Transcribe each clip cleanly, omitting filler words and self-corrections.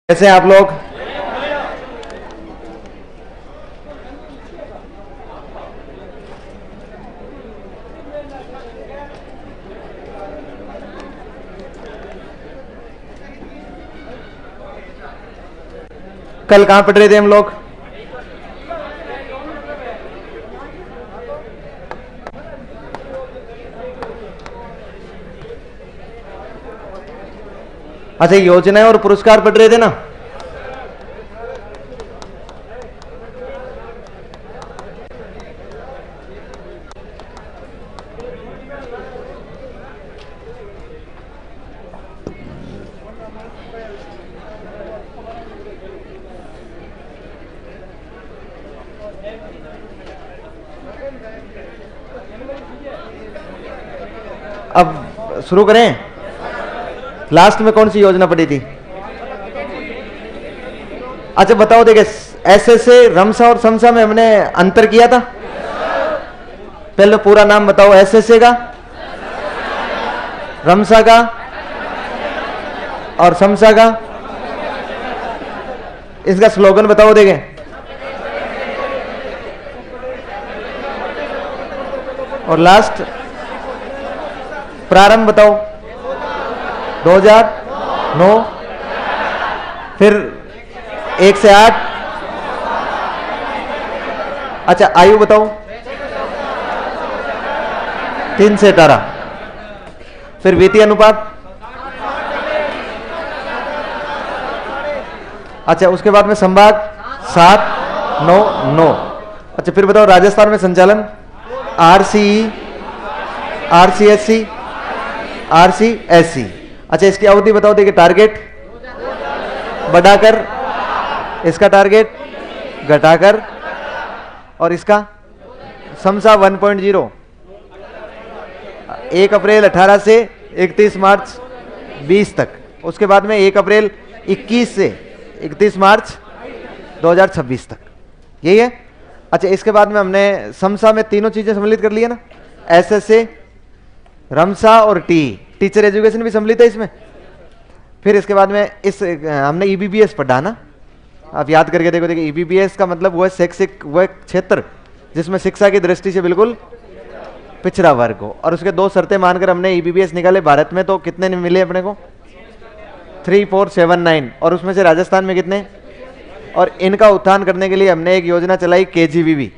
कैसे हैं आप लोग? कल कहां पढ़ रहे थे हम लोग? अच्छा, योजनाएं और पुरस्कार पढ़ रहे थे ना? अब शुरू करें। लास्ट में कौन सी योजना पड़ी थी? अच्छा बताओ, देखिए ऐसे से रमसा और समसा में हमने अंतर किया था। पहले पूरा नाम बताओ। ऐसे से का, रमसा का और समसा का। इसका स्लोगन बताओ। देखें, और लास्ट प्रारंभ बताओ। 2009। फिर 1 से 8। अच्छा, आयु बताओ। 3 से 18। फिर वित्तीय अनुपात। अच्छा, उसके बाद में संभाग 7, 9, 9। अच्छा, फिर बताओ राजस्थान में संचालन। RCE, RCSC, RCSC। अच्छा, इसकी अवधि बताओ। देखिए, टारगेट बढ़ाकर, इसका टारगेट घटाकर, और इसका समसा 1.0। 1 अप्रैल 18 से 31 मार्च 20 तक। उसके बाद में 1 अप्रैल 21 से 31 मार्च 2026 तक। यही है। अच्छा, इसके बाद में हमने समसा में तीनों चीजें सम्मिलित कर ली है ना। SSA, रमसा और टीचर एजुकेशन भी सम्मिलित है इसमें। फिर इसके बाद में इस हमने EBBS पढ़ा ना। आप याद करके देखो। देखिए, EBBS का मतलब वो है शैक्षिक वह क्षेत्र जिसमें शिक्षा की दृष्टि से बिल्कुल पिछड़ा वर्ग हो। और उसके 2 शर्तें मानकर हमने EBBS निकाले। भारत में तो कितने मिले अपने को? 3479। और उसमें से राजस्थान में कितने? और इनका उत्थान करने के लिए हमने एक योजना चलाई KGVB,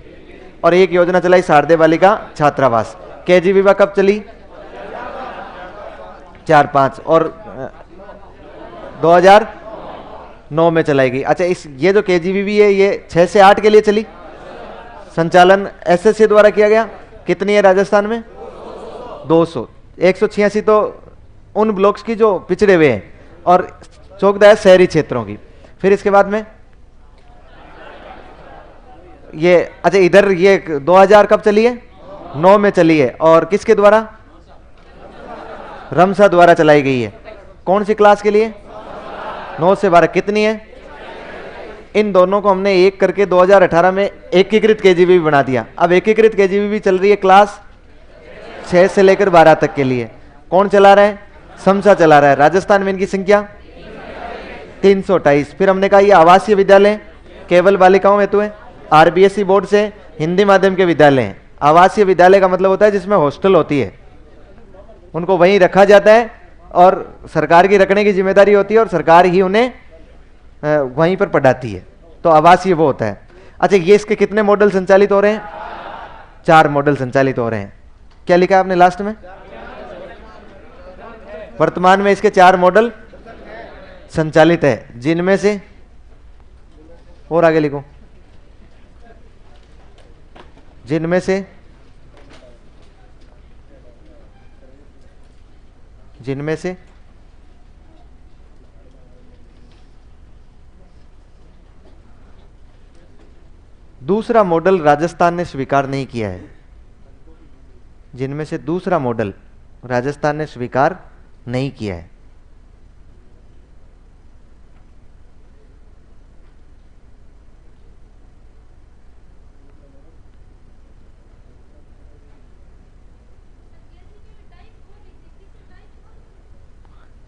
और एक योजना चलाई शारदे बालिका छात्रावास। KGVB कब चली? 4-5, और 2009 में चलाएगी। अच्छा, ये जो KGVB है ये 6 से 8 के लिए चली। संचालन SSA द्वारा किया गया। कितनी है राजस्थान में? 200। 186 तो उन ब्लॉक्स की जो पिछड़े हुए हैं, और 14 शहरी क्षेत्रों की। फिर इसके बाद में ये, अच्छा इधर ये 2000 कब चली है? 9 में चली है। और किसके द्वारा? रमसा द्वारा चलाई गई है। कौन सी क्लास के लिए? 9 से 12। कितनी है? इन दोनों को हमने एक करके 2018 में एकीकृत KGVB बना दिया। अब एकीकृत KGVB चल रही है क्लास 6 से लेकर 12 तक के लिए। कौन चला रहा है? समसा चला रहा है। राजस्थान में इनकी संख्या 328। फिर हमने कहा ये आवासीय विद्यालय केवल बालिकाओं हेतु है। RBSE बोर्ड से हिंदी माध्यम के विद्यालय हैं। आवासीय विद्यालय का मतलब होता है जिसमें हॉस्टल होती है, उनको वहीं रखा जाता है, और सरकार की रखने की जिम्मेदारी होती है, और सरकार ही उन्हें वहीं पर पढ़ाती है। तो आवासीय वो होता है। अच्छा, ये इसके कितने मॉडल संचालित हो रहे हैं? 4 मॉडल संचालित हो रहे हैं। क्या लिखा है आपने लास्ट में? वर्तमान में इसके 4 मॉडल संचालित है, जिनमें से, और आगे लिखो, जिनमें से दूसरा मॉडल राजस्थान ने स्वीकार नहीं किया है। जिनमें से दूसरा मॉडल राजस्थान ने स्वीकार नहीं किया है।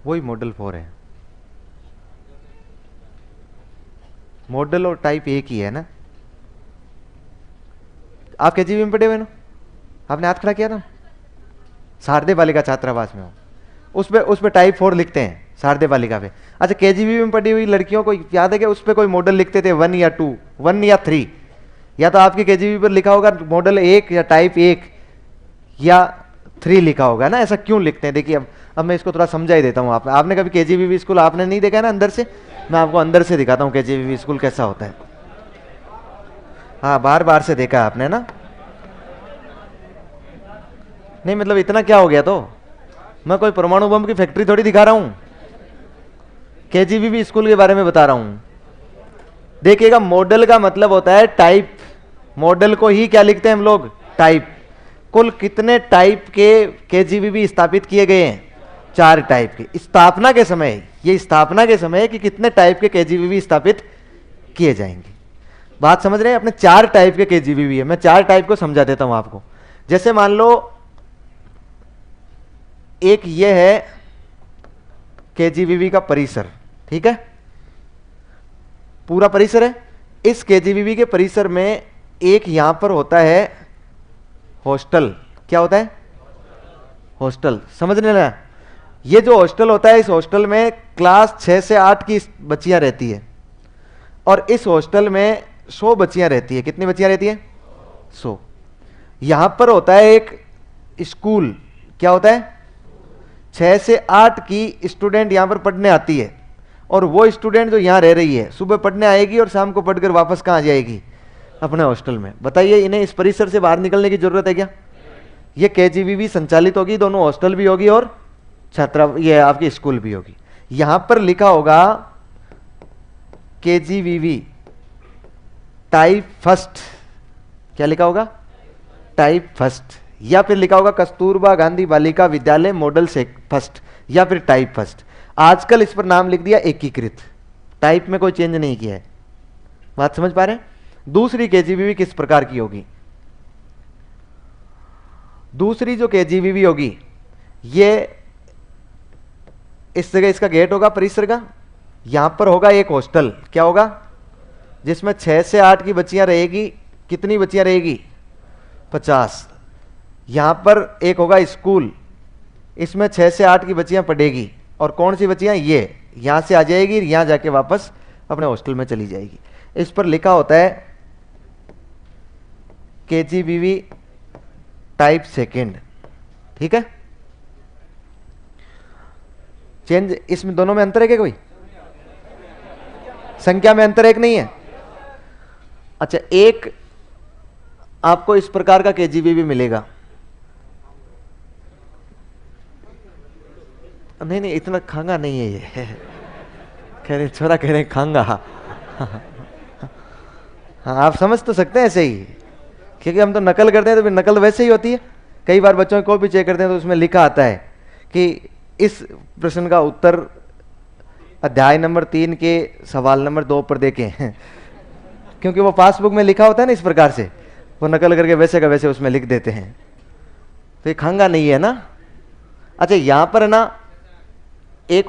वही मॉडल 4 है। मॉडल और टाइप एक ही है ना। आप केजीबी में पढ़े हुए ना, आपने हाथ खड़ा किया था, शारदे बालिका छात्रावास में हो, उस पे टाइप 4 लिखते हैं शारदे बालिका पे। अच्छा, केजीबी में पढ़ी हुई लड़कियों को याद है कि उस पे कोई मॉडल लिखते थे 1 या 2, 1 या 3, या तो आपकी केजीबी पर लिखा होगा मॉडल 1 या टाइप 1 या 3 लिखा होगा ना। ऐसा क्यों लिखते हैं? देखिए अब मैं इसको थोड़ा समझा ही देता हूँ। आपने कभी केजीबी स्कूल आपने नहीं देखा है ना अंदर से? मैं आपको अंदर से दिखाता हूँ केजीबी स्कूल कैसा होता है। हाँ, बार बार से देखा है आपने ना। नहीं मतलब इतना क्या हो गया, तो मैं कोई परमाणु बम की फैक्ट्री थोड़ी दिखा रहा हूं, केजीबी स्कूल के बारे में बता रहा हूं। देखिएगा, मॉडल का मतलब होता है टाइप। मॉडल को ही क्या लिखते हैं हम लोग? टाइप। कुल कितने टाइप के केजीबी स्थापित किए गए हैं? 4 टाइप के। स्थापना के समय, ये स्थापना के समय कि कितने टाइप के केजीबी स्थापित किए जाएंगे। बात समझ रहे हैं? अपने 4 टाइप के केजीबी है। मैं 4 टाइप को समझा देता हूं आपको। जैसे मान लो एक ये है केजीबी का परिसर, ठीक है, पूरा परिसर है। इस केजीबी के परिसर में एक यहां पर होता है हॉस्टल। क्या होता है? हॉस्टल। समझने लगा? ये जो हॉस्टल होता है, इस हॉस्टल में क्लास 6 से 8 की बच्चियां रहती है, और इस हॉस्टल में 100 बच्चियां रहती है। कितनी बच्चियां रहती है? 100। यहां पर होता है एक स्कूल। क्या होता है? 6 से 8 की स्टूडेंट यहां पर पढ़ने आती है, और वो स्टूडेंट जो यहां रह रही है सुबह पढ़ने आएगी और शाम को पढ़कर वापस कहां जाएगी? अपने हॉस्टल में। बताइए, इन्हें इस परिसर से बाहर निकलने की जरूरत है क्या? ये केजीबी संचालित होगी, दोनों हॉस्टल भी होगी और छात्रा ये आपकी स्कूल भी होगी। यहां पर लिखा होगा केजीबी टाइप फर्स्ट। क्या लिखा होगा? Type first. या फिर लिखा होगा कस्तूरबा गांधी बालिका विद्यालय मॉडल से फर्स्ट, या फिर टाइप फर्स्ट। आजकल इस पर नाम लिख दिया एकीकृत। टाइप में कोई चेंज नहीं किया है। बात समझ पा रहे हैं? दूसरी केजीबी किस प्रकार की होगी? दूसरी जो केजीबी होगी, ये इस जगह इसका गेट होगा परिसर का। यहां पर होगा एक हॉस्टल। क्या होगा? जिसमें 6 से 8 की बच्चियां रहेगी। कितनी बच्चियां रहेगी? 50। यहां पर एक होगा स्कूल, इसमें 6 से 8 की बच्चियां पढ़ेगी। और कौन सी बच्चियां? ये यहां से आ जाएगी, यहां जाके वापस अपने हॉस्टल में चली जाएगी। इस पर लिखा होता है केजीबी टाइप सेकेंड। ठीक है? चेंज इसमें दोनों में अंतर है क्या? कोई संख्या में अंतर एक नहीं है? अच्छा, एक आपको इस प्रकार का केजीबी मिलेगा। नहीं नहीं, इतना खांगा नहीं है ये। कह रहे छोरा, कह रहे खांगा। हाँ, आप समझ तो सकते हैं ऐसे ही, क्योंकि हम तो नकल करते हैं, तो फिर नकल वैसे ही होती है। कई बार बच्चों को भी चेक करते हैं तो उसमें लिखा आता है कि इस प्रश्न का उत्तर अध्याय नंबर 3 के सवाल नंबर 2 पर देखें। क्योंकि वो पासबुक में लिखा होता है ना, इस प्रकार से वो नकल करके वैसे का वैसे उसमें लिख देते हैं। तो ये खांगा नहीं है ना। अच्छा, यहां पर है ना, एक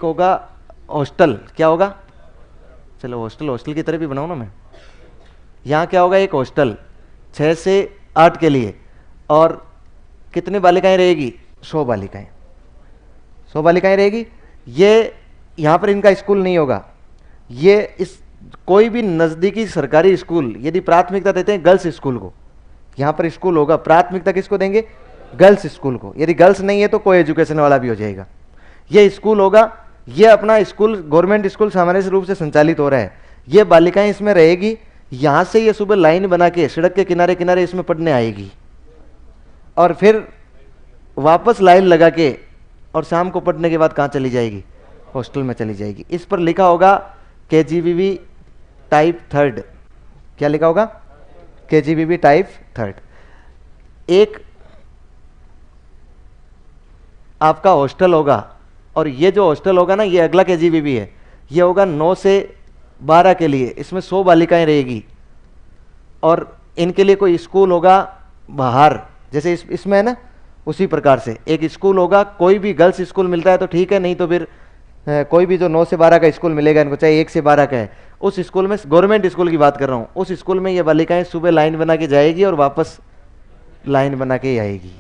होगा हॉस्टल। क्या होगा? चलो हॉस्टल की तरह भी बनाऊं ना मैं। यहां क्या होगा? एक हॉस्टल 6 से 8 के लिए। और कितनी बालिकाएं रहेगी? 100 बालिकाएं। 100 बालिकाएं रहेगी। ये यहां पर इनका स्कूल नहीं होगा। ये इस कोई भी नजदीकी सरकारी स्कूल यदि प्राथमिकता देते हैं गर्ल्स स्कूल को, यहां पर स्कूल होगा। प्राथमिकता किसको देंगे? गर्ल्स स्कूल को। यदि गर्ल्स नहीं है तो कोई एजुकेशन वाला भी हो जाएगा। ये स्कूल होगा। ये अपना स्कूल गवर्नमेंट स्कूल सामान्य रूप से संचालित हो रहा है। ये बालिकाएं इसमें रहेगी। यहां से ये सुबह लाइन बना के सड़क के किनारे किनारे इसमें पढ़ने आएगी, और फिर वापस लाइन लगा के और शाम को पढ़ने के बाद कहां चली जाएगी? हॉस्टल में चली जाएगी। इस पर लिखा होगा केजीबी टाइप थर्ड। क्या लिखा होगा? KGB type third. एक आपका हॉस्टल होगा, और ये जो हॉस्टल होगा ना, ये अगला केजीबी है। ये होगा 9 से 12 के लिए। इसमें 100 बालिकाएं रहेगी, और इनके लिए कोई स्कूल होगा बाहर, जैसे इसमें है ना, उसी प्रकार से एक स्कूल होगा। कोई भी गर्ल्स स्कूल मिलता है तो ठीक है, नहीं तो फिर कोई भी जो 9 से 12 का स्कूल मिलेगा इनको, चाहे 1 से 12 का है, उस स्कूल में, गवर्नमेंट स्कूल की बात कर रहा हूँ, उस स्कूल में ये बालिकाएं सुबह लाइन बना के जाएगी और वापस लाइन बना के ही आएगी।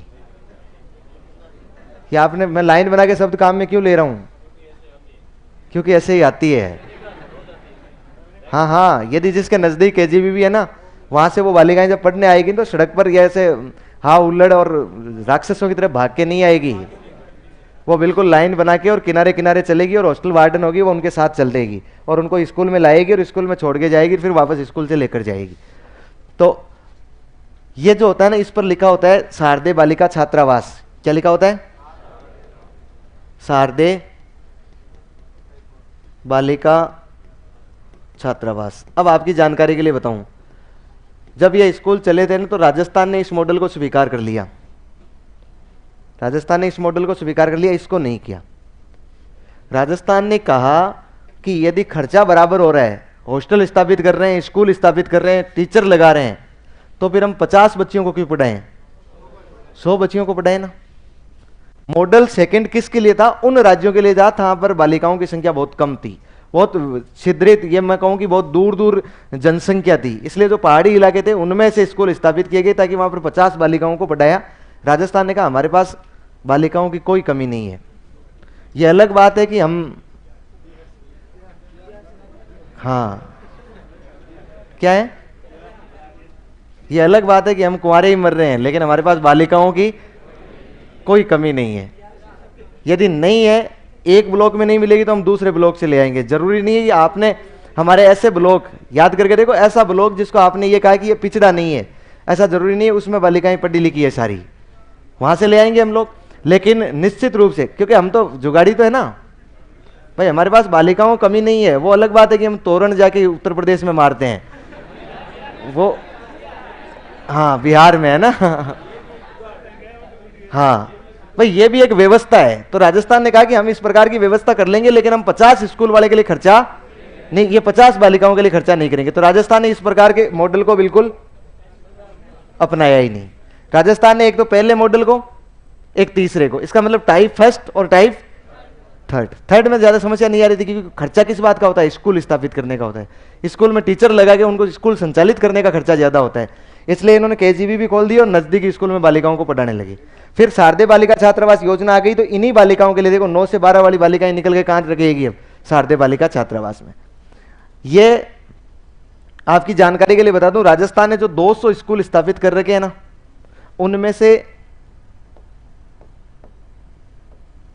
या आपने, मैं लाइन बना के शब्द काम में क्यों ले रहा हूं? क्योंकि ऐसे ही आती है। हाँ हाँ, यदि जिसके नजदीक केजीबीवी है ना, वहां से वो बालिकाएं जब पढ़ने आएगी तो सड़क पर ऐसे हाँ उल्लड़ और राक्षसों की तरह भाग के नहीं आएगी, वो बिल्कुल लाइन बना के और किनारे किनारे चलेगी, और हॉस्टल वार्डन होगी वो उनके साथ चल देगी और उनको स्कूल में लाएगी और स्कूल में छोड़ के जाएगी, फिर वापस स्कूल से लेकर जाएगी। तो ये जो होता है ना, इस पर लिखा होता है शारदे बालिका छात्रावास। क्या लिखा होता है? शारदे बालिका छात्रावास। अब आपकी जानकारी के लिए बताऊं, जब ये स्कूल चले थे ना, तो राजस्थान ने इस मॉडल को स्वीकार कर लिया। राजस्थान ने इस मॉडल को स्वीकार कर लिया, इसको नहीं किया। राजस्थान ने कहा कि यदि खर्चा बराबर हो रहा है, हॉस्टल स्थापित कर रहे हैं, स्कूल स्थापित कर रहे हैं, टीचर लगा रहे हैं, तो फिर हम 50 बच्चियों को क्यों पढ़ाएं, 100 बच्चियों को पढ़ाएं ना। मॉडल सेकंड किसके लिए था? उन राज्यों के लिए था जहां पर बालिकाओं की संख्या बहुत कम थी, बहुत छिद्रित, ये मैं कहूं कि बहुत दूर दूर जनसंख्या थी, इसलिए जो पहाड़ी इलाके थे उनमें से स्कूल स्थापित किए गए ताकि वहां पर 50 बालिकाओं को पढ़ाया। राजस्थान ने कहा हमारे पास बालिकाओं की कोई कमी नहीं है। यह अलग बात है कि हम, हाँ क्या है, यह अलग बात है कि हम कुंवारे ही मर रहे हैं, लेकिन हमारे पास बालिकाओं की कोई कमी नहीं है। यदि नहीं है, एक ब्लॉक में नहीं मिलेगी तो हम दूसरे ब्लॉक से ले आएंगे। जरूरी नहीं है कि आपने हमारे ऐसे ब्लॉक याद करके देखो, ऐसा ब्लॉक जिसको आपने ये कहा कि ये पिछड़ा नहीं है, ऐसा जरूरी नहीं है उसमें बालिकाएं पढ़ी लिखी है सारी, वहां से ले आएंगे हम लोग। लेकिन निश्चित रूप से, क्योंकि हम तो जुगाड़ी तो है ना भाई, हमारे पास बालिकाओं कमी नहीं है। वो अलग बात है कि हम तोरण जाके उत्तर प्रदेश में मारते हैं, वो हाँ बिहार में है ना हाँ भाई, ये भी एक व्यवस्था है। तो राजस्थान ने कहा कि हम इस प्रकार की व्यवस्था कर लेंगे, लेकिन हम 50 स्कूल वाले के लिए खर्चा नहीं, ये 50 बालिकाओं के लिए खर्चा नहीं करेंगे। तो राजस्थान ने इस प्रकार के मॉडल को बिल्कुल अपनाया ही नहीं। राजस्थान ने एक तो पहले मॉडल को, एक तीसरे को, इसका मतलब टाइप फर्स्ट और टाइप थर्ड में ज्यादा समस्या नहीं आ रही थी, क्योंकि खर्चा किस बात का होता है? स्कूल स्थापित करने का होता है। स्कूल में टीचर लगा के उनको स्कूल संचालित करने का खर्चा ज्यादा होता है, इसलिए इन्होंने केजीबी भी खोल दी और नजदीकी स्कूल में बालिकाओं को पढ़ाने लगे। फिर शारदे बालिका छात्रावास योजना आ गई, तो इन्हीं बालिकाओं के लिए देखो 9 से 12 वाली बालिकाएं निकल के कहां रखेगी? अब शारदे बालिका छात्रावास में। ये आपकी जानकारी के लिए बता दूं, राजस्थान ने जो 200 स्कूल स्थापित कर रखे हैं ना, उनमें से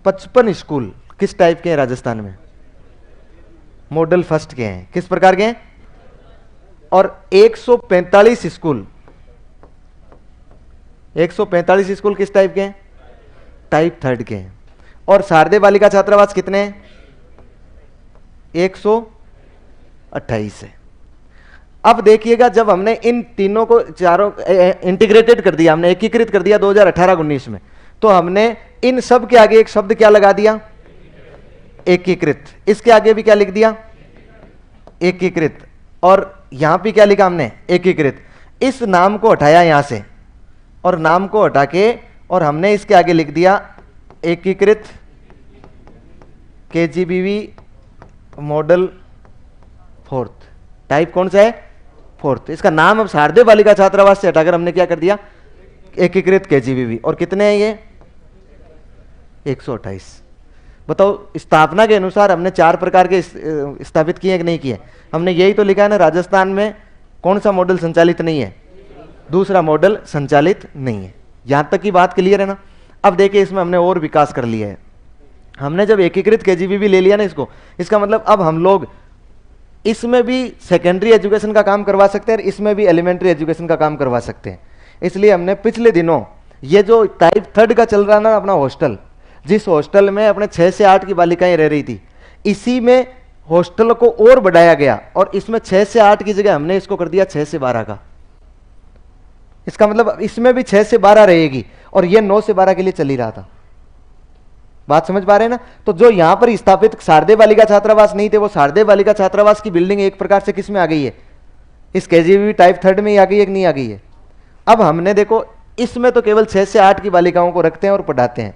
55 स्कूल किस टाइप के हैं राजस्थान में? मॉडल फर्स्ट के हैं। किस प्रकार के हैं? और 145 स्कूल, 145 स्कूल किस टाइप के हैं? टाइप थर्ड के हैं। और शारदे बालिका छात्रावास कितने हैं? 128 है। अब देखिएगा, जब हमने इन तीनों को चारों इंटीग्रेटेड कर दिया, हमने एकीकृत कर दिया 2018-19 में, तो हमने इन सब के आगे एक शब्द क्या लगा दिया? एकीकृत। इसके आगे भी क्या लिख दिया? एकीकृत। और यहां भी क्या लिखा हमने? एकीकृत। इस नाम को हटाया यहां से, और नाम को हटा के, और हमने इसके आगे लिख दिया एकीकृत केजीबीवी मॉडल फोर्थ। टाइप कौन सा है? फोर्थ। इसका नाम अब शारदे बालिका छात्रावास से हटाकर हमने क्या कर दिया? एकीकृत केजीबीवी। और कितने हैं ये? 128। बताओ, स्थापना के अनुसार हमने 4 प्रकार के स्थापित किए कि नहीं किए? हमने यही तो लिखा है ना, राजस्थान में कौन सा मॉडल संचालित नहीं है? दूसरा मॉडल संचालित नहीं है। यहां तक की बात क्लियर है ना? अब देखिए, इसमें हमने और विकास कर लिया है। हमने जब एकीकृत केजीबीवी ले लिया ना इसको, इसका मतलब अब हम लोग इसमें भी सेकेंडरी एजुकेशन का काम करवा सकते हैं और इसमें भी एलिमेंट्री एजुकेशन का काम करवा सकते हैं। इसलिए हमने पिछले दिनों ये जो टाइप थर्ड का चल रहा ना अपना हॉस्टल, जिस हॉस्टल में अपने 6 से 8 की बालिकाएं रह रही थी, इसी में हॉस्टल को और बढ़ाया गया और इसमें 6 से 8 की जगह हमने इसको कर दिया 6 से 12 का। इसका मतलब इसमें भी 6 से 12 रहेगी और यह 9 से 12 के लिए चल ही रहा था। बात समझ पा रहे हैं ना? तो जो यहां पर स्थापित शारदे बालिका छात्रावास नहीं थे, वो शारदे बालिका छात्रावास की बिल्डिंग एक प्रकार से किस में आ गई है? इस केजीबीवी टाइप थर्ड में ही आ गई है कि नहीं आ गई है? अब हमने देखो, इसमें तो केवल 6 से 8 की बालिकाओं को रखते हैं और पढ़ाते हैं,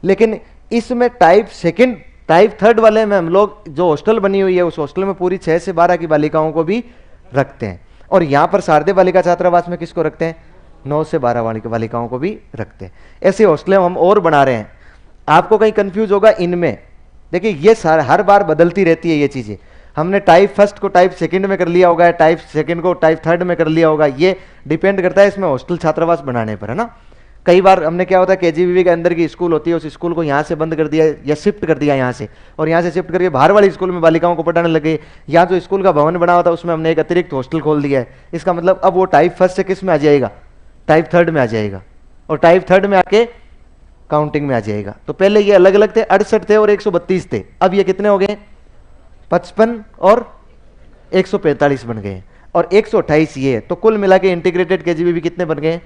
लेकिन इसमें टाइप सेकंड टाइप थर्ड वाले में हम लोग जो हॉस्टल बनी हुई है उस हॉस्टल में पूरी 6 से 12 की बालिकाओं को भी रखते हैं, और यहां पर शारदे बालिका छात्रावास में किसको रखते हैं, 9 से 12 वाली बालिकाओं को भी रखते हैं। ऐसे हॉस्टलें हम और बना रहे हैं। आपको कहीं कंफ्यूज होगा इनमें, देखिए ये हर बार बदलती रहती है ये चीजें। हमने टाइप फर्स्ट को टाइप सेकंड में कर लिया होगा, टाइप सेकंड को टाइप थर्ड में कर लिया होगा, ये डिपेंड करता है इसमें हॉस्टल छात्रावास बनाने पर, है ना। कई बार हमने क्या होता है, केजीबीवी के अंदर की स्कूल होती है, उस स्कूल को यहाँ से बंद कर दिया या शिफ्ट कर दिया यहाँ से, और यहाँ से शिफ्ट करके बाहर वाली स्कूल में बालिकाओं को पढ़ाने लगे। यहाँ जो स्कूल का भवन बना हुआ था उसमें हमने एक अतिरिक्त हॉस्टल खोल दिया है। इसका मतलब अब वो टाइप फर्स्ट से किस में आ जाएगा, टाइप थर्ड में आ जाएगा, और टाइप थर्ड में आके काउंटिंग में आ जाएगा। तो पहले ये अलग अलग थे, 68 थे और 132 थे, अब ये कितने हो गए, 55 और 145 बन गए, और 128 ये है। तो कुल मिला के इंटीग्रेटेड केजीबीवी कितने बन गए,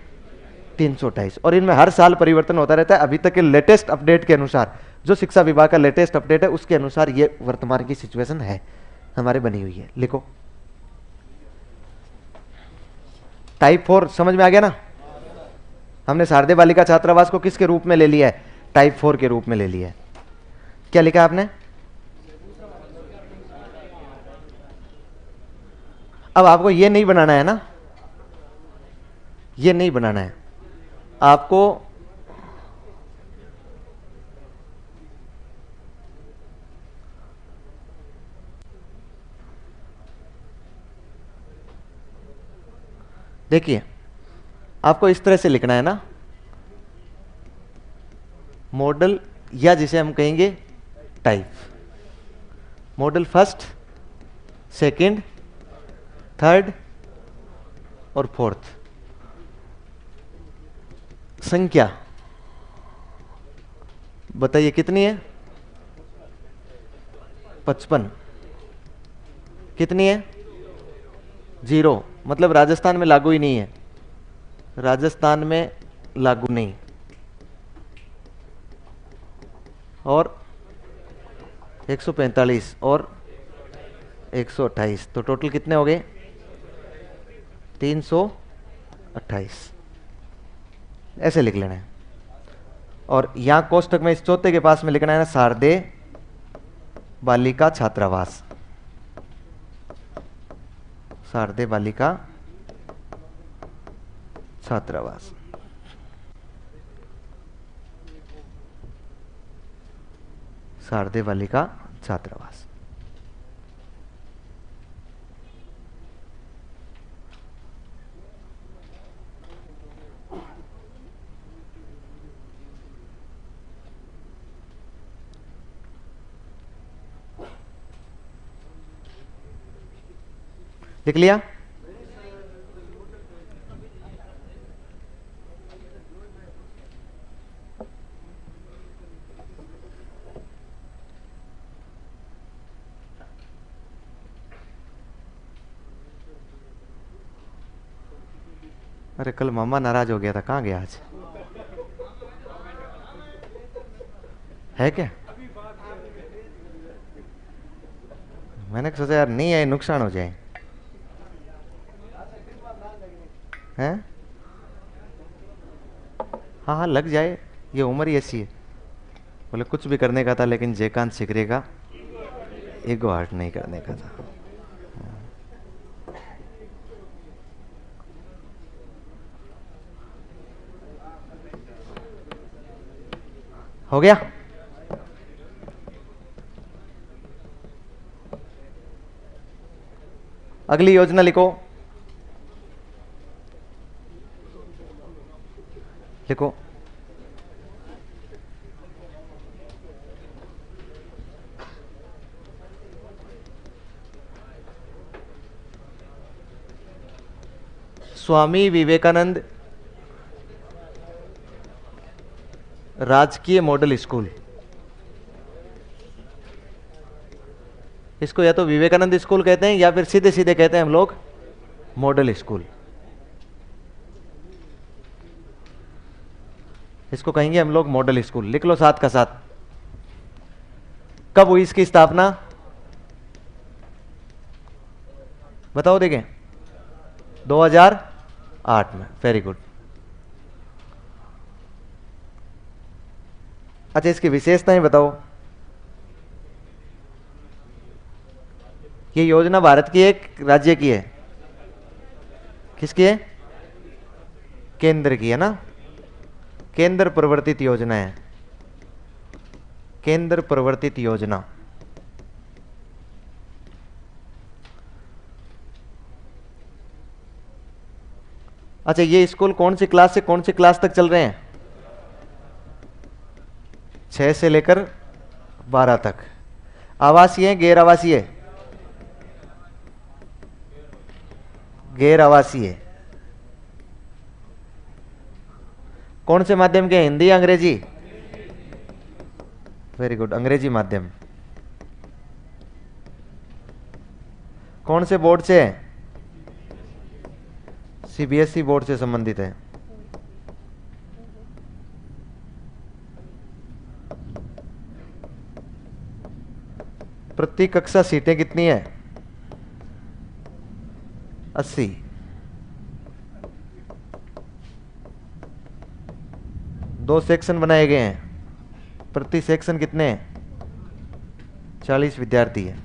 328। और इनमें हर साल परिवर्तन होता रहता है। अभी तक के लेटेस्ट अपडेट के अनुसार, जो शिक्षा विभाग का लेटेस्ट अपडेट है उसके अनुसार ये वर्तमान की सिचुएशन है हमारे बनी हुई है। लिखो टाइप 4 समझ में आ गया ना। हमने शारदे बालिका छात्रावास को किसके रूप में ले लिया है, टाइप 4 के रूप में ले लिया है। क्या लिखा आपने, अब आपको ये नहीं बनाना है ना, ये नहीं बनाना है आपको। देखिए आपको इस तरह से लिखना है ना, मॉडल, या जिसे हम कहेंगे type, model first, second, third और फोर्थ। संख्या बताइए कितनी है, 55। कितनी है, 0, मतलब राजस्थान में लागू ही नहीं है, राजस्थान में लागू नहीं। और 145 और 128, तो टोटल कितने हो गए, 328। ऐसे लिख लेना है। और यहां कोष्टक में इस चौथे के पास में लिखना है ना, शारदे बालिका छात्रावास, शारदे बालिका छात्रावास। शारदे बालिका छात्रावास। लिख लिया, अरे कल मामा नाराज हो गया था, कहाँ गया आज, है क्या। मैंने सोचा यार नहीं आए नुकसान हो जाए, हैं। हाँ हाँ लग जाए, ये उम्र ही ऐसी है। बोले कुछ भी करने का था लेकिन जयकांत सिकरे का ईगो हर्ट नहीं करने का था। हो गया, अगली योजना लिखो, लिखो स्वामी विवेकानंद राजकीय मॉडल स्कूल। इसको या तो विवेकानंद स्कूल कहते हैं या फिर सीधे सीधे कहते हैं हम लोग मॉडल स्कूल। इसको कहेंगे हम लोग मॉडल स्कूल। लिख लो साथ का साथ। कब हुई इसकी स्थापना, बताओ देखें। 2008 में। Very good. अच्छा इसकी विशेषताएं बताओ। ये योजना भारत की एक राज्य की है, किसकी है? केंद्र की है ना, केंद्र प्रवर्तित योजना है, केंद्र प्रवर्तित योजना। अच्छा, ये स्कूल कौन सी क्लास से कौन सी क्लास तक चल रहे हैं? 6 से लेकर 12 तक। आवासीय है, गैर आवासीय? गैर आवासीय। कौन से माध्यम के? हिंदी या अंग्रेजी? वेरी गुड, अंग्रेजी माध्यम। कौन से बोर्ड से है? सीबीएसई बोर्ड से संबंधित है। प्रति कक्षा सीटें कितनी है? 80। 2 सेक्शन बनाए गए हैं, प्रति सेक्शन कितने हैं? 40 विद्यार्थी है।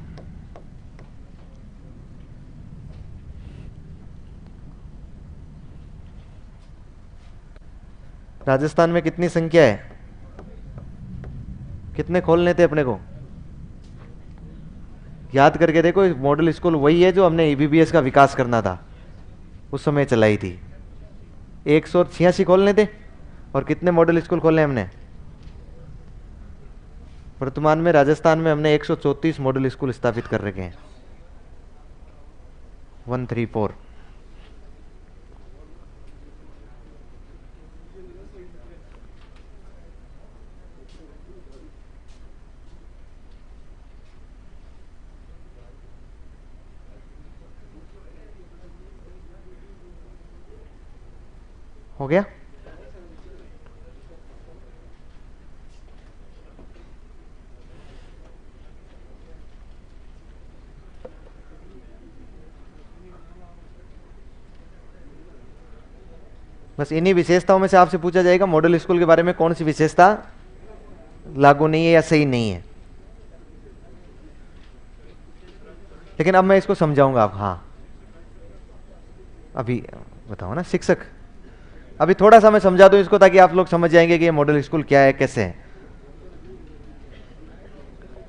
राजस्थान में कितनी संख्या है? कितने खोलने थे अपने को? याद करके देखो, मॉडल स्कूल वही है जो हमने ईबीबीएस का विकास करना था उस समय चलाई थी। 186 खोलने थे। और कितने मॉडल स्कूल खोले हमने? वर्तमान में राजस्थान में हमने 134 मॉडल स्कूल स्थापित कर रखे हैं। 134। हो गया? बस इन्हीं विशेषताओं में से आपसे पूछा जाएगा मॉडल स्कूल के बारे में कौन सी विशेषता लागू नहीं है या सही नहीं है। लेकिन अब मैं इसको समझाऊंगा आप। हाँ, अभी बताओ ना शिक्षक, अभी थोड़ा सा मैं समझा दूं इसको ताकि आप लोग समझ जाएंगे कि ये मॉडल स्कूल क्या है, कैसे है।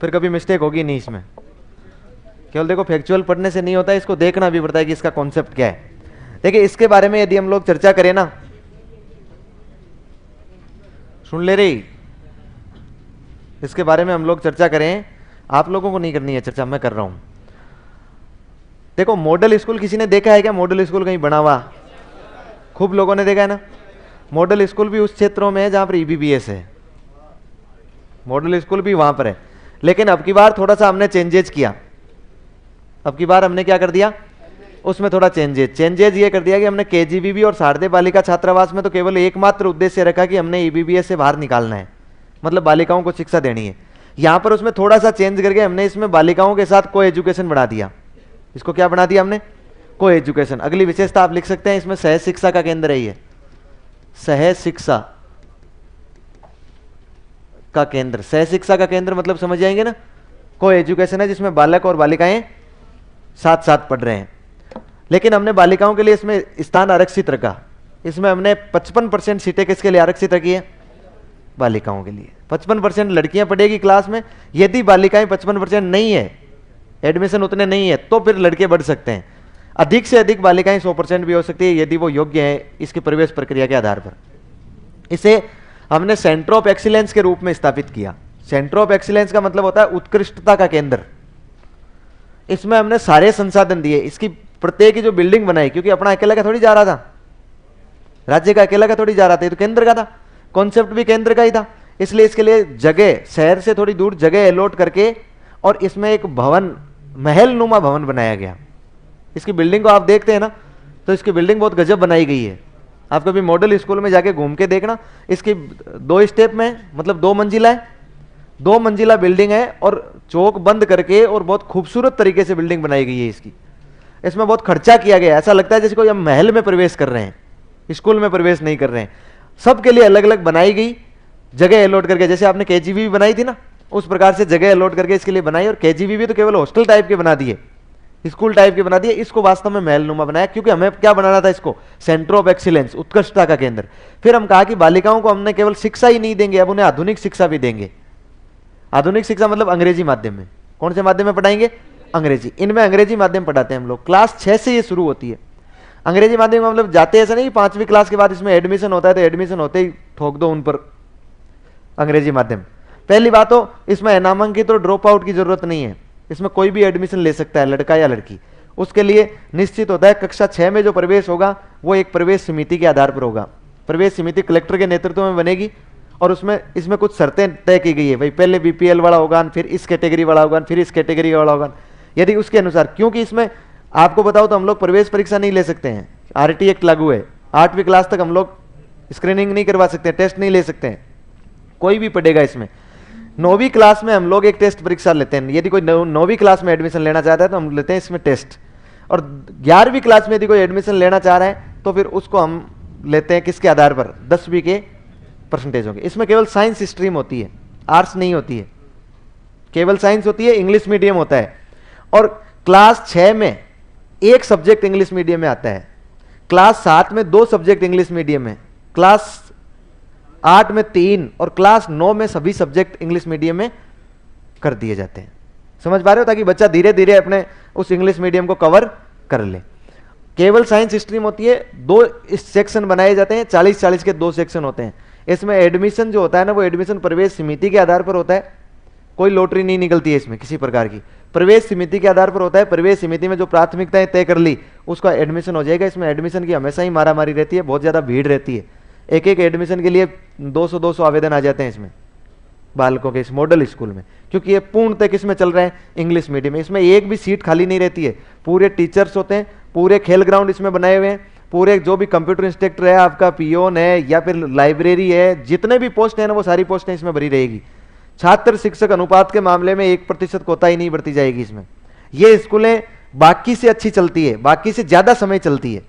फिर कभी मिस्टेक होगी नहीं इसमें। केवल देखो, फैक्चुअल पढ़ने से नहीं होता है, इसको देखना भी पड़ता है कि इसका कॉन्सेप्ट क्या है। देखिए, इसके बारे में यदि हम लोग चर्चा करें ना, सुन ले रही, इसके बारे में हम लोग चर्चा करें, आप लोगों को नहीं करनी है चर्चा, मैं कर रहा हूं। देखो, मॉडल स्कूल किसी ने देखा है क्या? मॉडल स्कूल कहीं बना हुआ? खूब लोगों ने देखा है ना। मॉडल स्कूल भी उस क्षेत्रों में है जहां पर ईबीबीएस है, मॉडल स्कूल भी वहां पर है। लेकिन अब की बार थोड़ा सा हमने चेंजेज किया। अब की बार हमने क्या कर दिया? उसमें थोड़ा चेंजेज ये कर दिया कि हमने केजीबीवी और शारदे बालिका छात्रावास में तो केवल एकमात्र उद्देश्य रखा कि हमने ईबीबीएस से बाहर निकालना है, मतलब बालिकाओं को शिक्षा देनी है। यहां पर उसमें थोड़ा सा चेंज करके हमने इसमें बालिकाओं के साथ को एजुकेशन बढ़ा दिया। इसको क्या बना दिया हमने? को एजुकेशन। अगली विशेषता आप लिख सकते हैं इसमें, सहज शिक्षा का केंद्र है ये, सहज शिक्षा का केंद्र। सहज शिक्षा का केंद्र मतलब समझ जाएंगे ना, को एजुकेशन है जिसमें बालक और बालिकाएं साथ साथ पढ़ रहे हैं। लेकिन हमने बालिकाओं के लिए इसमें स्थान आरक्षित रखा। इसमें हमने 55% सीटें किसके लिए आरक्षित रखी है? बालिकाओं के लिए। 55% लड़कियां पढ़ेगी क्लास में। यदि बालिकाएं 55% नहीं है, एडमिशन उतने नहीं है, तो फिर लड़के बढ़ सकते हैं। अधिक से अधिक बालिकाएं 100% भी हो सकती है यदि वो योग्य है इसकी प्रवेश प्रक्रिया के आधार पर। इसे हमने सेंटर ऑफ एक्सीलेंस के रूप में स्थापित किया। सेंटर ऑफ एक्सीलेंस का मतलब होता है उत्कृष्टता का केंद्र। इसमें हमने सारे संसाधन दिए। इसकी प्रत्येक की जो बिल्डिंग बनाई, क्योंकि अपना अकेला का थोड़ी जा रहा था, राज्य का अकेला का थोड़ी जा रहा था, ये तो केंद्र का था, कॉन्सेप्ट भी केंद्र का ही था। इसलिए इसके लिए जगह, शहर से थोड़ी दूर जगह अलॉट करके, और इसमें एक भवन, महल नुमा भवन बनाया गया। इसकी बिल्डिंग को आप देखते हैं ना, तो इसकी बिल्डिंग बहुत गजब बनाई गई है। आप कभी मॉडल स्कूल में जाके घूम के देखना। इसकी 2 स्टेप में, मतलब 2 मंजिला है, 2 मंजिला बिल्डिंग है, और चौक बंद करके और बहुत खूबसूरत तरीके से बिल्डिंग बनाई गई है इसकी। इसमें बहुत खर्चा किया गया, ऐसा लगता है जैसे कोई हम महल में प्रवेश कर रहे हैं, स्कूल में प्रवेश नहीं कर रहे हैं। सबके लिए अलग अलग बनाई गई, जगह अलॉट करके। जैसे आपने केजीबी बनाई थी ना, उस प्रकार से जगह अलॉट करके इसके लिए बनाई। और केजीबी भी तो केवल हॉस्टल टाइप के बना दिए, स्कूल टाइप के बना दिए, इसको वास्तव में महलनुमा बनाया, क्योंकि हमें क्या बनाना था इसको, सेंटर ऑफ एक्सीलेंस, उत्कृष्टता का केंद्र। फिर हम कहा कि बालिकाओं को हमने केवल शिक्षा ही नहीं देंगे, अब उन्हें आधुनिक शिक्षा भी देंगे। आधुनिक शिक्षा मतलब अंग्रेजी माध्यम में। कौन से माध्यम में पढ़ाएंगे? अंग्रेजी। इनमें अंग्रेजी माध्यम पढ़ाते हैं हम लोग, क्लास 6 से ये शुरू होती है अंग्रेजी माध्यम। मतलब जाते ऐसा नहीं 5वीं क्लास के बाद इसमें एडमिशन होता है तो एडमिशन होते ही ठोक दो उन पर अंग्रेजी माध्यम। पहली बात तो इसमें नामांकित और ड्रॉप आउट की जरूरत नहीं है, इसमें कोई भी एडमिशन ले सकता है, लड़का या लड़की। उसके लिए निश्चित होता है कक्षा 6 में जो प्रवेश होगा वो एक प्रवेश समिति के आधार पर होगा। प्रवेश समिति कलेक्टर के नेतृत्व में बनेगी और इसमें कुछ शर्तें तय की गई है, भाई पहले बीपीएल वाला होगा, फिर इस कैटेगरी वाला होगा, फिर इस कैटेगरी वाला होगा, यदि उसके अनुसार। क्योंकि इसमें आपको बताओ तो हम लोग प्रवेश परीक्षा नहीं ले सकते हैं, आरटी एक्ट लागू है। 8वीं क्लास तक हम लोग स्क्रीनिंग नहीं करवा सकते, टेस्ट नहीं ले सकते हैं, कोई भी पढ़ेगा इसमें। 9वीं क्लास में हम लोग एक टेस्ट परीक्षा लेते हैं, यदि कोई 9वीं क्लास में एडमिशन लेना चाहता है तो हम लेते हैं इसमें टेस्ट। और 11वीं क्लास में यदि कोई एडमिशन लेना चाह रहा है तो फिर उसको हम लेते हैं किसके आधार पर? 10वीं के परसेंटेज होंगे। इसमें केवल साइंस स्ट्रीम होती है, आर्ट्स नहीं होती है, केवल साइंस होती है, इंग्लिश मीडियम होता है। और क्लास 6 में एक सब्जेक्ट इंग्लिश मीडियम में आता है, क्लास 7 में 2 सब्जेक्ट इंग्लिश मीडियम में, क्लास 8 में 3 और क्लास 9 में सभी सब्जेक्ट इंग्लिश मीडियम में कर दिए जाते हैं। समझ पा रहे हो? ताकि बच्चा धीरे धीरे अपने उस इंग्लिश मीडियम को कवर कर ले। केवल साइंस स्ट्रीम होती है, 2 सेक्शन बनाए जाते हैं, 40-40 के 2 सेक्शन होते हैं। इसमें एडमिशन जो होता है ना, वो एडमिशन प्रवेश समिति के आधार पर होता है, कोई लॉटरी नहीं निकलती है इसमें किसी प्रकार की, प्रवेश समिति के आधार पर होता है। प्रवेश समिति में जो प्राथमिकताएं तय कर ली उसका एडमिशन हो जाएगा। इसमें एडमिशन की हमेशा ही मारामारी रहती है, बहुत ज्यादा भीड़ रहती है, एक एक एडमिशन के लिए 200-200 आवेदन आ जाते हैं इसमें बालकों के इस मॉडल स्कूल में, क्योंकि ये पूर्णतः किसमें चल रहे हैं? इंग्लिश मीडियम में। इसमें एक भी सीट खाली नहीं रहती है, पूरे टीचर्स होते हैं, पूरे खेल ग्राउंड इसमें बनाए हुए हैं, पूरे जो भी कंप्यूटर इंस्ट्रक्टर है, आपका पियोन है या फिर लाइब्रेरी है, जितने भी पोस्ट है ना वो सारी पोस्टें इसमें भरी रहेगी। छात्र शिक्षक अनुपात के मामले में 1% कोताही नहीं बरती जाएगी इसमें। ये स्कूलें बाकी से अच्छी चलती है, बाकी से ज्यादा समय चलती है।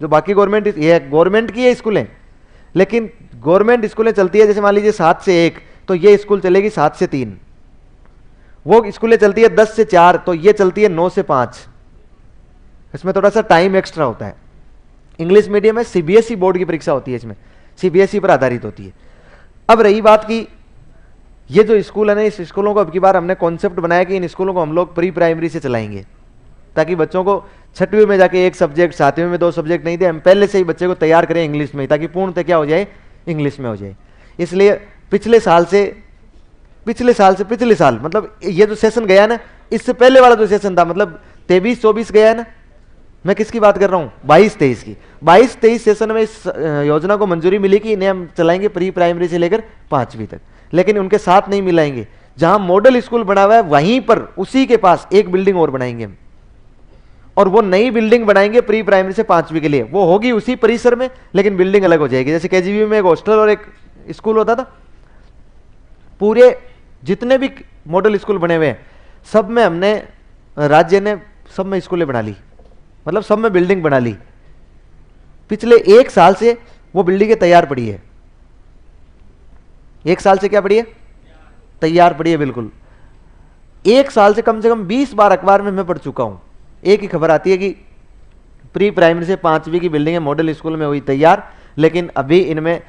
जो बाकी गवर्नमेंट की है स्कूलें, लेकिन गवर्नमेंट स्कूलें चलती है जैसे मान लीजिए 7 से 1, तो ये स्कूल चलेगी 7 से 3। वो स्कूलें चलती है 10 से 4, तो ये चलती है 9 से 5। इसमें थोड़ा सा टाइम एक्स्ट्रा होता है। इंग्लिश मीडियम में सीबीएसई बोर्ड की परीक्षा होती है, इसमें सीबीएसई पर आधारित होती है। अब रही बात की ये जो स्कूल है ना, इस स्कूलों को अब की बार हमने कॉन्सेप्ट बनाया कि इन स्कूलों को हम लोग प्री प्राइमरी से चलाएंगे, ताकि बच्चों को 6वीं में जाके 1 सब्जेक्ट, 7वीं में 2 सब्जेक्ट नहीं दे, हम पहले से ही बच्चे को तैयार करें इंग्लिश में, ताकि पूर्णतः क्या हो जाए? इंग्लिश में हो जाए। इसलिए पिछले साल मतलब ये जो सेशन गया ना, इससे पहले वाला जो सेशन था, मतलब 23-24 गया है ना, मैं किसकी बात कर रहा हूं? 22-23 की। 22-23 सेशन में इस योजना को मंजूरी मिली कि इन्हें हम चलाएंगे प्री प्राइमरी से लेकर 5वीं तक, लेकिन उनके साथ नहीं मिलाएंगे। जहां मॉडल स्कूल बना हुआ है वहीं पर उसी के पास एक बिल्डिंग और बनाएंगे हम, और वो नई बिल्डिंग बनाएंगे प्री प्राइमरी से 5वीं के लिए। वो होगी उसी परिसर में, लेकिन बिल्डिंग अलग हो जाएगी। जैसे केजीबी में एक हॉस्टल और एक स्कूल होता था, पूरे जितने भी मॉडल स्कूल बने हुए हैं सब में हमने, राज्य ने सब में स्कूलें बना ली, मतलब सब में बिल्डिंग बना ली। पिछले 1 साल से वो बिल्डिंगें तैयार पड़ी है। 1 साल से क्या पड़ी है? तैयार पड़ी है, बिल्कुल। 1 साल से कम 20 बार अखबार में मैं पढ़ चुका हूं, एक ही खबर आती है कि प्री प्राइमरी से 5वीं की बिल्डिंग मॉडल स्कूल में हुई तैयार, लेकिन अभी इनमें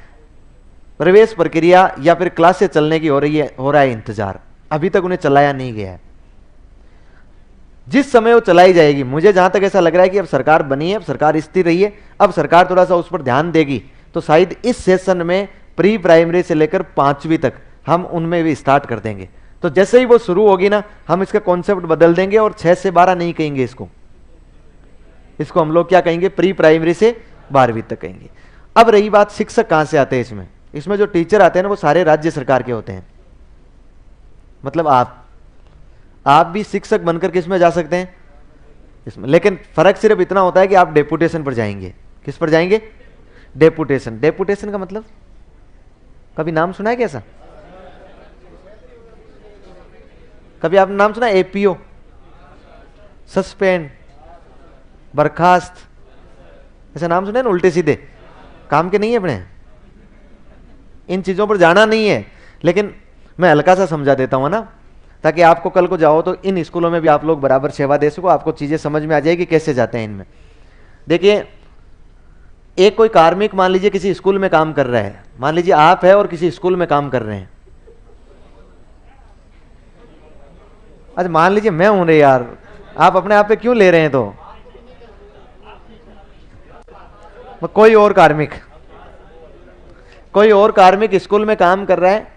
प्रवेश प्रक्रिया या फिर क्लासेस चलने की हो रहा है इंतजार, अभी तक उन्हें चलाया नहीं गया है। जिस समय वो चलाई जाएगी, मुझे जहां तक ऐसा लग रहा है कि अब सरकार बनी है, अब सरकार स्थिर रही है, अब सरकार थोड़ा सा उस पर ध्यान देगी, तो शायद इस सेशन में प्री प्राइमरी से लेकर 5वीं तक हम उनमें भी स्टार्ट कर देंगे। तो जैसे ही वो शुरू होगी ना, हम इसका कॉन्सेप्ट बदल देंगे और 6 से 12 नहीं कहेंगे इसको हम लोग क्या कहेंगे? प्री प्राइमरी से 12वीं तक कहेंगे। अब रही बात शिक्षक कहां से आते हैं इसमें जो टीचर आते हैं ना वो सारे राज्य सरकार के होते हैं। मतलब आप भी शिक्षक बनकर किसमें जा सकते हैं? इसमें। लेकिन फर्क सिर्फ इतना होता है कि आप डेपुटेशन पर जाएंगे। किस पर जाएंगे? डेपुटेशन। डेपुटेशन का मतलब कभी नाम सुना है कैसा? कभी आपने नाम सुना? एपीओ, सस्पेंड, बर्खास्त, ऐसा नाम सुना है ना? उल्टे सीधे काम के नहीं है अपने, इन चीजों पर जाना नहीं है। लेकिन मैं हल्का सा समझा देता हूं ना, ताकि आपको कल को जाओ तो इन स्कूलों में भी आप लोग बराबर सेवा दे सको, आपको चीजें समझ में आ जाएगी कैसे जाते हैं इनमें। देखिए, एक कोई कार्मिक मान लीजिए किसी स्कूल में काम कर रहा है, मान लीजिए आप है और किसी स्कूल में काम कर रहे हैं। अच्छा मान लीजिए मैं हूं रे यार, आप अपने आप पे क्यों ले रहे हैं? तो कोई और कार्मिक स्कूल में काम कर रहा है,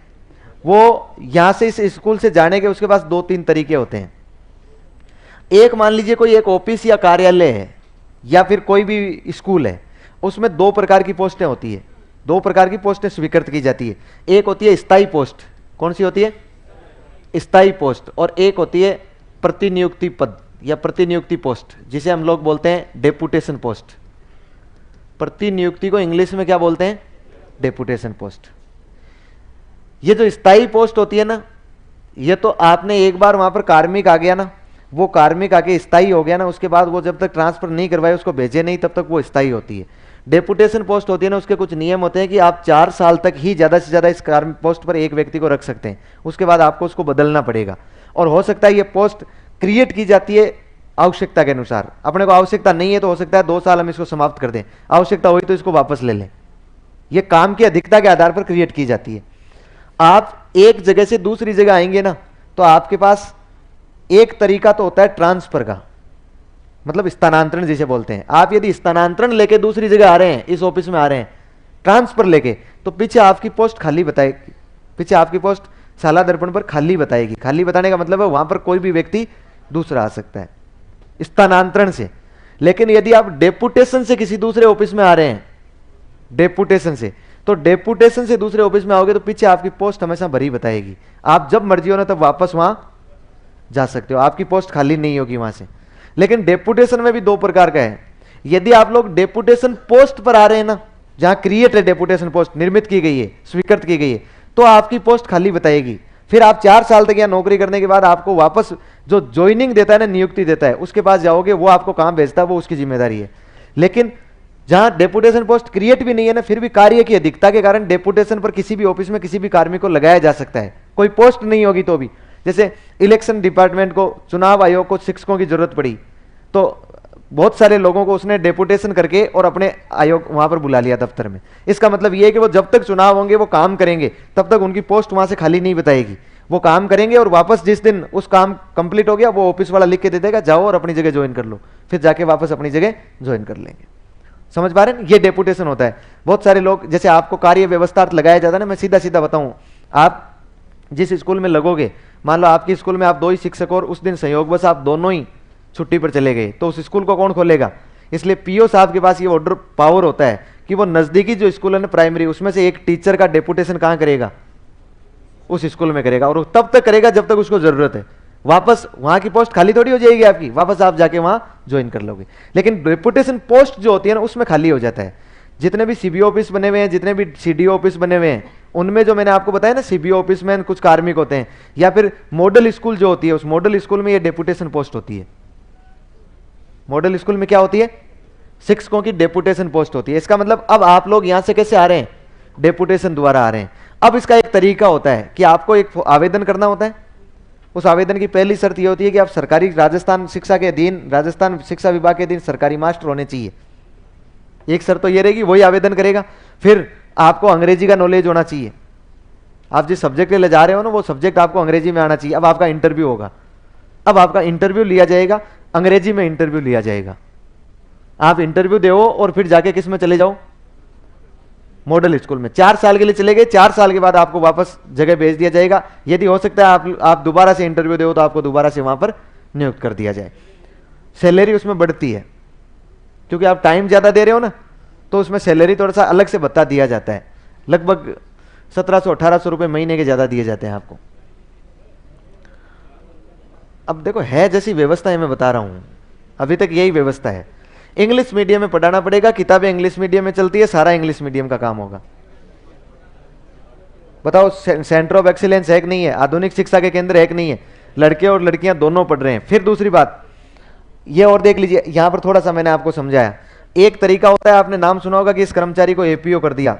वो यहां से इस स्कूल से जाने के उसके पास 2-3 तरीके होते हैं। एक मान लीजिए कोई एक ऑफिस या कार्यालय है या फिर कोई भी स्कूल है, उसमें 2 प्रकार की पोस्टें होती है, 2 प्रकार की पोस्टें स्वीकृत की जाती है। एक होती है स्थायी पोस्ट, कौन सी होती है? स्थायी पोस्ट। और एक होती है प्रतिनियुक्ति पद या प्रतिनियुक्ति पोस्ट, जिसे हम लोग बोलते हैं डेपुटेशन पोस्ट। प्रतिनियुक्ति को इंग्लिश में क्या बोलते हैं? Deputation post. ये जो स्थायी पोस्ट होती है ना, ये तो आपने एक बार वहां पर कार्मिक आ गया ना, वो कार्मिक आके स्थायी हो गया ना, उसके बाद वो जब तक ट्रांसफर नहीं करवाए, उसको भेजे नहीं, तब तक वो स्थायी होती है। डेपुटेशन पोस्ट होती है ना, उसके कुछ नियम होते हैं कि आप 4 साल तक ही ज्यादा से ज्यादा इस कार्मिक पोस्ट पर एक व्यक्ति को रख सकते हैं, उसके बाद आपको उसको बदलना पड़ेगा। और हो सकता है ये पोस्ट क्रिएट की जाती है आवश्यकता के अनुसार। अपने को आवश्यकता नहीं है तो हो सकता है 2 साल हम इसको समाप्त कर दें, आवश्यकता हुई तो इसको वापस ले लें। ये काम की अधिकता के आधार पर क्रिएट की जाती है। आप एक जगह से दूसरी जगह आएंगे ना, तो आपके पास एक तरीका तो होता है ट्रांसफर का, मतलब स्थानांतरण जिसे बोलते हैं। आप यदि स्थानांतरण लेके दूसरी जगह आ रहे हैं, इस ऑफिस में आ रहे हैं ट्रांसफर लेके, तो पीछे आपकी पोस्ट खाली बताएगी, पीछे आपकी पोस्ट साला दर्पण पर खाली बताएगी। खाली बताने का मतलब है वहां पर कोई भी व्यक्ति दूसरा आ सकता है स्थानांतरण से। लेकिन यदि आप डेपुटेशन से किसी दूसरे ऑफिस में आ रहे हैं, डेपुटेशन से, तो डेपुटेशन से दूसरे ऑफिस में आओगे तो पीछे आपकी पोस्ट हमेशा भरी बताएगी। आप जब मर्जी हो ना तब वापस वहां जा सकते हो, आपकी पोस्ट खाली नहीं होगी वहां से। लेकिन डेपुटेशन में भी 2 प्रकार का है। यदि आप लोग डेपुटेशन पोस्ट पर आ रहे हैं ना, जहां क्रिएट है डेपुटेशन पोस्ट, निर्मित की गई है, स्वीकृत की गई है, तो आपकी पोस्ट खाली बताएगी। फिर आप 4 साल तक यहाँ नौकरी करने के बाद आपको वापस जो ज्वाइनिंग देता है ना, नियुक्ति देता है, उसके पास जाओगे, वो आपको कहां भेजता है वो उसकी जिम्मेदारी है। लेकिन जहां डेपुटेशन पोस्ट क्रिएट भी नहीं है ना, फिर भी कार्य की अधिकता के कारण डेपुटेशन पर किसी भी ऑफिस में किसी भी कार्मिक को लगाया जा सकता है, कोई पोस्ट नहीं होगी तो भी। जैसे इलेक्शन डिपार्टमेंट को, चुनाव आयोग को शिक्षकों की जरूरत पड़ी, तो बहुत सारे लोगों को उसने डेपुटेशन करके और अपने आयोग वहां पर बुला लिया दफ्तर में। इसका मतलब यह है कि वो जब तक चुनाव होंगे वो काम करेंगे, तब तक उनकी पोस्ट वहां से खाली नहीं बताएगी। वो काम करेंगे और वापस जिस दिन उस काम कंप्लीट हो गया, वो ऑफिस वाला लिख के दे देगा, जाओ और अपनी जगह ज्वाइन कर लो, फिर जाके वापस अपनी जगह ज्वाइन कर लेंगे। समझ पा रहे हैं? ये डेपुटेशन होता है। बहुत सारे लोग, जैसे आपको कार्य व्यवस्था लगाया जाता है ना, मैं सीधा सीधा बताऊं, आप जिस स्कूल में लगोगे, मान लो आपके स्कूल में आप 2 ही शिक्षक और उस दिन संयोगवश आप दोनों ही छुट्टी पर चले गए, तो उस स्कूल को कौन खोलेगा? इसलिए पीओ साहब के पास ये ऑर्डर पावर होता है कि वो नजदीकी जो स्कूल है ना प्राइमरी, उसमें से एक टीचर का डेपुटेशन कहां करेगा? उस स्कूल में करेगा, और तब तक करेगा जब तक उसको जरूरत है। वापस वहां की पोस्ट खाली थोड़ी हो जाएगी आपकी, वापस आप जाके वहां ज्वाइन कर लोगे। लेकिन डेपुटेशन पोस्ट जो होती है ना, उसमें खाली हो जाता है। जितने भी सीबीओ ऑफिस बने हुए हैं, जितने भी सीडीओ ऑफिस बने हुए हैं, उनमें जो मैंने आपको बताया ना, सीबीओ ऑफिस में कुछ कार्मिक होते हैं, या फिर मॉडल स्कूल जो होती है, उस मॉडल स्कूल में ये डेपुटेशन पोस्ट होती है। मॉडल स्कूल में क्या होती है? शिक्षकों की डेपुटेशन पोस्ट होती है। इसका मतलब अब आप लोग यहां से कैसे आ रहे हैं? डेपुटेशन द्वारा आ रहे हैं। अब इसका एक तरीका होता है कि आपको एक आवेदन करना होता है। उस आवेदन की पहली शर्त यह होती है कि आप सरकारी राजस्थान शिक्षा के अधीन, राजस्थान शिक्षा विभाग के अधीन सरकारी मास्टर होने चाहिए। एक शर्त तो यह रहेगी, वही आवेदन करेगा। फिर आपको अंग्रेजी का नॉलेज होना चाहिए। आप जिस सब्जेक्ट ले जा रहे हो ना, वो सब्जेक्ट आपको अंग्रेजी में आना चाहिए। अब आपका इंटरव्यू होगा, अब आपका इंटरव्यू लिया जाएगा, अंग्रेजी में इंटरव्यू लिया जाएगा। आप इंटरव्यू दो और फिर जाके किस में चले जाओ? मॉडल स्कूल में। 4 साल के लिए चले गए, 4 साल के बाद आपको वापस जगह भेज दिया जाएगा। यदि हो सकता है आप दोबारा से इंटरव्यू दो तो आपको दोबारा से वहां पर नियुक्त कर दिया जाए। सैलरी उसमें बढ़ती है, क्योंकि आप टाइम ज्यादा दे रहे हो ना, तो उसमें सैलरी थोड़ा सा अलग से भत्ता दिया जाता है। लगभग 1700-1800 रुपए महीने के ज्यादा दिए जाते हैं आपको। अब देखो, है जैसी व्यवस्था है, मैं बता रहा हूं, अभी तक यही व्यवस्था है। इंग्लिश मीडियम में पढ़ाना पड़ेगा, किताबें इंग्लिश मीडियम में चलती है, सारा इंग्लिश मीडियम का काम होगा। बताओ, सेंटर ऑफ एक्सीलेंस है कि नहीं है? आधुनिक शिक्षा के केंद्र है कि नहीं है? लड़के और लड़कियां दोनों पढ़ रहे हैं। फिर दूसरी बात ये और देख लीजिए, यहां पर थोड़ा सा मैंने आपको समझाया। एक तरीका होता है, आपने नाम सुना होगा कि इस कर्मचारी को एपीओ कर दिया,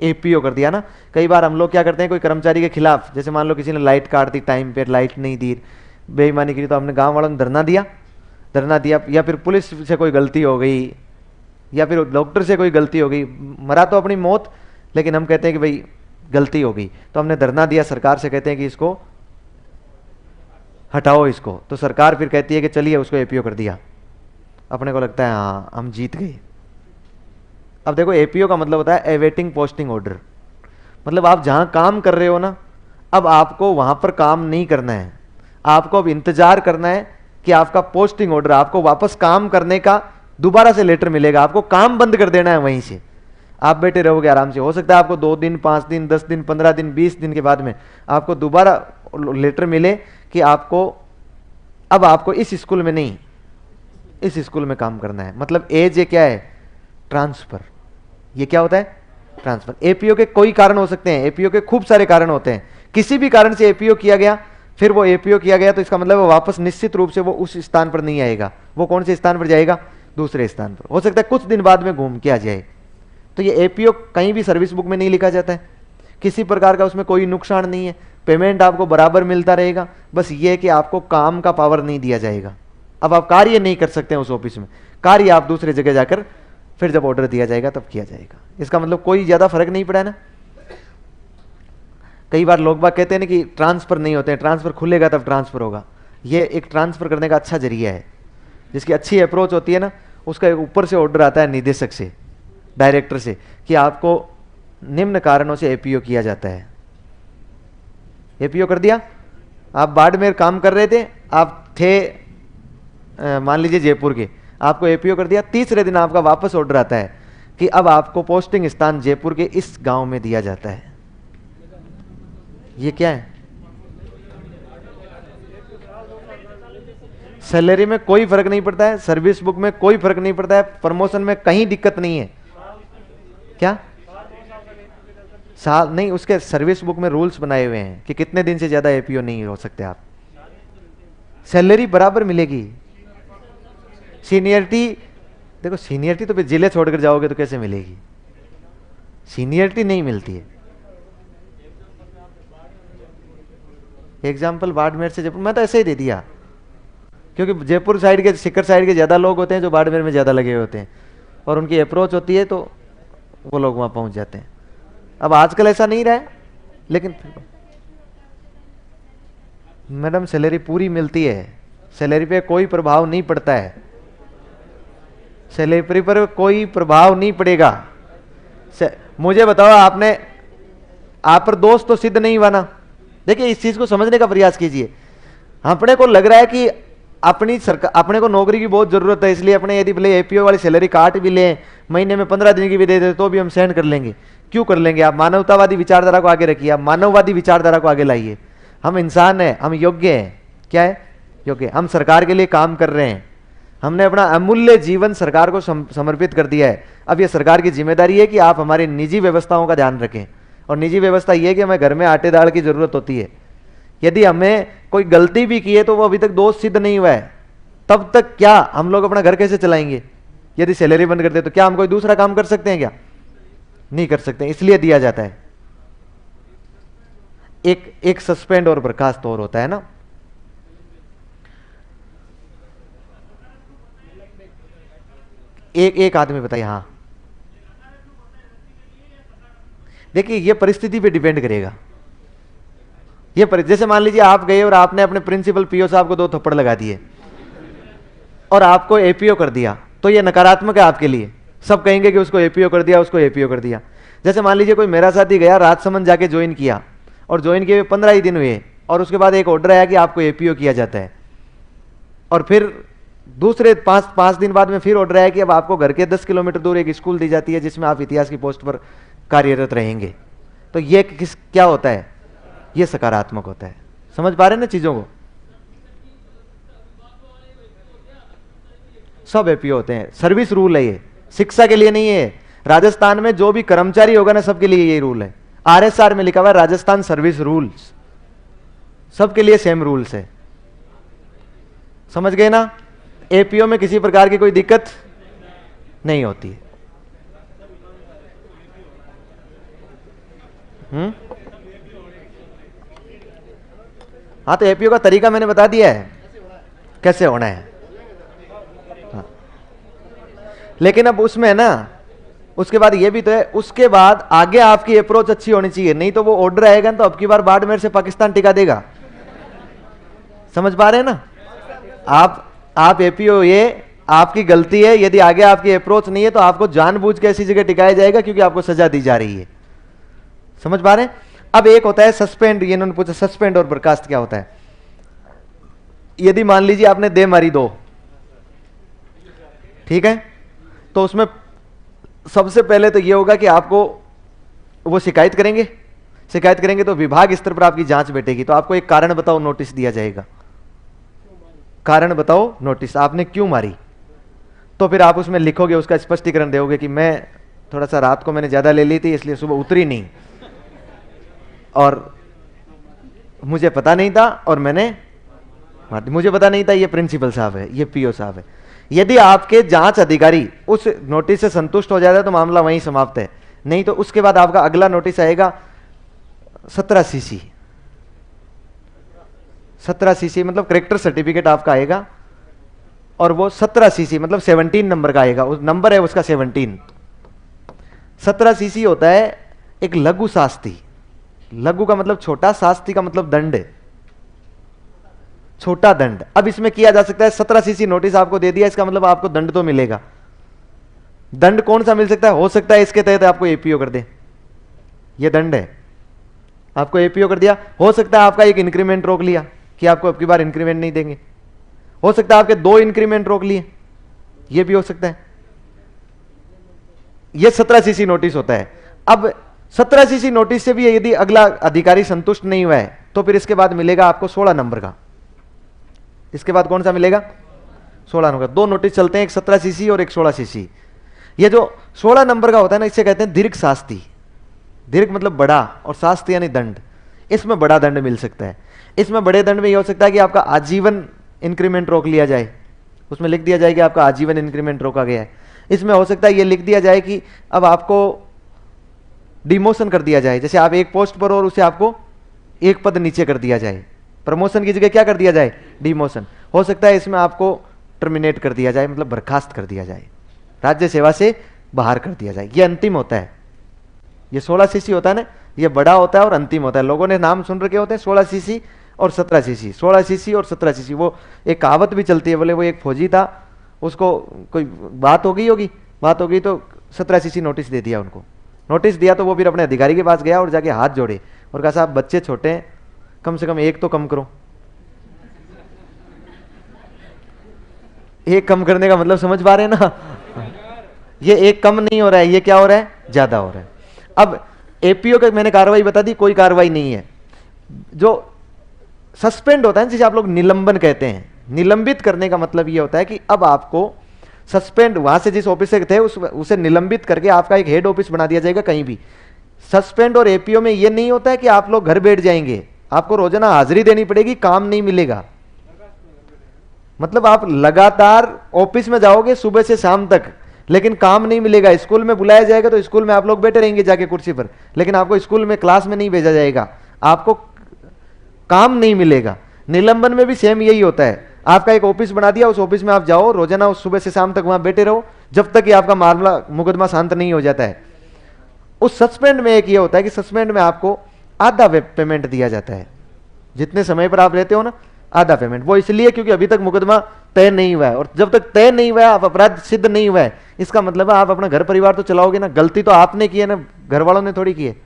एपीओ कर दिया ना। कई बार हम लोग क्या करते हैं, कोई कर्मचारी के खिलाफ, जैसे मान लो किसी ने लाइट काट दी, टाइम पे लाइट नहीं दी, बेईमानी की, तो हमने गांव वालों ने धरना दिया, या फिर पुलिस से कोई गलती हो गई, या फिर डॉक्टर से कोई गलती हो गई, मरा तो अपनी मौत, लेकिन हम कहते हैं कि भाई गलती हो गई, तो हमने धरना दिया, सरकार से कहते हैं कि इसको हटाओ इसको, तो सरकार फिर कहती है कि चलिए उसको एपीओ कर दिया। अपने को लगता है हाँ हम जीत गए। अब देखो एपीओ का मतलब होता है एवेटिंग पोस्टिंग ऑर्डर, मतलब आप जहां काम कर रहे हो ना, अब आपको वहां पर काम नहीं करना है, आपको अब इंतजार करना है कि आपका पोस्टिंग ऑर्डर, आपको वापस काम करने का दोबारा से लेटर मिलेगा, आपको काम बंद कर देना है वहीं से, आप बैठे रहोगे आराम से। हो सकता है आपको 2 दिन, 5 दिन, 10 दिन, 15 दिन, 20 दिन के बाद में आपको दोबारा लेटर मिले कि आपको अब आपको इस स्कूल में नहीं, इस स्कूल में काम करना है। मतलब एज ये क्या है, ट्रांसफर। ये क्या होता है, ट्रांसफर। एपीओ के कोई कारण हो सकते हैं, एपीओ के खूब सारे कारण होते हैं, किसी भी कारण से एपीओ किया गया, फिर वो एपीओ किया गया तो इसका मतलब वो वापस निश्चित रूप से वो उस स्थान पर नहीं आएगा, वो कौन से स्थान पर जाएगा, दूसरे स्थान पर। हो सकता है कुछ दिन बाद में घूम के आ जाए। तो ये एपीओ कहीं भी सर्विस बुक में नहीं लिखा जाता है, किसी प्रकार का उसमें कोई नुकसान नहीं है, पेमेंट आपको बराबर मिलता रहेगा, बस ये है कि आपको काम का पावर नहीं दिया जाएगा। अब आप कार्य नहीं कर सकते हैं उस ऑफिस में, कार्य आप दूसरे जगह जाकर फिर जब ऑर्डर दिया जाएगा तब किया जाएगा। इसका मतलब कोई ज्यादा फर्क नहीं पड़ा है ना। कई बार लोग बाग कहते हैं ना कि ट्रांसफर नहीं होते हैं, ट्रांसफर खुलेगा तब ट्रांसफर होगा। ये एक ट्रांसफर करने का अच्छा जरिया है, जिसकी अच्छी अप्रोच होती है ना, उसका एक ऊपर से ऑर्डर आता है निदेशक से, डायरेक्टर से, कि आपको निम्न कारणों से एपीओ किया जाता है। एपीओ कर दिया, आप बाड़मेर काम कर रहे थे, आप थे मान लीजिए जयपुर के, आपको एपीओ कर दिया, तीसरे दिन आपका वापस ऑर्डर आता है कि अब आपको पोस्टिंग स्थान जयपुर के इस गांव में दिया जाता है। ये क्या है, सैलरी में कोई फर्क नहीं पड़ता है, सर्विस बुक में कोई फर्क नहीं पड़ता है, प्रमोशन में कहीं दिक्कत नहीं है। क्या साल नहीं, उसके सर्विस बुक में रूल्स बनाए हुए हैं कि कितने दिन से ज्यादा एपीओ नहीं हो सकते आप, सैलरी बराबर मिलेगी। सीनियरिटी, देखो सीनियरिटी तो फिर जिले छोड़कर जाओगे तो कैसे मिलेगी, सीनियरिटी नहीं मिलती है। एग्जाम्पल बाड़मेर से जयपुर, मैं तो ऐसे ही दे दिया, क्योंकि जयपुर साइड के, सीकर साइड के ज्यादा लोग होते हैं जो बाड़मेर में ज्यादा लगे होते हैं, और उनकी अप्रोच होती है तो वो लोग वहां पहुंच जाते हैं। अब आजकल ऐसा नहीं रहा है, लेकिन मैडम सैलरी पूरी मिलती है, सैलरी पे कोई प्रभाव नहीं पड़ता है, सैलरी पर कोई प्रभाव नहीं पड़ेगा। मुझे बताओ, आपने आप पर दोष तो सिद्ध नहीं हुआ ना। देखिए इस चीज को समझने का प्रयास कीजिए। अपने को लग रहा है कि अपनी सरकार, अपने को नौकरी की बहुत जरूरत है, इसलिए अपने यदि भले एपीओ वाली सैलरी काट भी लें, महीने में 15 दिन की भी दे दे तो भी हम सहन कर लेंगे। क्यों कर लेंगे? आप मानवतावादी विचारधारा को आगे रखिए, आप मानववादी विचारधारा को आगे लाइए। हम इंसान हैं, हम योग्य हैं। क्या है? योग्य। हम सरकार के लिए काम कर रहे हैं, हमने अपना अमूल्य जीवन सरकार को समर्पित कर दिया है। अब यह सरकार की जिम्मेदारी है कि आप हमारी निजी व्यवस्थाओं का ध्यान रखें। और निजी व्यवस्था यह है कि हमें घर में आटे दाल की जरूरत होती है। यदि हमें कोई गलती भी की है तो वो अभी तक दोष सिद्ध नहीं हुआ है, तब तक क्या हम लोग अपना घर कैसे चलाएंगे? यदि सैलरी बंद कर दे तो क्या हम कोई दूसरा काम कर सकते हैं? क्या नहीं कर सकते। इसलिए दिया जाता है। एक सस्पेंड और बर्खास्त और होता है ना। एक आदमी बताइए। हाँ देखिए, ये परिस्थिति पे डिपेंड करेगा। ये जैसे मान लीजिए आप गए और आपने अपने प्रिंसिपल पीओ साहब को 2 थप्पड़ लगा दिए और आपको एपीओ कर दिया, तो ये नकारात्मक है आपके लिए। सब कहेंगे कि उसको एपीओ कर दिया, उसको एपीओ कर दिया। जैसे मान लीजिए कोई मेरा साथी गया, राजसमंद जाके ज्वाइन किया और ज्वाइन किए 15 ही दिन हुए और उसके बाद एक ऑर्डर आया कि आपको एपीओ किया जाता है, और फिर दूसरे 5 दिन बाद में फिर ऑर्डर आया कि अब आपको घर के 10 किलोमीटर दूर एक स्कूल दी जाती है जिसमें आप इतिहास की पोस्ट पर कार्यरत रहेंगे। तो ये क्या होता है? ये सकारात्मक होता है। समझ पा रहे हैं ना चीजों को? सब एपीओ होते हैं। सर्विस रूल है ये, शिक्षा के लिए नहीं है। राजस्थान में जो भी कर्मचारी होगा ना, सबके लिए ये रूल है। आरएसआर में लिखा हुआ है राजस्थान सर्विस रूल्स, सबके लिए सेम रूल्स है। समझ गए ना? एपीओ में किसी प्रकार की कोई दिक्कत नहीं होती है। हाँ, तो एपीओ का तरीका मैंने बता दिया है कैसे होना है। हाँ। लेकिन अब उसमें ना, उसके बाद ये भी तो है, उसके बाद आगे आपकी अप्रोच अच्छी होनी चाहिए, नहीं तो वो ऑर्डर आएगा तो अब की बार बाड़मेर से पाकिस्तान टिका देगा। समझ पा रहे हैं ना? आप एपीओ, ये आपकी गलती है। यदि आगे आपकी अप्रोच नहीं है तो आपको जानबूझ के ऐसी जगह टिकाया जाएगा क्योंकि आपको सजा दी जा रही है। समझ पा रहे हैं? अब एक होता है सस्पेंड, ये इन्होंने पूछा सस्पेंड और बर्खास्त क्या होता है। यदि मान लीजिए आपने दे मारी 2, ठीक है, तो उसमें सबसे पहले तो ये होगा कि आपको वो शिकायत करेंगे। शिकायत करेंगे तो विभाग स्तर पर आपकी जांच बैठेगी, तो आपको एक कारण बताओ नोटिस दिया जाएगा। कारण बताओ नोटिस, आपने क्यों मारी। तो फिर आप उसमें लिखोगे, उसका स्पष्टीकरण दोगे कि मैं थोड़ा सा रात को मैंने ज्यादा ले ली थी इसलिए सुबह उतरी नहीं, और मुझे पता नहीं था और मैंने मुझे पता नहीं था। ये प्रिंसिपल साहब है, ये पीओ साहब है। यदि आपके जांच अधिकारी उस नोटिस से संतुष्ट हो जाता है तो मामला वहीं समाप्त है। नहीं तो उसके बाद आपका अगला नोटिस आएगा 17 सीसी। 17 सीसी मतलब करेक्टर सर्टिफिकेट आपका आएगा, और वो 17 सीसी मतलब 17 नंबर का आएगा। उस नंबर है उसका 17। 17 सीसी होता है एक लघु शास्ति। लघु का मतलब छोटा, शास्ति का मतलब दंड, छोटा दंड। अब इसमें किया जा सकता है 17 सीसी नोटिस आपको दे दिया, इसका मतलब आपको दंड तो मिलेगा। दंड कौन सा मिल सकता है? हो सकता है इसके तहत आपको एपीओ कर दे, ये दंड है, आपको एपीओ कर दिया। हो सकता है आपका एक इंक्रीमेंट रोक लिया कि आपको अब की बार इंक्रीमेंट नहीं देंगे। हो सकता है आपके 2 इंक्रीमेंट रोक लिए, ये भी हो सकता है। ये 17 सीसी नोटिस होता है। अब 17 सीसी नोटिस से भी यदि अगला अधिकारी संतुष्ट नहीं हुआ है तो फिर इसके बाद मिलेगा आपको 16 नंबर का। इसके बाद कौन सा मिलेगा? 16 नंबर का। 2 नोटिस चलते हैं, एक 17 सीसी और एक 16 सीसी। ये जो 16 नंबर का होता है ना, इसे कहते हैं दीर्घ शास्ति। दीर्घ मतलब बड़ा, और शास्ति यानी दंड। इसमें बड़ा दंड मिल सकता है। इसमें बड़े दंड में यह हो सकता है कि आपका आजीवन इंक्रीमेंट रोक लिया जाए, उसमें लिख दिया जाए कि आपका आजीवन इंक्रीमेंट रोका गया है। इसमें हो सकता है यह लिख दिया जाए कि अब आपको डिमोशन कर दिया जाए, जैसे आप एक पोस्ट पर और उसे आपको एक पद नीचे कर दिया जाए। प्रमोशन की जगह क्या कर दिया जाए? डिमोशन। हो सकता है इसमें आपको टर्मिनेट कर दिया जाए, मतलब बर्खास्त कर दिया जाए, राज्य सेवा से बाहर कर दिया जाए। ये अंतिम होता है। ये 16 सीसी होता है ना, ये बड़ा होता है और अंतिम होता है। लोगों ने नाम सुन रखे होते हैं 16 सीसी और 17 सीसी, 16 सीसी और 17 सीसी। वो एक कहावत भी चलती है, बोले वो एक फौजी था, उसको कोई बात हो गई होगी, बात हो गई तो 17 सीसी नोटिस दे दिया उनको। नोटिस दिया तो वो फिर अपने अधिकारी के पास गया और जाके हाथ जोड़े और कहा साहब बच्चे छोटे हैं, कम से कम एक तो कम करो। एक कम करने का मतलब समझ पा रहे हैं ना? ये एक कम नहीं हो रहा है, ये क्या हो रहा है? ज्यादा हो रहा है। अब एपीओ का मैंने कार्रवाई बता दी, कोई कार्रवाई नहीं है। जो सस्पेंड होता है जिसे आप लोग निलंबन कहते हैं, निलंबित करने का मतलब ये होता है कि अब आपको सस्पेंड, वहां से जिस ऑफिस से थे उसे निलंबित करके आपका एक हेड ऑफिस बना दिया जाएगा कहीं भी। सस्पेंड और एपीओ में ये नहीं होता है कि आप लोग घर बैठ जाएंगे, आपको रोजाना हाजिरी देनी पड़ेगी, काम नहीं मिलेगा। मतलब आप लगातार ऑफिस में जाओगे सुबह से शाम तक, लेकिन काम नहीं मिलेगा। स्कूल में बुलाया जाएगा तो स्कूल में आप लोग बैठे रहेंगे जाके कुर्सी पर, लेकिन आपको स्कूल में क्लास में नहीं भेजा जाएगा, आपको काम नहीं मिलेगा। निलंबन में भी सेम यही होता है। आपका एक ऑफिस बना दिया, उस ऑफिस में आप जाओ, रोजाना उस सुबह से शाम तक वहां बैठे रहो जब तक कि आपका मामला मुकदमा शांत नहीं हो जाता है। उस सस्पेंड में एक ये होता है कि सस्पेंड में आपको आधा पेमेंट दिया जाता है, जितने समय पर आप रहते हो ना, आधा पेमेंट। वो इसलिए क्योंकि अभी तक मुकदमा तय नहीं हुआ है, और जब तक तय नहीं हुआ है, आप अपराध सिद्ध नहीं हुआ है, इसका मतलब है आप अपना घर परिवार तो चलाओगे ना। गलती तो आपने की है ना, घर वालों ने थोड़ी की है।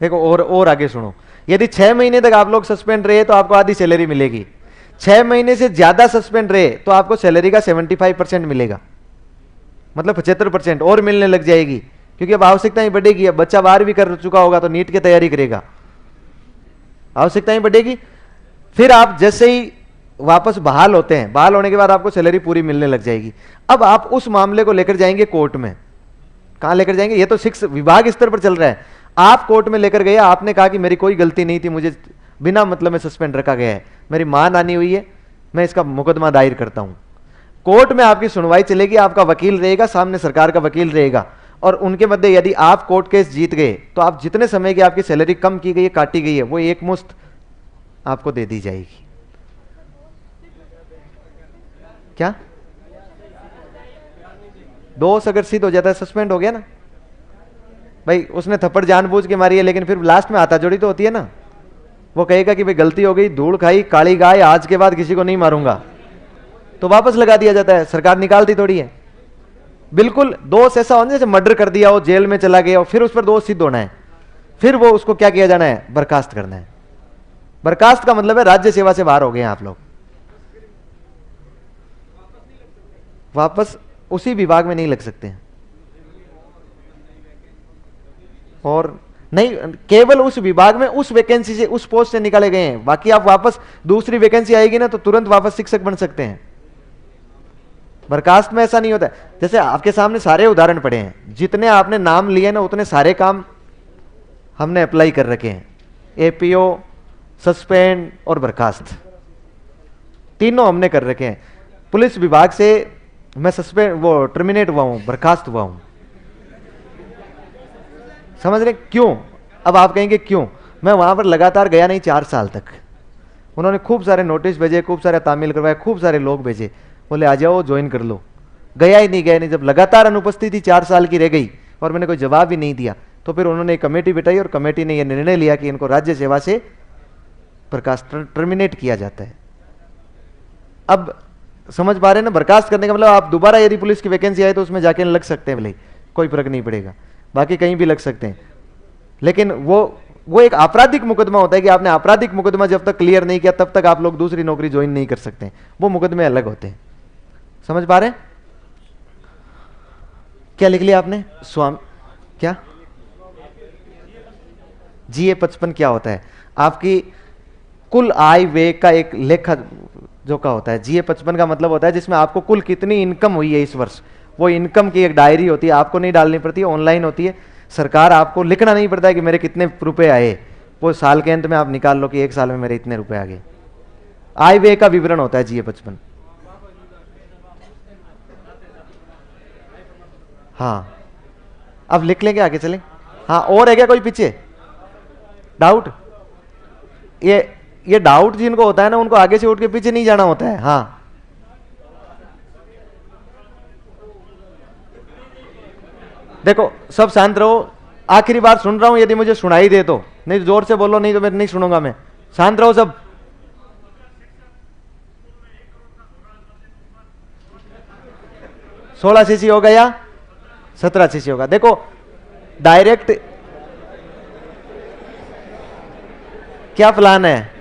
देखो और आगे सुनो, यदि 6 महीने तक आप लोग सस्पेंड रहे तो आपको आधी सैलरी मिलेगी। 6 महीने से ज्यादा सस्पेंड रहे तो आपको सैलरी का 75% मिलेगा, मतलब 75% और मिलने लग जाएगी, क्योंकि अब आवश्यकताएं बढ़ेगी। अब बच्चा बाहर भी कर चुका होगा तो नीट की तैयारी करेगा, आवश्यकताएं बढ़ेगी। फिर आप जैसे ही वापस बहाल होते हैं, बहाल होने के बाद आपको सैलरी पूरी मिलने लग जाएगी। अब आप उस मामले को लेकर जाएंगे कोर्ट में। कहां लेकर जाएंगे? ये तो शिक्षा विभाग स्तर पर चल रहा है। आप कोर्ट में लेकर गए, आपने कहा कि मेरी कोई गलती नहीं थी, मुझे बिना मतलब में सस्पेंड रखा गया है, मेरी मां नानी हुई है, मैं इसका मुकदमा दायर करता हूं। कोर्ट में आपकी सुनवाई चलेगी, आपका वकील रहेगा, सामने सरकार का वकील रहेगा, और उनके मध्य यदि आप कोर्ट केस जीत गए तो आप जितने समय की आपकी सैलरी कम की गई है, काटी गई है, वो एक मुश्त आपको दे दी जाएगी। क्या दोष अगर सिद्ध हो जाता है, सस्पेंड हो गया ना भाई, उसने थप्पड़ जानबूझ के मारी है, लेकिन फिर लास्ट में हाथाजोड़ी तो होती है ना, वो कहेगा कि भाई गलती हो गई, धूल खाई, काली गाय, आज के बाद किसी को नहीं मारूंगा, तो वापस लगा दिया जाता है, सरकार निकालती थोड़ी है। बिल्कुल दोष ऐसा होना जैसे मर्डर कर दिया हो, जेल में चला गया हो, फिर उस पर दोष सिद्ध होना है, फिर वो उसको क्या किया जाना है, बर्खास्त करना है। बर्खास्त का मतलब है राज्य सेवा से बाहर हो गए आप लोग, वापस उसी विभाग में नहीं लग सकते हैं। और नहीं, केवल उस विभाग में उस वैकेंसी से, उस पोस्ट से निकाले गए हैं, बाकी आप वापस दूसरी वैकेंसी आएगी ना तो तुरंत वापस शिक्षक बन सकते हैं। बर्खास्त में ऐसा नहीं होता है। जैसे आपके सामने सारे उदाहरण पड़े हैं, जितने आपने नाम लिए ना उतने सारे काम हमने अप्लाई कर रखे हैं, एपीओ, सस्पेंड और बर्खास्त, तीनों हमने कर रखे हैं। पुलिस विभाग से मैं सस्पेंड, वो टर्मिनेट हुआ हूं, बर्खास्त हुआ हूं। समझ रहे क्यों? अब आप कहेंगे क्यों? मैं वहां पर लगातार गया नहीं 4 साल तक, उन्होंने खूब सारे नोटिस भेजे, खूब सारे तामील करवाए, खूब सारे लोग भेजे, बोले आ जाओ ज्वाइन कर लो, गया ही नहीं। जब लगातार अनुपस्थिति 4 साल की रह गई और मैंने कोई जवाब ही नहीं दिया, तो फिर उन्होंने एक कमेटी बिठाई और कमेटी ने यह निर्णय लिया कि इनको राज्य सेवा से बर्खास्त, टर्मिनेट किया जाता है। अब समझ पा रहे हैं ना, बर्खास्त करने का मतलब आप दोबारा यदि पुलिस की वैकेंसी आए तो उसमें जाके लग सकते हैं, भले कोई फर्क नहीं पड़ेगा, बाकी कहीं भी लग सकते हैं। लेकिन वो एक आपराधिक मुकदमा होता है कि आपने आपराधिक मुकदमा जब तक क्लियर नहीं किया तब तक आप लोग दूसरी नौकरी ज्वाइन नहीं कर सकते, वो मुकदमे अलग होते हैं। समझ पा रहे हैं? क्या लिख लिया आपने? स्वामी क्या GA 55 क्या होता है? आपकी कुल आय व्यय का एक लेखा जो का होता है। GA 55 का मतलब होता है जिसमें आपको कुल कितनी इनकम हुई है इस वर्ष, वो इनकम की एक डायरी होती है, आपको नहीं डालनी पड़ती है, ऑनलाइन होती है। सरकार आपको लिखना नहीं पड़ता है कि मेरे कितने रुपए आए, वो साल के अंत में आप निकाल लो कि एक साल में मेरे इतने रुपए आ गए। आय व्यय का विवरण होता है GA 55। हाँ, अब लिख लेंगे, आगे चलें। हाँ, और है क्या कोई पीछे डाउट? ये डाउट जिनको होता है ना, उनको आगे से उठ के पीछे नहीं जाना होता है। हाँ, देखो सब शांत रहो, आखिरी बार सुन रहा हूं, यदि मुझे सुनाई दे तो, नहीं तो जोर से बोलो, नहीं तो मैं नहीं सुनूंगा। मैं शांत रहो सब। सोलह सीसी होगा या 17 सीसी होगा? देखो डायरेक्ट क्या प्लान है?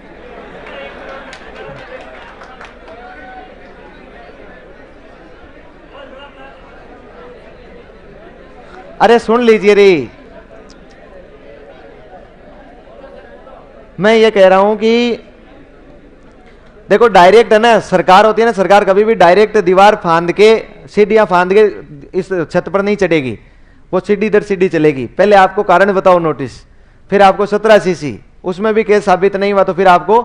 अरे सुन लीजिए रे, मैं ये कह रहा हूं कि देखो डायरेक्ट है ना, सरकार होती है ना, सरकार कभी भी डायरेक्ट दीवार फांद के, सीढ़ियां फांद के इस छत पर नहीं चढ़ेगी, वो सीढ़ी दर सीढ़ी चलेगी। पहले आपको कारण बताओ नोटिस, फिर आपको 17 सीसी, उसमें भी केस साबित नहीं हुआ तो फिर आपको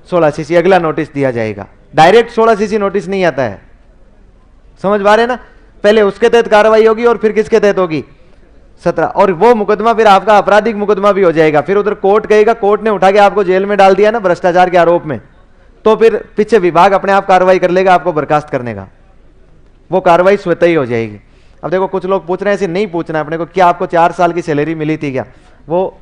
16 सीसी अगला नोटिस दिया जाएगा। डायरेक्ट 16 सीसी नोटिस नहीं आता है। समझ पा रहे ना? पहले उसके तहत कार्रवाई होगी और फिर किसके तहत होगी? 17, और वो मुकदमा फिर आपका आपराधिक मुकदमा भी हो जाएगा। फिर उधर कोर्ट कहेगा, कोर्ट ने उठा के आपको जेल में डाल दिया ना भ्रष्टाचार के आरोप में, तो फिर पीछे विभाग अपने आप कार्रवाई कर लेगा आपको बर्खास्त करने का, वो कार्रवाई स्वतः ही हो जाएगी। अब देखो कुछ लोग पूछ रहे हैं, ऐसे नहीं पूछना अपने को, क्या आपको 4 साल की सैलरी मिली थी क्या? वो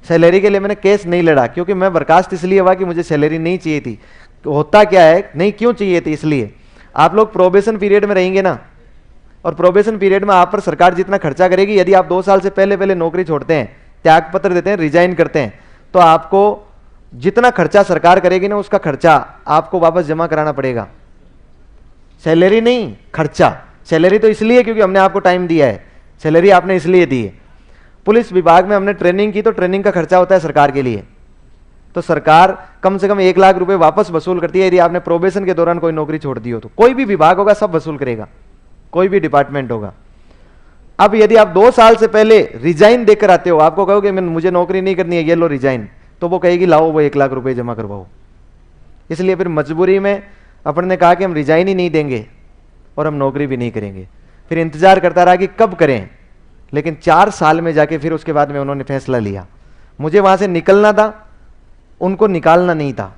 सैलरी के लिए मैंने केस नहीं लड़ा, क्योंकि मैं बर्खास्त इसलिए हुआ कि मुझे सैलरी नहीं चाहिए थी। तो होता क्या है, नहीं क्यों चाहिए थी, इसलिए आप लोग प्रोबेशन पीरियड में रहेंगे ना, और प्रोबेशन पीरियड में आप पर सरकार जितना खर्चा करेगी, यदि आप 2 साल से पहले नौकरी छोड़ते हैं, त्याग पत्र देते हैं, रिजाइन करते हैं, तो आपको जितना खर्चा सरकार करेगी ना, उसका खर्चा आपको वापस जमा कराना पड़ेगा। सैलरी नहीं, खर्चा। सैलरी तो इसलिए क्योंकि हमने आपको टाइम दिया है, सैलरी आपने इसलिए दी है। पुलिस विभाग में हमने ट्रेनिंग की, तो ट्रेनिंग का खर्चा होता है सरकार के लिए, तो सरकार कम से कम 1 लाख रुपए वापस वसूल करती है यदि आपने प्रोबेशन के दौरान कोई नौकरी छोड़ दी हो तो। कोई भी विभाग होगा सब वसूल करेगा, कोई भी डिपार्टमेंट होगा। अब यदि आप 2 साल से पहले रिजाइन देकर आते हो, आपको कहोगे मुझे नौकरी नहीं करनी है, ये लो रिजाइन, तो वो कहेगी लाओ वो 1 लाख रुपए जमा करवाओ। इसलिए फिर मजबूरी में अपन ने कहा कि हम रिजाइन ही नहीं देंगे, और हम नौकरी भी नहीं करेंगे। फिर इंतजार करता रहा कि कब करें, लेकिन 4 साल में जाके फिर उसके बाद में उन्होंने फैसला लिया। मुझे वहां से निकलना था, उनको निकालना नहीं था।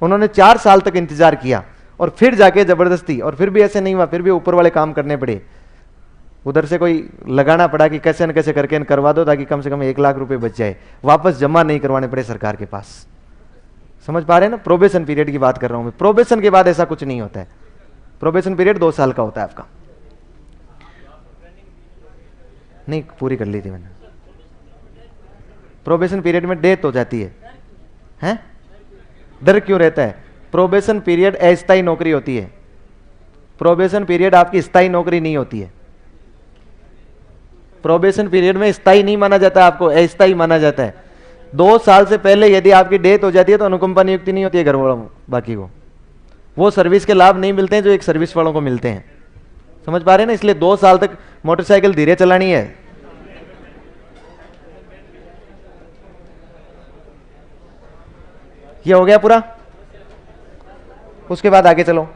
उन्होंने 4 साल तक इंतजार किया और फिर जाके जबरदस्ती, और फिर भी ऐसे नहीं हुआ, फिर भी ऊपर वाले काम करने पड़े। उधर से कोई लगाना पड़ा कि कैसे न कैसे करके करवा दो ताकि कम से कम 1 लाख रुपए बच जाए, वापस जमा नहीं करवाने पड़े सरकार के पास। समझ पा रहे हैं ना? प्रोबेशन पीरियड की बात कर रहा हूं मैं। प्रोबेशन के बाद ऐसा कुछ नहीं होता है। प्रोबेशन पीरियड 2 साल का होता है आपका। नहीं पूरी कर ली थी मैंने। प्रोबेशन पीरियड में डेथ हो जाती है, हैं? डर क्यों रहता है? प्रोबेशन पीरियड अस्थायी नौकरी होती है। प्रोबेशन पीरियड आपकी स्थायी नौकरी नहीं होती है। प्रोबेशन पीरियड में स्थायी नहीं माना जाता, आपको अस्थायी माना जाता है। 2 साल से पहले यदि आपकी डेथ हो जाती है तो अनुकंपा नियुक्ति नहीं होती है घर वालों बाकी को। वो सर्विस के लाभ नहीं मिलते हैं जो एक सर्विस वालों को मिलते हैं। समझ पा रहे हैं ना? इसलिए 2 साल तक मोटरसाइकिल धीरे चलानी है। ये हो गया पूरा। उसके बाद आगे चलो।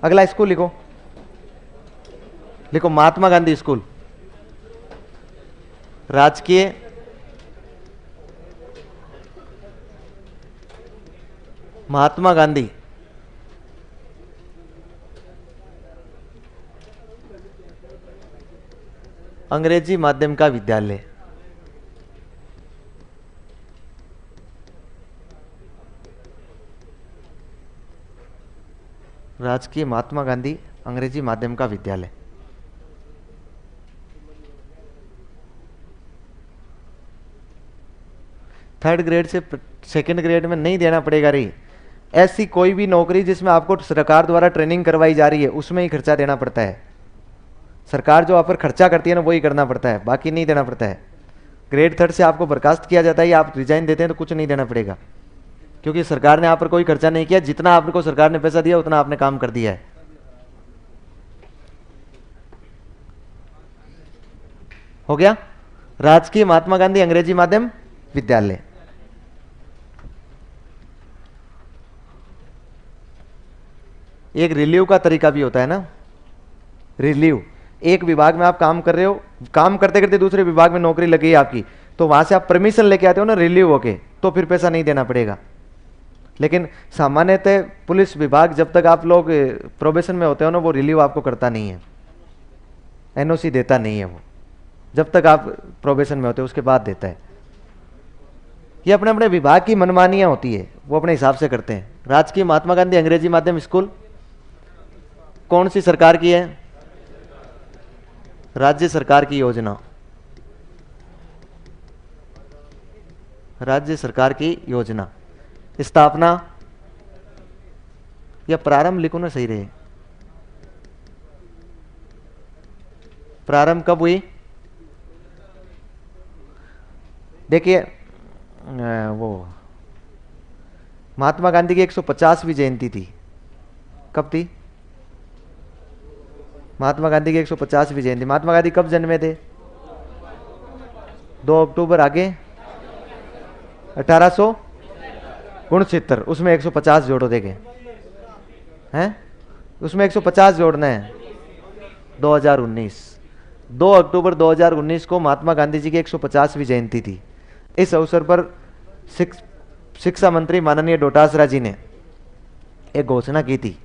अगला स्कूल लिखो, लिखो महात्मा गांधी स्कूल, राजकीय महात्मा गांधी अंग्रेजी माध्यम का विद्यालय। राजकीय महात्मा गांधी अंग्रेजी माध्यम का विद्यालय। थर्ड ग्रेड से सेकंड ग्रेड में नहीं देना पड़ेगा रही। ऐसी कोई भी नौकरी जिसमें आपको सरकार द्वारा ट्रेनिंग करवाई जा रही है उसमें ही खर्चा देना पड़ता है। सरकार जो आप पर खर्चा करती है ना वही करना पड़ता है, बाकी नहीं देना पड़ता है। ग्रेड थर्ड से आपको बर्खास्त किया जाता है या आप रिजाइन देते हैं तो कुछ नहीं देना पड़ेगा, क्योंकि सरकार ने आप पर कोई खर्चा नहीं किया। जितना आपको सरकार ने पैसा दिया उतना आपने काम कर दिया है। हो गया? राजकीय महात्मा गांधी अंग्रेजी माध्यम विद्यालय। एक रिलीव का तरीका भी होता है ना, रिलीव। एक विभाग में आप काम कर रहे हो, काम करते करते दूसरे विभाग में नौकरी लगी है आपकी, तो वहां से आप परमिशन लेके आते हो ना रिलीव होके, तो फिर पैसा नहीं देना पड़ेगा। लेकिन सामान्यतः पुलिस विभाग जब तक आप लोग प्रोबेशन में होते हो ना वो रिलीव आपको करता नहीं है, एनओसी देता नहीं है वो, जब तक आप प्रोबेशन में होते हो उसके बाद देता है। ये अपने अपने विभाग की मनमानियां होती है, वो अपने हिसाब से करते हैं। राजकीय महात्मा गांधी अंग्रेजी माध्यम स्कूल कौन सी सरकार की है? राज्य सरकार की योजना, राज्य सरकार की योजना। स्थापना या प्रारंभ लिखो ना, सही रहे। प्रारंभ कब हुई? देखिए वो महात्मा गांधी की 150वीं जयंती थी। कब थी? महात्मा गांधी की 150वीं जयंती। महात्मा गांधी कब जन्मे थे? 2 अक्टूबर। आगे 1869। उसमें 150 जोड़ो, देखें हैं, उसमें 150 जोड़ना है। 2019, 2 अक्टूबर 2019 को महात्मा गांधी जी की 150वीं जयंती थी। इस अवसर पर शिक्षा मंत्री माननीय डोटासरा जी ने एक घोषणा की थी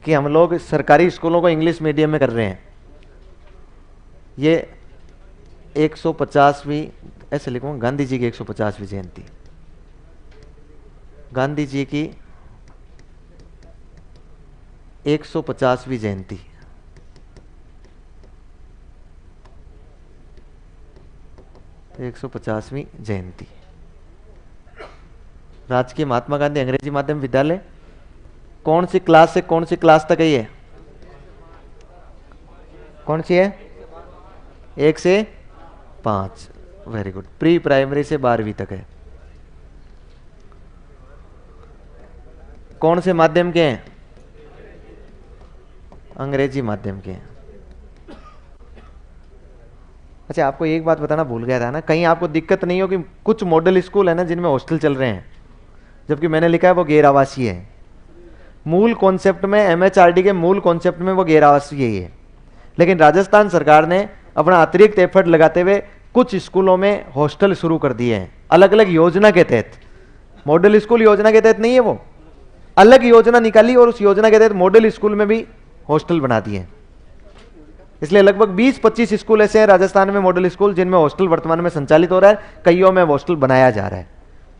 कि हम लोग सरकारी स्कूलों को इंग्लिश मीडियम में कर रहे हैं। ये 150वीं, ऐसे लिखूंगा, गांधी जी की 150वीं जयंती, गांधी जी की 150वीं जयंती। एक 150वीं जयंती। राजकीय महात्मा गांधी अंग्रेजी माध्यम विद्यालय कौन सी क्लास से कौन सी क्लास तक है? ये कौन सी है? 1 से 5। Very good. प्री प्राइमरी से 12वीं तक है। कौन से माध्यम के हैं? अंग्रेजी माध्यम के हैं। अच्छा, आपको एक बात बताना भूल गया था ना, कहीं आपको दिक्कत नहीं हो कि कुछ मॉडल स्कूल है ना जिनमें हॉस्टल चल रहे हैं, जबकि मैंने लिखा है वो गैर आवासीय है। मूल कॉन्सेप्ट में, एमएचआरडी के मूल कॉन्सेप्ट में वो गैर आवासीय ही है, लेकिन राजस्थान सरकार ने अपना अतिरिक्त एफर्ट लगाते हुए कुछ स्कूलों में हॉस्टल शुरू कर दिए हैं, अलग अलग योजना के तहत। मॉडल स्कूल योजना के तहत नहीं है, वो अलग योजना निकाली और उस योजना के तहत मॉडल स्कूल में भी हॉस्टल बना दिए हैं। इसलिए लगभग 20-25 स्कूल ऐसे हैं राजस्थान में, मॉडल स्कूल, जिनमें हॉस्टल वर्तमान में संचालित हो रहा है, कईयों में हॉस्टल बनाया जा रहा है,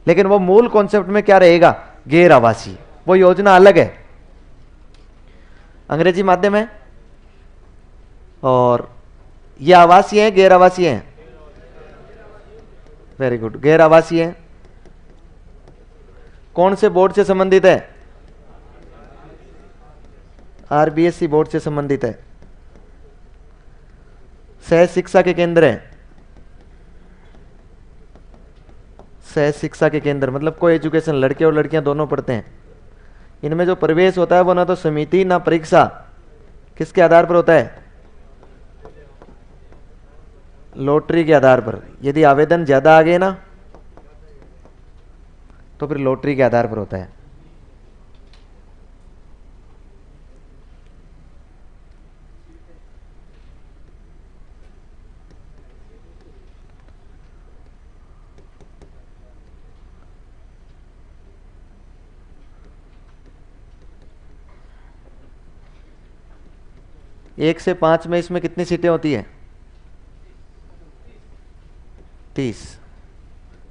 लेकिन वो मूल कॉन्सेप्ट में क्या रहेगा, गैर आवासीय, वो योजना अलग है। अंग्रेजी माध्यम है और ये आवासीय है, गैर आवासीय है, वेरी गुड, गैर आवासीय है। कौन से बोर्ड से संबंधित है, आरबीएसई बोर्ड से संबंधित है, सह शिक्षा के केंद्र है, सह शिक्षा के केंद्र मतलब कोई एजुकेशन, लड़के और लड़कियां दोनों पढ़ते हैं। इनमें जो प्रवेश होता है वो ना तो समिति ना परीक्षा, किसके आधार पर होता है, लॉटरी के आधार पर। यदि आवेदन ज्यादा आ गए ना तो फिर लॉटरी के आधार पर होता है। एक से 5 में इसमें कितनी सीटें होती है, 30।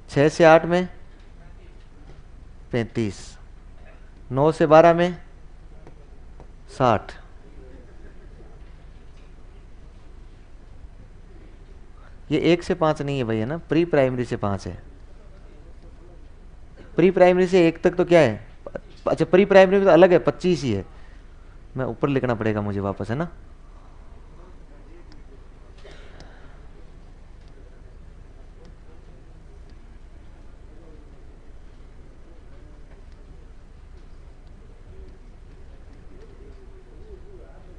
6 से 8 में 35। 9 से 12 में 60। ये 1 से 5 नहीं है भैया ना, प्री प्राइमरी से 5 है। प्री प्राइमरी से 1 तक तो क्या है, अच्छा प्री प्राइमरी में तो अलग है, 25 ही है। मैं ऊपर लिखना पड़ेगा मुझे वापस, है ना।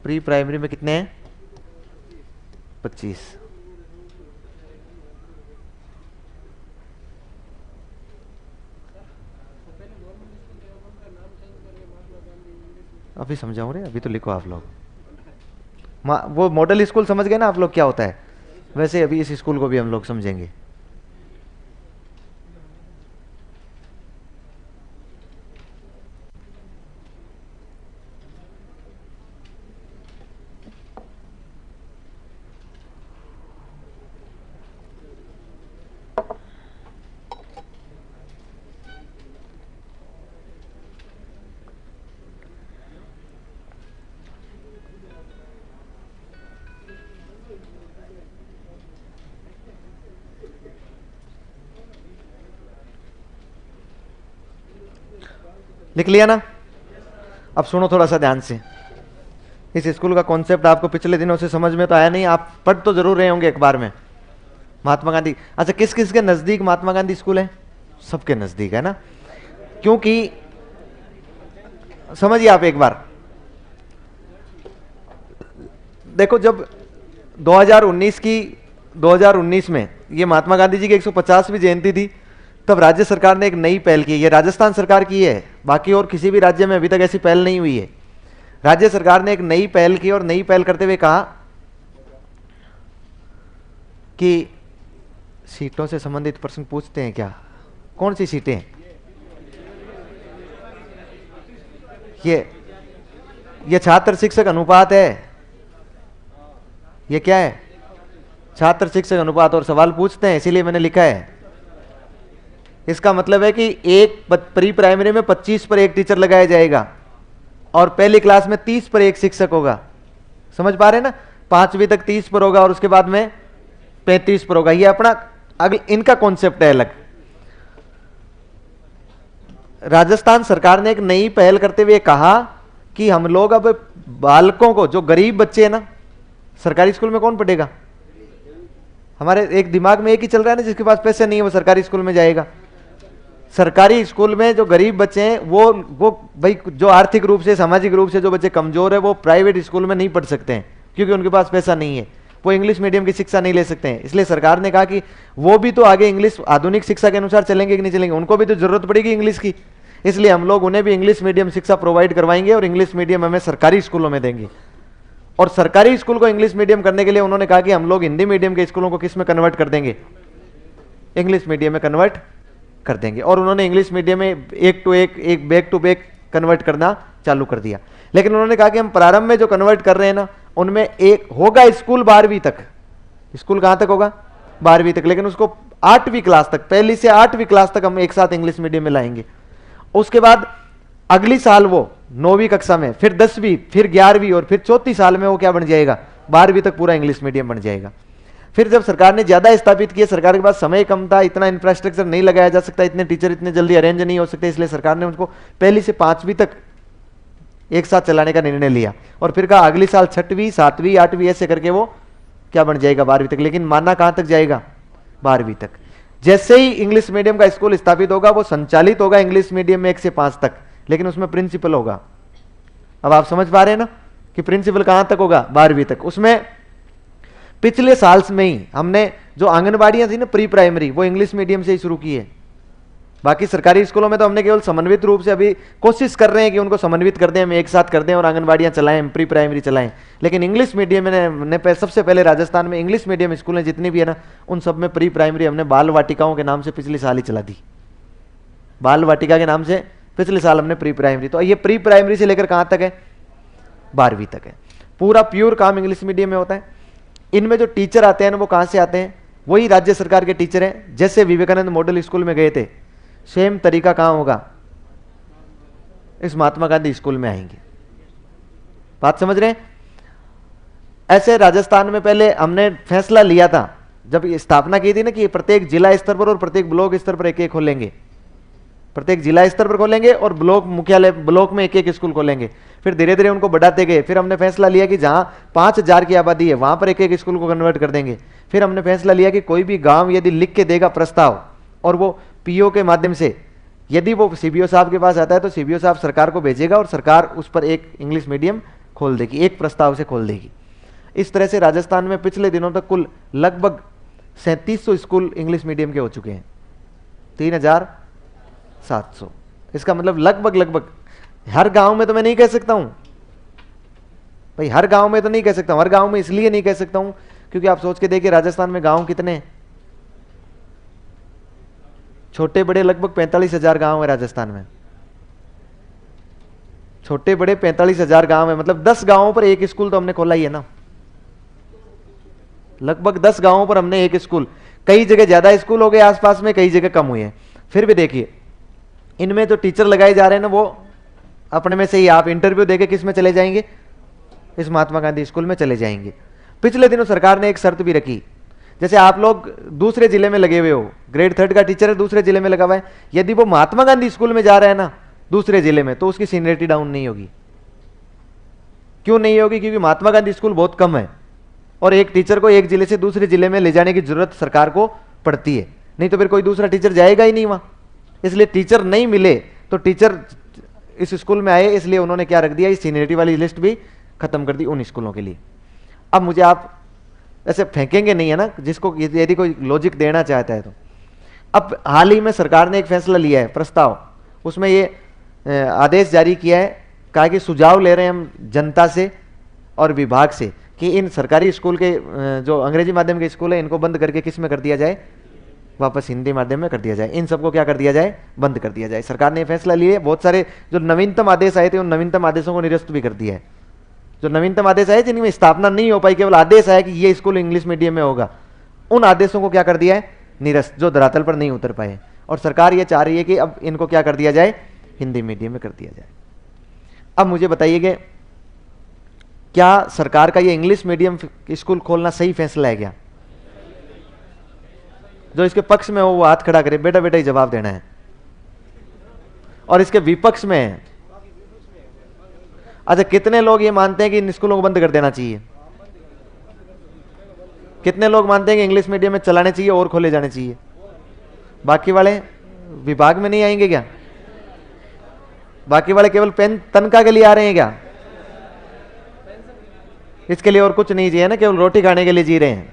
प्री प्राइमरी में कितने हैं, 25। अभी समझाऊं रे, अभी तो लिखो आप लोग। वो मॉडल स्कूल समझ गए ना आप लोग क्या होता है, वैसे अभी इस स्कूल को भी हम लोग समझेंगे। लिख लिया ना। अब सुनो थोड़ा सा ध्यान से, इस स्कूल का कॉन्सेप्ट आपको पिछले दिनों से समझ में तो आया नहीं, आप पढ़ तो जरूर रहे होंगे अखबार में। महात्मा गांधी, अच्छा किस किस के नजदीक महात्मा गांधी स्कूल है, सबके नजदीक है ना, क्योंकि समझिए आप एक बार देखो, जब 2019 में ये महात्मा गांधी जी की 150वीं जयंती थी, तब राज्य सरकार ने एक नई पहल की। ये राजस्थान सरकार की है, बाकी और किसी भी राज्य में अभी तक ऐसी पहल नहीं हुई है। राज्य सरकार ने एक नई पहल की और नई पहल करते हुए कहा कि सीटों से संबंधित प्रश्न पूछते हैं क्या, कौन सी सीटें, ये छात्र शिक्षक अनुपात है, ये क्या है, छात्र शिक्षक अनुपात, और सवाल पूछते हैं, इसीलिए मैंने लिखा है। इसका मतलब है कि एक प्री प्राइमरी में 25 पर एक टीचर लगाया जाएगा और पहली क्लास में 30 पर एक शिक्षक होगा। समझ पा रहे हैं ना, 5वीं तक 30 पर होगा और उसके बाद में 35 पर होगा। ये अपना अगले इनका कॉन्सेप्ट है अलग। राजस्थान सरकार ने एक नई पहल करते हुए कहा कि हम लोग अब बालकों को, जो गरीब बच्चे हैं ना, सरकारी स्कूल में कौन पढ़ेगा, हमारे एक दिमाग में एक ही चल रहा है ना, जिसके पास पैसे नहीं है वो सरकारी स्कूल में जाएगा। सरकारी स्कूल में जो गरीब बच्चे हैं वो भाई, जो आर्थिक रूप से, सामाजिक रूप से जो बच्चे कमजोर है, वो प्राइवेट स्कूल में नहीं पढ़ सकते हैं क्योंकि उनके पास पैसा नहीं है। वो इंग्लिश मीडियम की शिक्षा नहीं ले सकते हैं। इसलिए सरकार ने कहा कि वो भी तो आगे इंग्लिश आधुनिक शिक्षा के अनुसार चलेंगे कि नहीं चलेंगे, उनको भी तो जरूरत पड़ेगी इंग्लिश की। इसलिए हम लोग उन्हें भी इंग्लिश मीडियम शिक्षा प्रोवाइड करवाएंगे और इंग्लिश मीडियम हमें सरकारी स्कूलों में देंगे। और सरकारी स्कूल को इंग्लिश मीडियम करने के लिए उन्होंने कहा कि हम लोग हिंदी मीडियम के स्कूलों को किस में कन्वर्ट कर देंगे, इंग्लिश मीडियम में कन्वर्ट कर देंगे। और उन्होंने इंग्लिश मीडियम में एक बैक टू बैक कन्वर्ट करना चालू कर दिया। लेकिन उन्होंने कहा कि हम प्रारंभ में जो कन्वर्ट कर रहे हैं ना, उनमें एक होगा स्कूल 12वीं तक। स्कूल कहां तक होगा? 12वीं तक। लेकिन उसको 8वीं क्लास तक, पहली से 8वीं क्लास तक हम एक साथ इंग्लिश मीडियम में लाएंगे। उसके बाद अगली साल वो 9वीं कक्षा में, फिर 10वीं, फिर 11वीं और फिर चौथी साल में वो क्या बन जाएगा? 12वीं तक पूरा इंग्लिश मीडियम बन जाएगा। फिर जब सरकार ने ज्यादा स्थापित किया, सरकार के पास समय कम था, इतना इंफ्रास्ट्रक्चर नहीं लगाया जा सकता, इतने टीचर इतने जल्दी अरेंज नहीं हो सकते, इसलिए सरकार ने उनको पहली से 5वीं तक एक साथ चलाने का निर्णय लिया। और फिर कहा अगली साल 6वीं 7वीं 8वीं ऐसे करके वो क्या बन जाएगा? 12वीं तक। लेकिन मानना कहां तक जाएगा? 12वीं तक। जैसे ही इंग्लिश मीडियम का स्कूल स्थापित होगा, वो संचालित होगा इंग्लिश मीडियम में 1 से 5 तक, लेकिन उसमें प्रिंसिपल होगा। अब आप समझ पा रहे हैं ना कि प्रिंसिपल कहां तक होगा? 12वीं तक। उसमें पिछले साल में ही हमने जो आंगनबाड़ियां थी ना प्री प्राइमरी, वो इंग्लिश मीडियम से ही शुरू की है। बाकी सरकारी स्कूलों में तो हमने केवल समन्वित रूप से अभी कोशिश कर रहे हैं कि उनको समन्वित कर दें, हम एक साथ कर दें और आंगनबाड़ियां चलाएं, प्री प्राइमरी चलाएं। लेकिन इंग्लिश मीडियम ने सबसे पहले राजस्थान में इंग्लिश मीडियम स्कूलें जितनी भी है ना, उन सब में प्री प्राइमरी हमने बाल वाटिकाओं के नाम से पिछले साल ही चला दी। बाल वाटिका के नाम से पिछले साल हमने प्री प्राइमरी, तो ये प्री प्राइमरी से लेकर कहां तक है? 12वीं तक है। पूरा प्योर काम इंग्लिश मीडियम में होता है। इनमें जो टीचर आते हैं ना, वो कहां से आते हैं? वही राज्य सरकार के टीचर हैं। जैसे विवेकानंद मॉडल स्कूल में गए थे, सेम तरीका कहां होगा? इस महात्मा गांधी स्कूल में आएंगे। बात समझ रहे हैं? ऐसे राजस्थान में पहले हमने फैसला लिया था, जब स्थापना की थी ना, कि प्रत्येक जिला स्तर पर और प्रत्येक ब्लॉक स्तर पर एक खोलेंगे। प्रत्येक जिला स्तर पर खोलेंगे और ब्लॉक मुख्यालय ब्लॉक में एक स्कूल खोलेंगे। फिर धीरे धीरे उनको बढ़ाते गए। फिर हमने फैसला लिया कि जहां 5000 की आबादी है, वहां पर एक स्कूल को कन्वर्ट कर देंगे। फिर हमने फैसला लिया कि कोई भी गांव यदि लिख के देगा प्रस्ताव, और वो पीओ के माध्यम से, यदि वो सीबीओ साहब के पास आता है, तो सीबीओ साहब सरकार को भेजेगा और सरकार उस पर एक इंग्लिश मीडियम खोल देगी, एक प्रस्ताव से खोल देगी। इस तरह से राजस्थान में पिछले दिनों तक कुल लगभग 3700 स्कूल इंग्लिश मीडियम के हो चुके हैं। 3700। इसका मतलब लगभग हर गांव में तो मैं नहीं कह सकता हूं भाई, हर गांव में तो नहीं कह सकता हूं। हर गांव में इसलिए नहीं कह सकता हूं क्योंकि आप सोच के देखिए राजस्थान में गांव कितने हैं? छोटे बड़े लगभग 45,000 गांव है राजस्थान में। छोटे बड़े 45,000 गांव है, मतलब 10 गांवों पर एक स्कूल तो हमने खोला ही है ना। लगभग 10 गांवों पर हमने एक स्कूल। कई जगह ज्यादा स्कूल हो गए आसपास में, कई जगह कम हुए हैं। फिर भी देखिए इनमें जो टीचर लगाए जा रहे हैं ना, वो अपने में से ही आप इंटरव्यू देके किस में चले जाएंगे? इस महात्मा गांधी स्कूल में चले जाएंगे। पिछले दिनों सरकार ने एक शर्त भी रखी, जैसे आप लोग दूसरे जिले में लगे हुए हो, ग्रेड 3 का टीचर है, दूसरे जिले में लगा हुआ है, यदि वो महात्मा गांधी स्कूल में जा रहा है ना दूसरे जिले में, तो उसकी सीनियरिटी डाउन नहीं होगी। क्यों नहीं होगी? क्योंकि महात्मा गांधी स्कूल बहुत कम है और एक टीचर को एक जिले से दूसरे जिले में ले जाने की जरूरत सरकार को पड़ती है, नहीं तो फिर कोई दूसरा टीचर जाएगा ही नहीं वहां। इसलिए टीचर नहीं मिले तो टीचर इस स्कूल में आए, इसलिए उन्होंने क्या रख दिया, इस सीनियरिटी वाली लिस्ट भी खत्म कर दी उन स्कूलों के लिए। अब मुझे आप ऐसे फेंकेंगे नहीं है ना, जिसको यदि कोई लॉजिक देना चाहता है तो। अब हाल ही में सरकार ने एक फैसला लिया है, प्रस्ताव, उसमें ये आदेश जारी किया है, कहा कि सुझाव ले रहे हैं हम जनता से और विभाग से कि इन सरकारी स्कूल के जो अंग्रेजी माध्यम के स्कूल है, इनको बंद करके किस में कर दिया जाए? वापस हिंदी माध्यम में कर दिया जाए। इन सबको क्या कर दिया जाए? बंद कर दिया जाए। सरकार ने फैसला लिए। बहुत सारे जो नवीनतम आदेश आए थे, उन नवीनतम आदेशों को निरस्त भी कर दिया है। जो नवीनतम आदेश आए जिनमें स्थापना नहीं हो पाई, केवल आदेश आया कि ये स्कूल इंग्लिश मीडियम में होगा, उन आदेशों को क्या कर दिया है? निरस्त, जो धरातल पर नहीं उतर पाए। और सरकार ये चाह रही है कि अब इनको क्या कर दिया जाए? हिंदी मीडियम में कर दिया जाए। अब मुझे बताइए क्या सरकार का ये इंग्लिश मीडियम स्कूल खोलना सही फैसला है क्या? जो इसके पक्ष में हो वो हाथ खड़ा करे, बेटा बेटा ही जवाब देना है। और इसके विपक्ष में है, अच्छा कितने लोग ये मानते हैं कि इन स्कूलों को बंद कर देना चाहिए? कितने लोग मानते हैं कि इंग्लिश मीडियम में चलाने चाहिए और खोले जाने चाहिए? बाकी वाले विभाग में नहीं आएंगे क्या? बाकी वाले केवल पेन तनख्वाह के लिए आ रहे हैं क्या? इसके लिए और कुछ नहीं जिए ना, केवल रोटी खाने के लिए जी रहे हैं।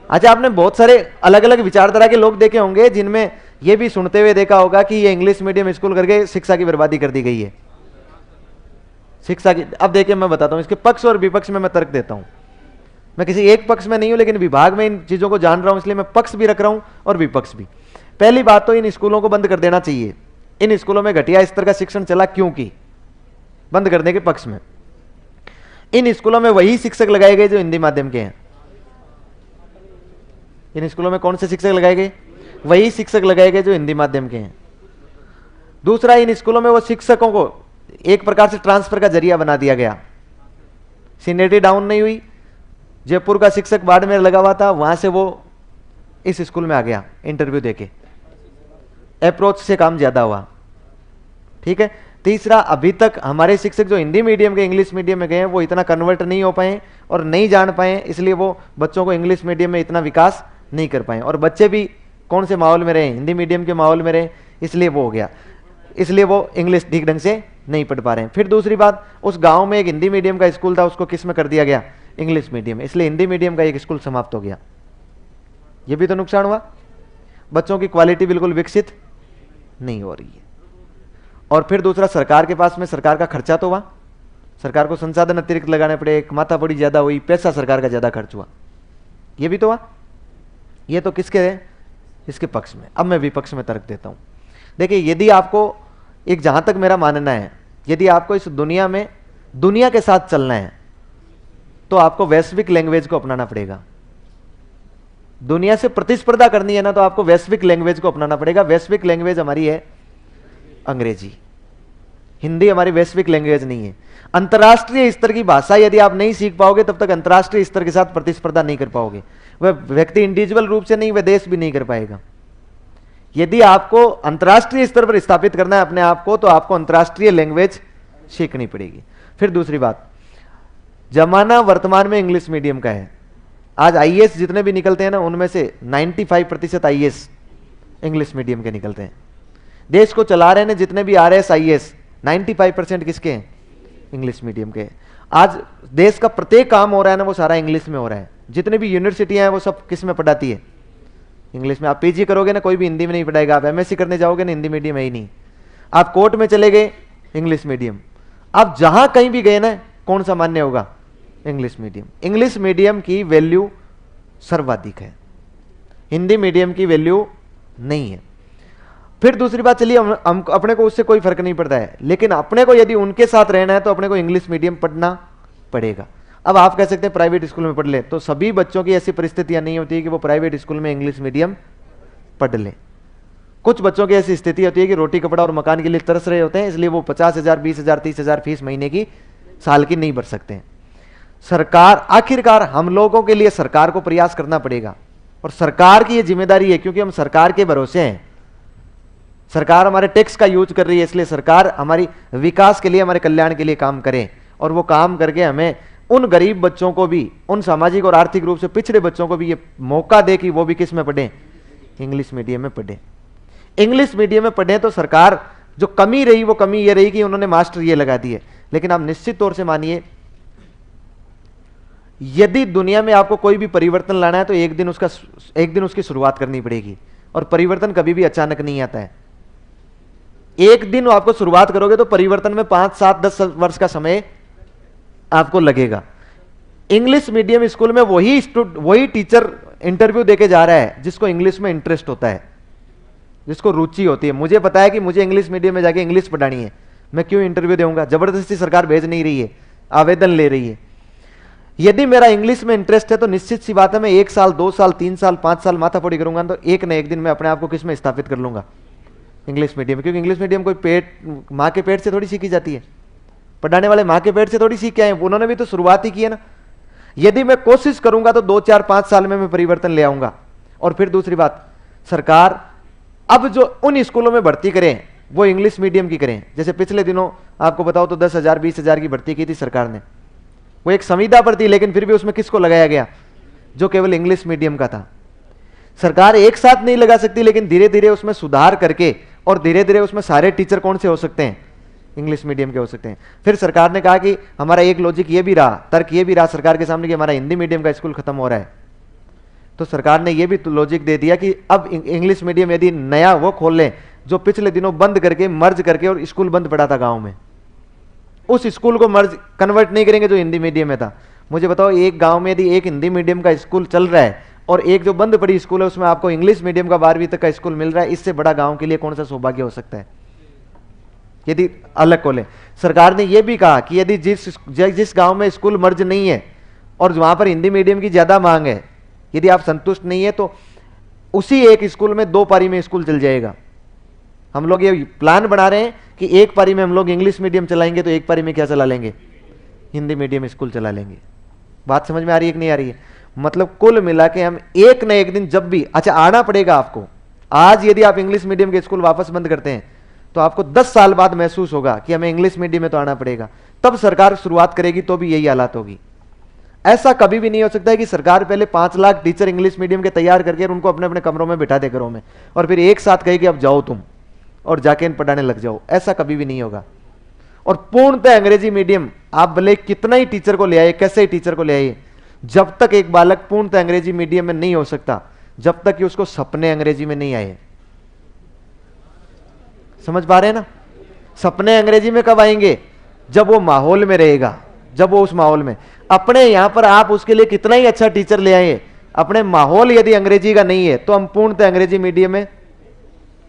अच्छा, आपने बहुत सारे अलग अलग विचारधारा के लोग देखे होंगे जिनमें यह भी सुनते हुए देखा होगा कि ये इंग्लिश मीडियम स्कूल करके शिक्षा की बर्बादी कर दी गई है, शिक्षा की। अब देखिए मैं बताता हूं, इसके पक्ष और विपक्ष में मैं तर्क देता हूं। मैं किसी एक पक्ष में नहीं हूं, लेकिन विभाग में इन चीजों को जान रहा हूं, इसलिए मैं पक्ष भी रख रहा हूं और विपक्ष भी। पहली बात तो इन स्कूलों को बंद कर देना चाहिए। इन स्कूलों में घटिया स्तर का शिक्षण चला, क्योंकि बंद करने के पक्ष में इन स्कूलों में वही शिक्षक लगाए गए जो हिंदी माध्यम के हैं। इन स्कूलों में कौन से शिक्षक लगाए गए? वही शिक्षक लगाए गए जो हिंदी माध्यम के हैं। दूसरा, इन स्कूलों में वो शिक्षकों को एक प्रकार से ट्रांसफर का जरिया बना दिया गया। सीनियरिटी डाउन नहीं हुई, जयपुर का शिक्षक बाड़मेर लगा हुआ था, वहां से वो इस स्कूल में आ गया इंटरव्यू देके, अप्रोच से काम ज्यादा हुआ। ठीक है। तीसरा, अभी तक हमारे शिक्षक जो हिंदी मीडियम के इंग्लिश मीडियम में गए हैं वो इतना कन्वर्ट नहीं हो पाए और नहीं जान पाए, इसलिए वो बच्चों को इंग्लिश मीडियम में इतना विकास नहीं कर पाए। और बच्चे भी कौन से माहौल में रहे? हिंदी मीडियम के माहौल में रहे, इसलिए वो हो गया, इसलिए वो इंग्लिश ठीक ढंग से नहीं पढ़ पा रहे हैं। फिर दूसरी बात, उस गांव में एक हिंदी मीडियम का स्कूल था, उसको किस में कर दिया गया? इंग्लिश मीडियम, इसलिए हिंदी मीडियम का एक स्कूल समाप्त हो गया। यह भी तो नुकसान हुआ, बच्चों की क्वालिटी बिल्कुल विकसित नहीं हो रही है। और फिर दूसरा, सरकार के पास में सरकार का खर्चा तो हुआ, सरकार को संसाधन अतिरिक्त लगाने पड़े, एक माथापड़ी ज्यादा हुई, पैसा सरकार का ज्यादा खर्च हुआ, यह भी तो हुआ। ये तो किसके है? इसके पक्ष में। अब मैं विपक्ष में तर्क देता हूं। देखिए, यदि आपको, एक जहां तक मेरा मानना है, यदि आपको इस दुनिया में दुनिया के साथ चलना है तो आपको वैश्विक लैंग्वेज को अपनाना पड़ेगा। दुनिया से प्रतिस्पर्धा करनी है ना, तो आपको वैश्विक लैंग्वेज को अपनाना पड़ेगा। वैश्विक लैंग्वेज हमारी है अंग्रेजी, हिंदी हमारी वैश्विक लैंग्वेज नहीं है। अंतर्राष्ट्रीय स्तर की भाषा यदि आप नहीं सीख पाओगे तब तक अंतर्राष्ट्रीय स्तर के साथ प्रतिस्पर्धा नहीं कर पाओगे। वह व्यक्ति इंडिविजुअल रूप से नहीं, वह देश भी नहीं कर पाएगा। यदि आपको अंतर्राष्ट्रीय स्तर पर स्थापित करना है अपने आप को, तो आपको अंतर्राष्ट्रीय लैंग्वेज सीखनी पड़ेगी। फिर दूसरी बात, जमाना वर्तमान में इंग्लिश मीडियम का है। आज आईएएस जितने भी निकलते हैं ना, उनमें से 95% आईएएस इंग्लिश मीडियम के निकलते हैं। देश को चला रहे हैं जितने भी आरएस आईएएस, 95% किसके हैं? इंग्लिश मीडियम के। आज देश का प्रत्येक काम हो रहा है ना, वो सारा इंग्लिश में हो रहा है। जितने भी यूनिवर्सिटियां हैं वो सब किस में पढ़ाती है? इंग्लिश में। आप पीजी करोगे ना, कोई भी हिंदी में नहीं पढ़ाएगा। आप एमएससी करने जाओगे ना, हिंदी मीडियम है ही नहीं। आप कोर्ट में चले गए, इंग्लिश मीडियम। आप जहां कहीं भी गए ना, कौन सा मान्य होगा? English medium. इंग्लिश मीडियम की वैल्यू सर्वाधिक है, हिंदी मीडियम की वैल्यू नहीं है। फिर दूसरी बात, चलिए हम अपने को उससे कोई फर्क नहीं पड़ता है, लेकिन अपने को यदि उनके साथ रहना है तो अपने को इंग्लिश मीडियम पढ़ना पड़ेगा। अब आप कह सकते हैं प्राइवेट स्कूल में पढ़ ले, तो सभी बच्चों की ऐसी परिस्थितियां नहीं होती कि वो प्राइवेट स्कूल में इंग्लिश मीडियम पढ़ ले। कुछ बच्चों की ऐसी स्थिति होती है कि रोटी कपड़ा और मकान के लिए तरस रहे होते हैं, इसलिए वो 50,000 20,000 30,000 फीस महीने की साल की नहीं भर सकते हैं। सरकार, आखिरकार हम लोगों के लिए सरकार को प्रयास करना पड़ेगा, और सरकार की यह जिम्मेदारी है, क्योंकि हम सरकार के भरोसे हैं। सरकार हमारे टैक्स का यूज कर रही है, इसलिए सरकार हमारी विकास के लिए, हमारे कल्याण के लिए काम करे, और वो काम करके हमें उन गरीब बच्चों को भी, उन सामाजिक और आर्थिक रूप से पिछड़े बच्चों को भी ये मौका दे कि वो भी किस में पढ़े? इंग्लिश मीडियम में पढ़े। इंग्लिश मीडियम में पढ़े तो सरकार, जो कमी रही वो कमी ये रही कि उन्होंने मास्टर ये लगा दिए। लेकिन आप निश्चित तौर से मानिए, यदि दुनिया में आपको कोई भी परिवर्तन लाना है तो एक दिन उसकी शुरुआत करनी पड़ेगी, और परिवर्तन कभी भी अचानक नहीं आता है। एक दिन आपको शुरुआत करोगे तो परिवर्तन में 5 7 10 वर्ष का समय आपको लगेगा। इंग्लिश मीडियम स्कूल में वही टीचर इंटरव्यू देके जा रहा है जिसको इंग्लिश में इंटरेस्ट होता है, जिसको रुचि होती है। मुझे पता है कि मुझे इंग्लिश मीडियम में जाके इंग्लिश पढ़ानी है, मैं क्यों इंटरव्यू दूंगा? जबरदस्ती सरकार भेज नहीं रही है, आवेदन ले रही है। यदि मेरा इंग्लिश में इंटरेस्ट है तो निश्चित सी बात है, मैं 1 साल 2 साल 3 साल 5 साल माथापड़ी करूंगा तो एक न एक दिन मैं अपने आप को किस में स्थापित कर लूंगा? English medium. क्योंकि इंग्लिश मीडियम कोई माँ के पेट से थोड़ी सीखी जाती है, पढ़ाने वाले माँ के पेट से थोड़ी सीख के आए, उन्होंने भी तो शुरुआत ही की है ना। यदि मैं कोशिश करूंगा तो 2 4 5 साल में मैं परिवर्तन ले आऊंगा। और फिर दूसरी बात, सरकार अब जो उन स्कूलों में भर्ती करें वो इंग्लिश मीडियम की करें। जैसे पिछले दिनों आपको बताओ तो 10,000 20,000 की भर्ती की थी सरकार ने, वो एक संविदा पर थी, लेकिन फिर भी उसमें किसको लगाया गया? जो केवल इंग्लिश मीडियम का था। सरकार एक साथ नहीं लगा सकती, लेकिन धीरे धीरे उसमें सुधार करके, और धीरे धीरे उसमें सारे टीचर कौन से हो सकते हैं? इंग्लिश मीडियम के हो सकते हैं। फिर सरकार ने कहा कि हमारा एक लॉजिक ये भी रहा, तर्क ये भी रहा सरकार के सामने कि हमारा हिंदी मीडियम का स्कूल खत्म हो रहा है, तो सरकार ने ये भी लॉजिक दे दिया कि अब इंग्लिश मीडियम यदि नया वो खोल लें जो पिछले दिनों बंद करके मर्ज करके और स्कूल बंद पड़ा था गांव में, उस स्कूल को मर्ज कन्वर्ट नहीं करेंगे जो हिंदी मीडियम में था। मुझे बताओ, एक गांव में यदि एक हिंदी मीडियम का स्कूल चल रहा है और एक जो बंद पड़ी स्कूल है उसमें आपको इंग्लिश मीडियम का 12वीं तक का स्कूल मिल रहा है, इससे बड़ा गांव के लिए कौन सा सौभाग्य हो सकता है यदि अलग खोले। सरकार ने यह भी कहा कि यदि जिस गांव में स्कूल मर्ज नहीं है और वहां पर हिंदी मीडियम की ज्यादा मांग है, यदि आप संतुष्ट नहीं है तो उसी एक स्कूल में 2 पारी में स्कूल चल जाएगा। हम लोग ये प्लान बना रहे हैं कि एक पारी में हम लोग इंग्लिश मीडियम चलाएंगे तो एक पारी में क्या चला लेंगे, हिंदी मीडियम स्कूल चला लेंगे। बात समझ में आ रही है कि नहीं आ रही है? मतलब कुल मिला के हम एक न एक दिन जब भी, अच्छा आना पड़ेगा आपको, आज यदि आप इंग्लिश मीडियम के स्कूल वापस बंद करते हैं तो आपको 10 साल बाद महसूस होगा कि हमें इंग्लिश मीडियम में तो आना पड़ेगा, तब सरकार शुरुआत करेगी तो भी यही हालात होगी। ऐसा कभी भी नहीं हो सकता है कि सरकार पहले 5 लाख टीचर इंग्लिश मीडियम के तैयार करके उनको अपने अपने कमरों में बिठा दे घरों में और फिर एक साथ कहे कि अब जाओ तुम और जाके पढ़ाने लग जाओ। ऐसा कभी भी नहीं होगा। और पूर्णतः अंग्रेजी मीडियम आप भले कितना ही टीचर को ले आए, कैसे ही टीचर को ले आइए, जब तक एक बालक पूर्णतः अंग्रेजी मीडियम में नहीं हो सकता जब तक कि उसको सपने अंग्रेजी में नहीं आए। समझ पा रहे हैं ना? सपने अंग्रेजी में कब आएंगे? जब वो माहौल में रहेगा, जब वो उस माहौल में, अपने यहां पर आप उसके लिए कितना ही अच्छा टीचर ले आए, अपने माहौल यदि अंग्रेजी का नहीं है तो हम पूर्णतः अंग्रेजी मीडियम में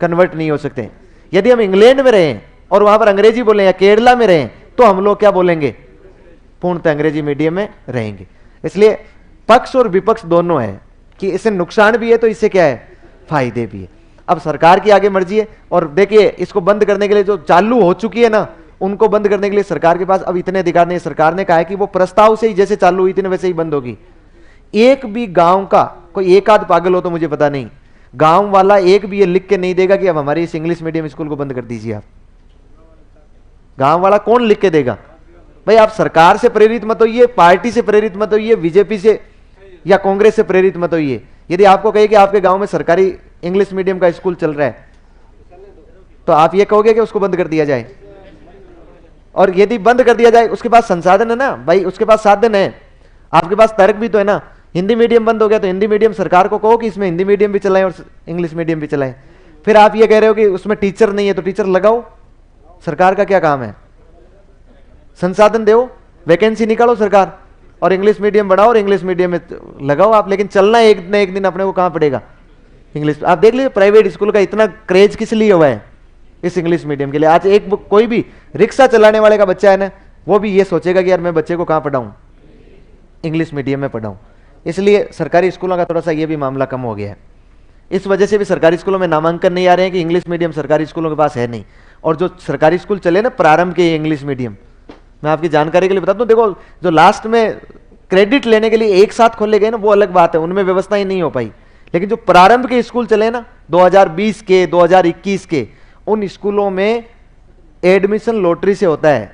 कन्वर्ट नहीं हो सकते। यदि हम इंग्लैंड में रहें और वहां पर अंग्रेजी बोले या केरला में रहें तो हम लोग क्या बोलेंगे, पूर्णतः अंग्रेजी मीडियम में रहेंगे। इसलिए पक्ष और विपक्ष दोनों है कि इससे नुकसान भी है तो इससे क्या है, फायदे भी है। अब सरकार की आगे मर्जी है। और देखिए, इसको बंद करने के लिए जो चालू हो चुकी है ना, उनको बंद करने के लिए सरकार के पास अब इतने अधिकार नहीं है। सरकार ने कहा है कि वो प्रस्ताव से ही जैसे चालू हुई थी ना वैसे ही बंद होगी। एक भी गांव का कोई एक आध पागल हो तो मुझे पता नहीं, गांव वाला एक भी ये लिख के नहीं देगा कि अब हमारे इस इंग्लिश मीडियम स्कूल को बंद कर दीजिए आप। गांव वाला कौन लिख के देगा? भाई आप सरकार से प्रेरित मत होइए, पार्टी से प्रेरित मत होइए, बीजेपी से या कांग्रेस से प्रेरित मत होइए। यदि आपको कहे कि आपके गांव में सरकारी इंग्लिश मीडियम का स्कूल चल रहा है तो आप ये कहोगे कि उसको बंद कर दिया जाए। और यदि बंद कर दिया जाए, उसके पास संसाधन है ना भाई, उसके पास साधन है, आपके पास तर्क भी तो है ना। हिंदी मीडियम बंद हो गया तो हिंदी मीडियम सरकार को कहो कि इसमें हिंदी मीडियम भी चलाएं और इंग्लिश मीडियम भी चलाएं। फिर आप ये कह रहे हो कि उसमें टीचर नहीं है तो टीचर लगाओ। सरकार का क्या काम है? संसाधन दो, वैकेंसी निकालो सरकार, और इंग्लिश मीडियम बढ़ाओ और इंग्लिश मीडियम में लगाओ आप। लेकिन चलना एक न एक दिन अपने को कहां पड़ेगा, इंग्लिश। आप देख लीजिए प्राइवेट स्कूल का इतना क्रेज किस लिए हुआ है इस इंग्लिश मीडियम के लिए। आज एक कोई भी रिक्शा चलाने वाले का बच्चा है ना, वो भी ये सोचेगा कि यार मैं बच्चे को कहां पढ़ाऊं, इंग्लिश मीडियम में पढ़ाऊं। इसलिए सरकारी स्कूलों का थोड़ा सा ये भी मामला कम हो गया है। इस वजह से भी सरकारी स्कूलों में नामांकन नहीं आ रहे हैं कि इंग्लिश मीडियम सरकारी स्कूलों के पास है नहीं। और जो सरकारी स्कूल चले ना प्रारंभ के इंग्लिश मीडियम, मैं आपकी जानकारी के लिए बता दूं, देखो जो लास्ट में क्रेडिट लेने के लिए एक साथ खोले गए ना वो अलग बात है, उनमें व्यवस्था ही नहीं हो पाई। लेकिन जो प्रारंभ के स्कूल चले ना 2020 के 2021 के, उन स्कूलों में एडमिशन लॉटरी से होता है।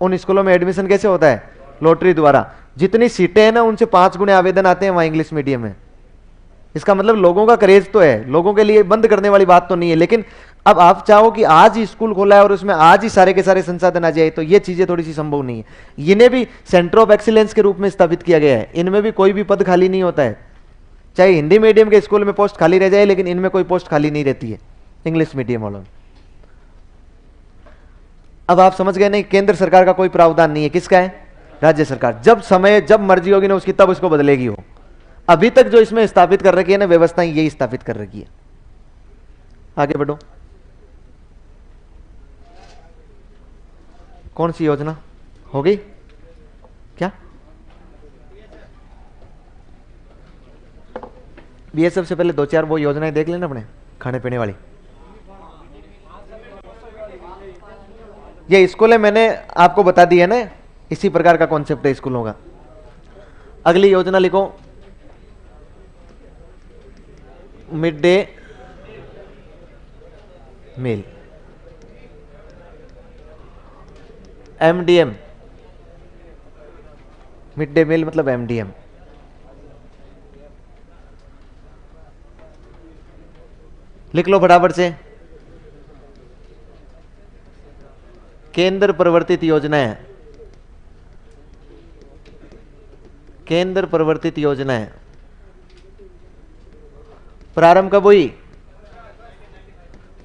उन स्कूलों में एडमिशन कैसे होता है? लॉटरी द्वारा। जितनी सीटें हैं ना उनसे 5 गुने आवेदन आते हैं वहां इंग्लिश मीडियम में। इसका मतलब लोगों का क्रेज तो है, लोगों के लिए बंद करने वाली बात तो नहीं है। लेकिन अब आप चाहो कि आज ही स्कूल खोला है और उसमें आज ही सारे के सारे संसाधन आ जाए तो ये चीजें थोड़ी सी संभव नहीं है। इन्हें भी सेंटर ऑफ एक्सीलेंस के रूप में स्थापित किया गया है। इनमें भी कोई भी पद खाली नहीं होता है। चाहे हिंदी मीडियम के स्कूल में पोस्ट खाली रह जाए लेकिन इनमें कोई पोस्ट खाली नहीं रहती है इंग्लिश मीडियम वालों में। अब आप समझ गए नहीं, केंद्र सरकार का कोई प्रावधान नहीं है, किसका है? राज्य सरकार। जब समय जब मर्जी होगी ना उसकी तब उसको बदलेगी हो। अभी तक जो इसमें स्थापित कर रखी है ना व्यवस्था, यही स्थापित कर रखी है। आगे बढ़ो। कौन सी योजना हो गई क्या? बीएसएफ से पहले 2-4 वो योजनाएं देख लेना अपने खाने पीने वाली। ये स्कूल है, मैंने आपको बता दिया ना, इसी प्रकार का कॉन्सेप्ट है स्कूलों का। अगली योजना लिखो, mid day meal, MDM. Mid day meal मतलब एमडीएम। लिख लो फटाफट से। केंद्र प्रवर्तित योजनाएं, केंद्र प्रवर्तित योजनाएं प्रारंभ कब हुई?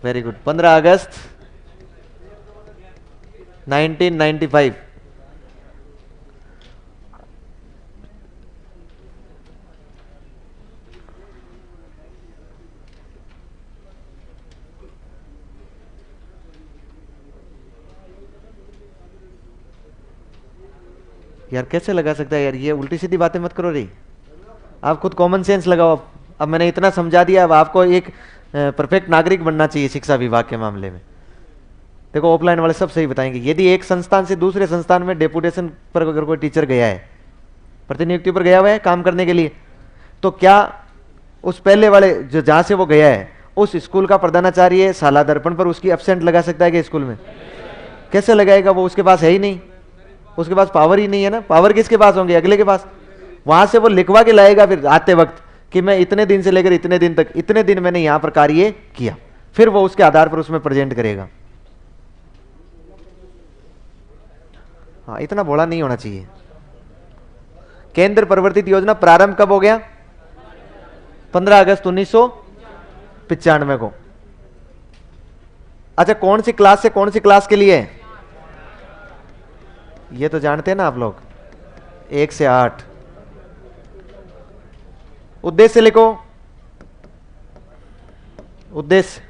वेरी गुड, 15 अगस्त 1995। यार कैसे लगा सकता है यार, ये उल्टी सीधी बातें मत करो रे, आप खुद कॉमन सेंस लगाओ। अब मैंने इतना समझा दिया, अब आपको एक परफेक्ट नागरिक बनना चाहिए शिक्षा विभाग के मामले में। देखो ऑफलाइन वाले सब सही बताएंगे। यदि एक संस्थान से दूसरे संस्थान में डेपुटेशन पर अगर कोई टीचर गया है, प्रतिनियुक्ति पर गया हुआ है काम करने के लिए, तो क्या उस पहले वाले जो जहां से वो गया है उस स्कूल का प्रधानाचार्य साला दर्पण पर उसकी एब्सेंट लगा सकता है कि स्कूल में? कैसे लगाएगा? वो उसके पास है ही नहीं, उसके पास पावर ही नहीं है ना। पावर किसके पास होंगे? अगले के पास। वहां से वो लिखवा के लाएगा फिर आते वक्त कि मैं इतने दिन से लेकर इतने दिन तक, इतने दिन मैंने यहां पर कार्य किया, फिर वो उसके आधार पर उसमें प्रेजेंट करेगा। हाँ, इतना भोला नहीं होना चाहिए। केंद्र प्रवर्तित योजना प्रारंभ कब हो गया? 15 अगस्त 1995 को। अच्छा, कौन सी क्लास से कौन सी क्लास के लिए? ये तो जानते हैं ना आप लोग, 1 से 8। उद्देश्य लिखो, उद्देश्य।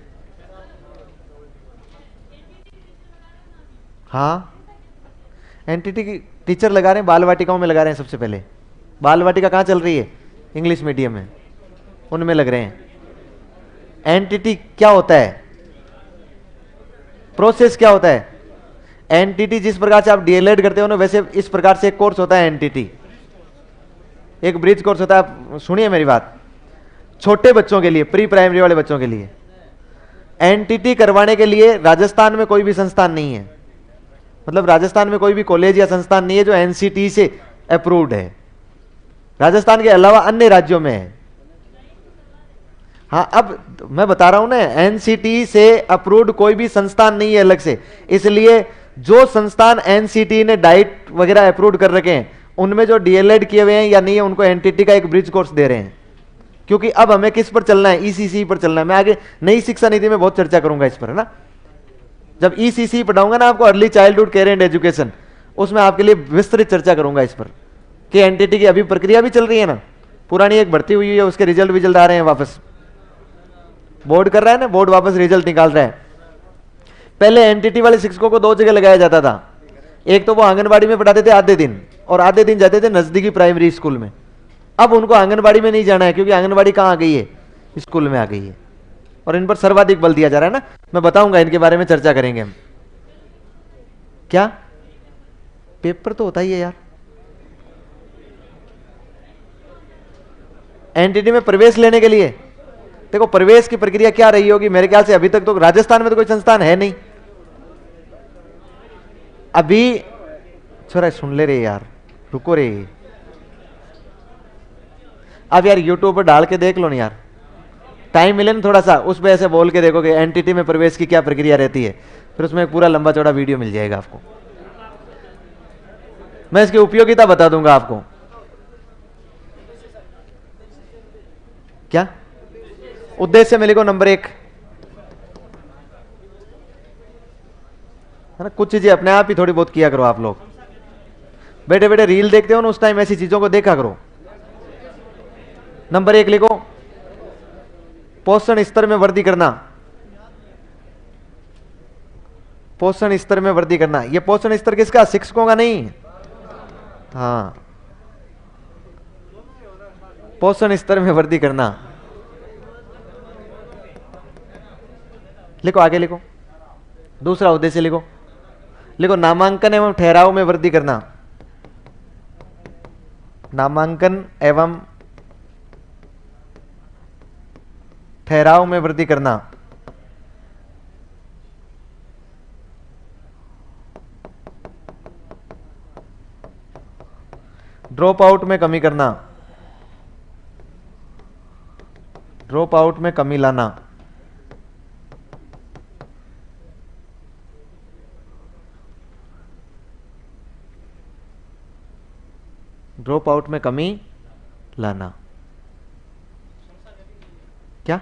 हाँ, एनटीटी की टीचर लगा रहे हैं, बाल वाटिकाओं में लगा रहे हैं। सबसे पहले बाल वाटिका कहां चल रही है? इंग्लिश मीडियम में, उनमें लग रहे हैं। एनटीटी क्या होता है? प्रोसेस क्या होता है? एनटीटी जिस प्रकार से आप डीएलएड करते हो ना, वैसे इस प्रकार से एक कोर्स होता है एनटीटी, एक ब्रिज कोर्स होता है। सुनिए मेरी बात, छोटे बच्चों के लिए, प्री प्राइमरी वाले बच्चों के लिए एनटीटी करवाने के लिए राजस्थान में कोई भी संस्थान नहीं है। मतलब राजस्थान में कोई भी कॉलेज या संस्थान नहीं है जो एनसीटी से अप्रूव्ड है। राजस्थान के अलावा अन्य राज्यों में है। हाँ, अब मैं बता रहा हूं ना, एनसीटी से अप्रूव्ड कोई भी संस्थान नहीं है अलग से। इसलिए जो संस्थान एनसीटी ने डाइट वगैरह अप्रूव्ड कर रखे हैं, उनमें जो डीएलएड किए हुए हैं या नहीं है, उनको एनटीटी का एक ब्रिज कोर्स दे रहे हैं। क्योंकि अब हमें किस पर चलना है? ईसीसी पर चलना है। मैं आगे नई शिक्षा नीति में बहुत चर्चा करूंगा इस पर, है ना। जब ईसीसी पढ़ाऊंगा ना आपको, early childhood care and education, उसमें आपके लिए विस्तृत चर्चा करूंगा इस पर कि एनटीटी की अभी प्रक्रिया भी चल रही है ना। पुरानी एक भर्ती हुई है, उसके रिजल्ट आ रहे हैं वापस, बोर्ड कर रहा है ना, बोर्ड वापस रिजल्ट निकाल रहा है। पहले एनटीटी वाले शिक्षकों को 2 जगह लगाया जाता था। एक तो वो आंगनबाड़ी में पढ़ाते थे आधे दिन, और आधे दिन जाते थे नजदीकी प्राइमरी स्कूल में। अब उनको आंगनबाड़ी में नहीं जाना है, क्योंकि आंगनबाड़ी कहां आ गई है? स्कूल में आ गई है। और इन पर सर्वाधिक बल दिया जा रहा है ना। मैं बताऊंगा, इनके बारे में चर्चा करेंगे हम। क्या पेपर तो होता ही है यार। एनटीटी में प्रवेश लेने के लिए देखो, प्रवेश की प्रक्रिया क्या रही होगी? मेरे ख्याल से अभी तक तो राजस्थान में तो कोई संस्थान है नहीं अभी। छोरा सुन ले रे यार, रुको रे। अब यार यूट्यूब पर डाल के देख लो ना यार, टाइम मिले ना थोड़ा सा, उस पे ऐसे बोल के देखोगे एनटीटी में प्रवेश की क्या प्रक्रिया रहती है, फिर उसमें एक पूरा लंबा चौड़ा वीडियो मिल जाएगा आपको। मैं इसकी उपयोगिता बता दूंगा आपको। क्या उद्देश्य में लिखो नंबर 1, है ना। कुछ चीजें अपने आप ही थोड़ी बहुत किया करो आप लोग। बैठे बैठे रील देखते हो ना, उस टाइम ऐसी चीजों को देखा करो। नंबर 1 लिखो, पोषण स्तर में वृद्धि करना। पोषण स्तर में वृद्धि करना। यह पोषण स्तर किसका? शिक्षकों का नहीं। हाँ, पोषण स्तर में वृद्धि करना। लिखो, आगे लिखो। दूसरा उद्देश्य लिखो, लिखो नामांकन एवं ठहराव में वृद्धि करना। नामांकन एवं ठहराव में वृद्धि करना। ड्रॉप आउट में कमी करना। ड्रॉप आउट में कमी लाना। ड्रॉप आउट में कमी लाना। क्या?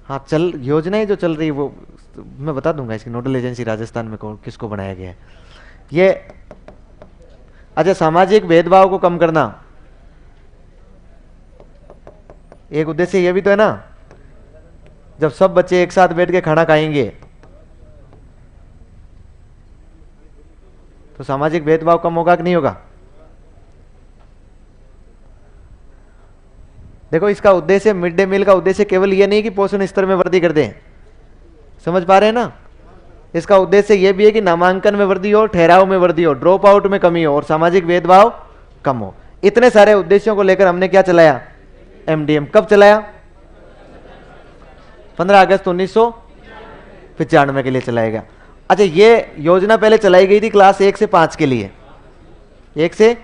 हाँ, चल योजनाएं जो चल रही है वो मैं बता दूंगा। इसकी नोडल एजेंसी राजस्थान में किसको बनाया गया है ये। अच्छा, सामाजिक भेदभाव को कम करना एक उद्देश्य ये भी तो है ना। जब सब बच्चे एक साथ बैठ के खाना खाएंगे तो सामाजिक भेदभाव कम होगा कि नहीं होगा? देखो, इसका उद्देश्य, मिड डे मील का उद्देश्य केवल ये नहीं कि पोषण स्तर में वृद्धि कर दें, समझ पा रहे हैं ना। इसका उद्देश्य यह भी है कि नामांकन में वृद्धि हो, ठहराव में वृद्धि हो, ड्रॉप आउट में कमी हो और सामाजिक भेदभाव कम हो। इतने सारे उद्देश्यों को लेकर हमने क्या चलाया? एमडीएम। कब चलाया? 15 अगस्त 1995 के लिए चलाया गया। अच्छा, ये योजना पहले चलाई गई थी क्लास 1 से 5 के लिए, 1 से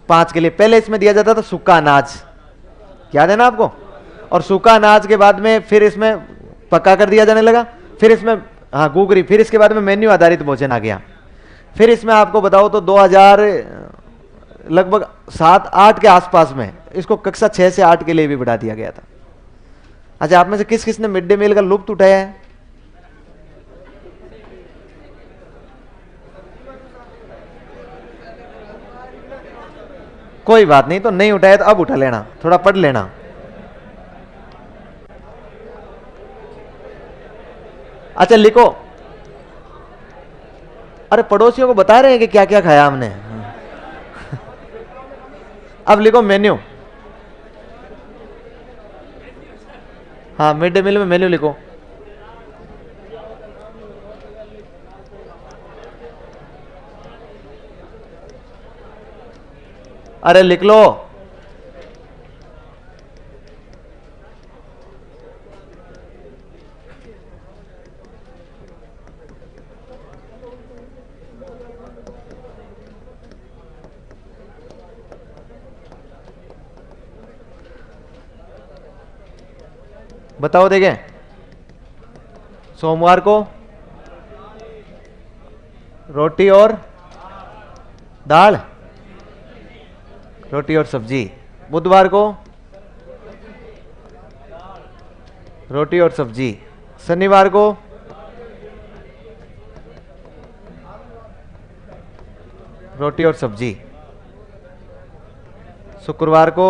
5 के लिए। पहले इसमें दिया जाता था सूखा अनाज, याद है ना आपको। और सूखा अनाज के बाद में फिर इसमें पक्का कर दिया जाने लगा, फिर इसमें हाँ गुगरी, फिर इसके बाद में मेन्यू आधारित भोजन आ गया। फिर इसमें आपको बताओ तो 2000 लगभग 7-8 के आसपास में इसको कक्षा 6 से 8 के लिए भी बढ़ा दिया गया था। अच्छा, आप में से किस किस ने मिड डे मील का लुत्फ उठाया है? कोई बात नहीं, तो नहीं उठाया तो अब उठा लेना, थोड़ा पढ़ लेना। अच्छा लिखो। अरे पड़ोसियों को बता रहे हैं कि क्या क्या खाया हमने। अब लिखो मेन्यू। हाँ, मिड डे मील में मेन्यू लिखो। अरे लिख लो। बताओ देखें। सोमवार को रोटी और दाल, रोटी और सब्जी। बुधवार को रोटी और सब्जी। शनिवार को रोटी और सब्जी। शुक्रवार को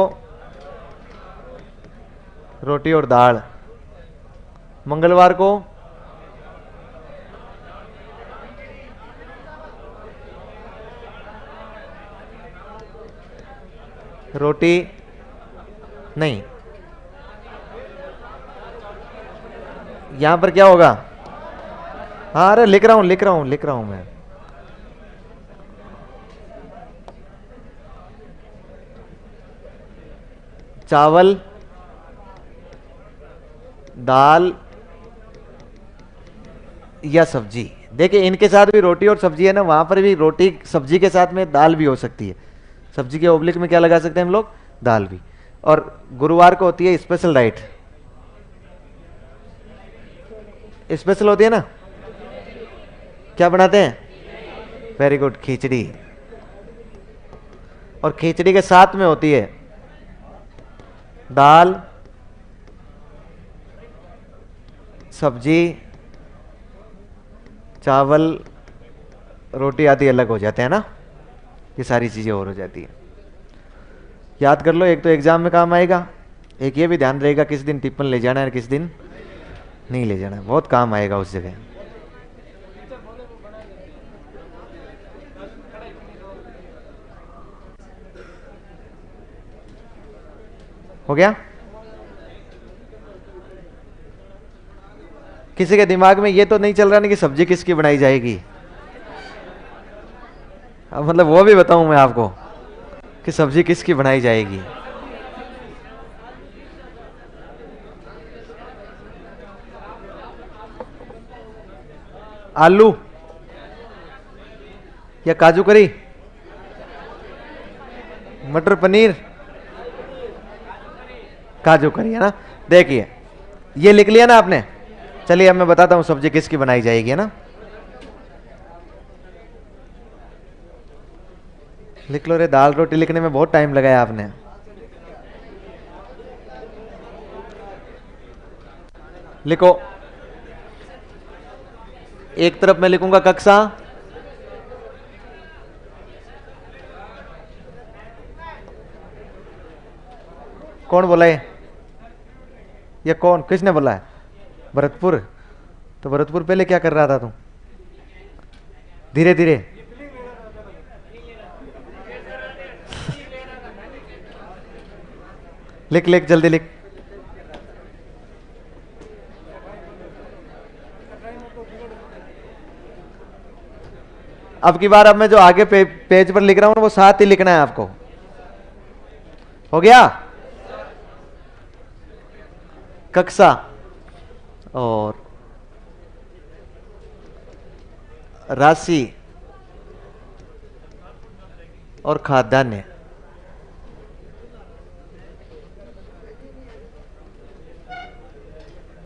रोटी और दाल। मंगलवार को रोटी नहीं, यहां पर क्या होगा? हाँ, अरे लिख रहा हूं मैं। चावल, दाल या सब्जी। देखिए, इनके साथ भी रोटी और सब्जी है ना, वहां पर भी रोटी सब्जी के साथ में दाल भी हो सकती है। सब्जी के ओब्लिक में क्या लगा सकते हैं हम लोग? दाल भी। और गुरुवार को होती है स्पेशल डाइट। स्पेशल होती है ना, क्या बनाते हैं? वेरी गुड, खिचड़ी। और खिचड़ी के साथ में होती है दाल, सब्जी, चावल, रोटी आदि अलग हो जाते हैं ना। ये सारी चीजें और हो जाती है। याद कर लो, एक तो एग्जाम में काम आएगा, एक ये भी ध्यान रहेगा किस दिन टिप्पण ले जाना है और किस दिन नहीं ले जाना है। बहुत काम आएगा उस जगह। हो गया? किसी के दिमाग में ये तो नहीं चल रहा ना कि सब्जी किसकी बनाई जाएगी? अब मतलब वो भी बताऊं मैं आपको कि सब्जी किसकी बनाई जाएगी। आलू या काजू करी, मटर पनीर, काजू करी, है ना। देखिए, ये लिख लिया ना आपने। चलिए अब मैं बताता हूं सब्जी किसकी बनाई जाएगी, है ना। लिख लो रे, दाल रोटी लिखने में बहुत टाइम लगाया आपने। लिखो, एक तरफ मैं लिखूंगा कक्षा, कौन बोला ये कौन, किसने बोला है? भरतपुर। तो भरतपुर पहले क्या कर रहा था तू? धीरे धीरे लिख लिख, जल्दी लिख। अब की बार अब मैं जो आगे पेज पर लिख रहा हूं वो साथ ही लिखना है आपको। हो गया? कक्षा और राशि और खाद्यान्न।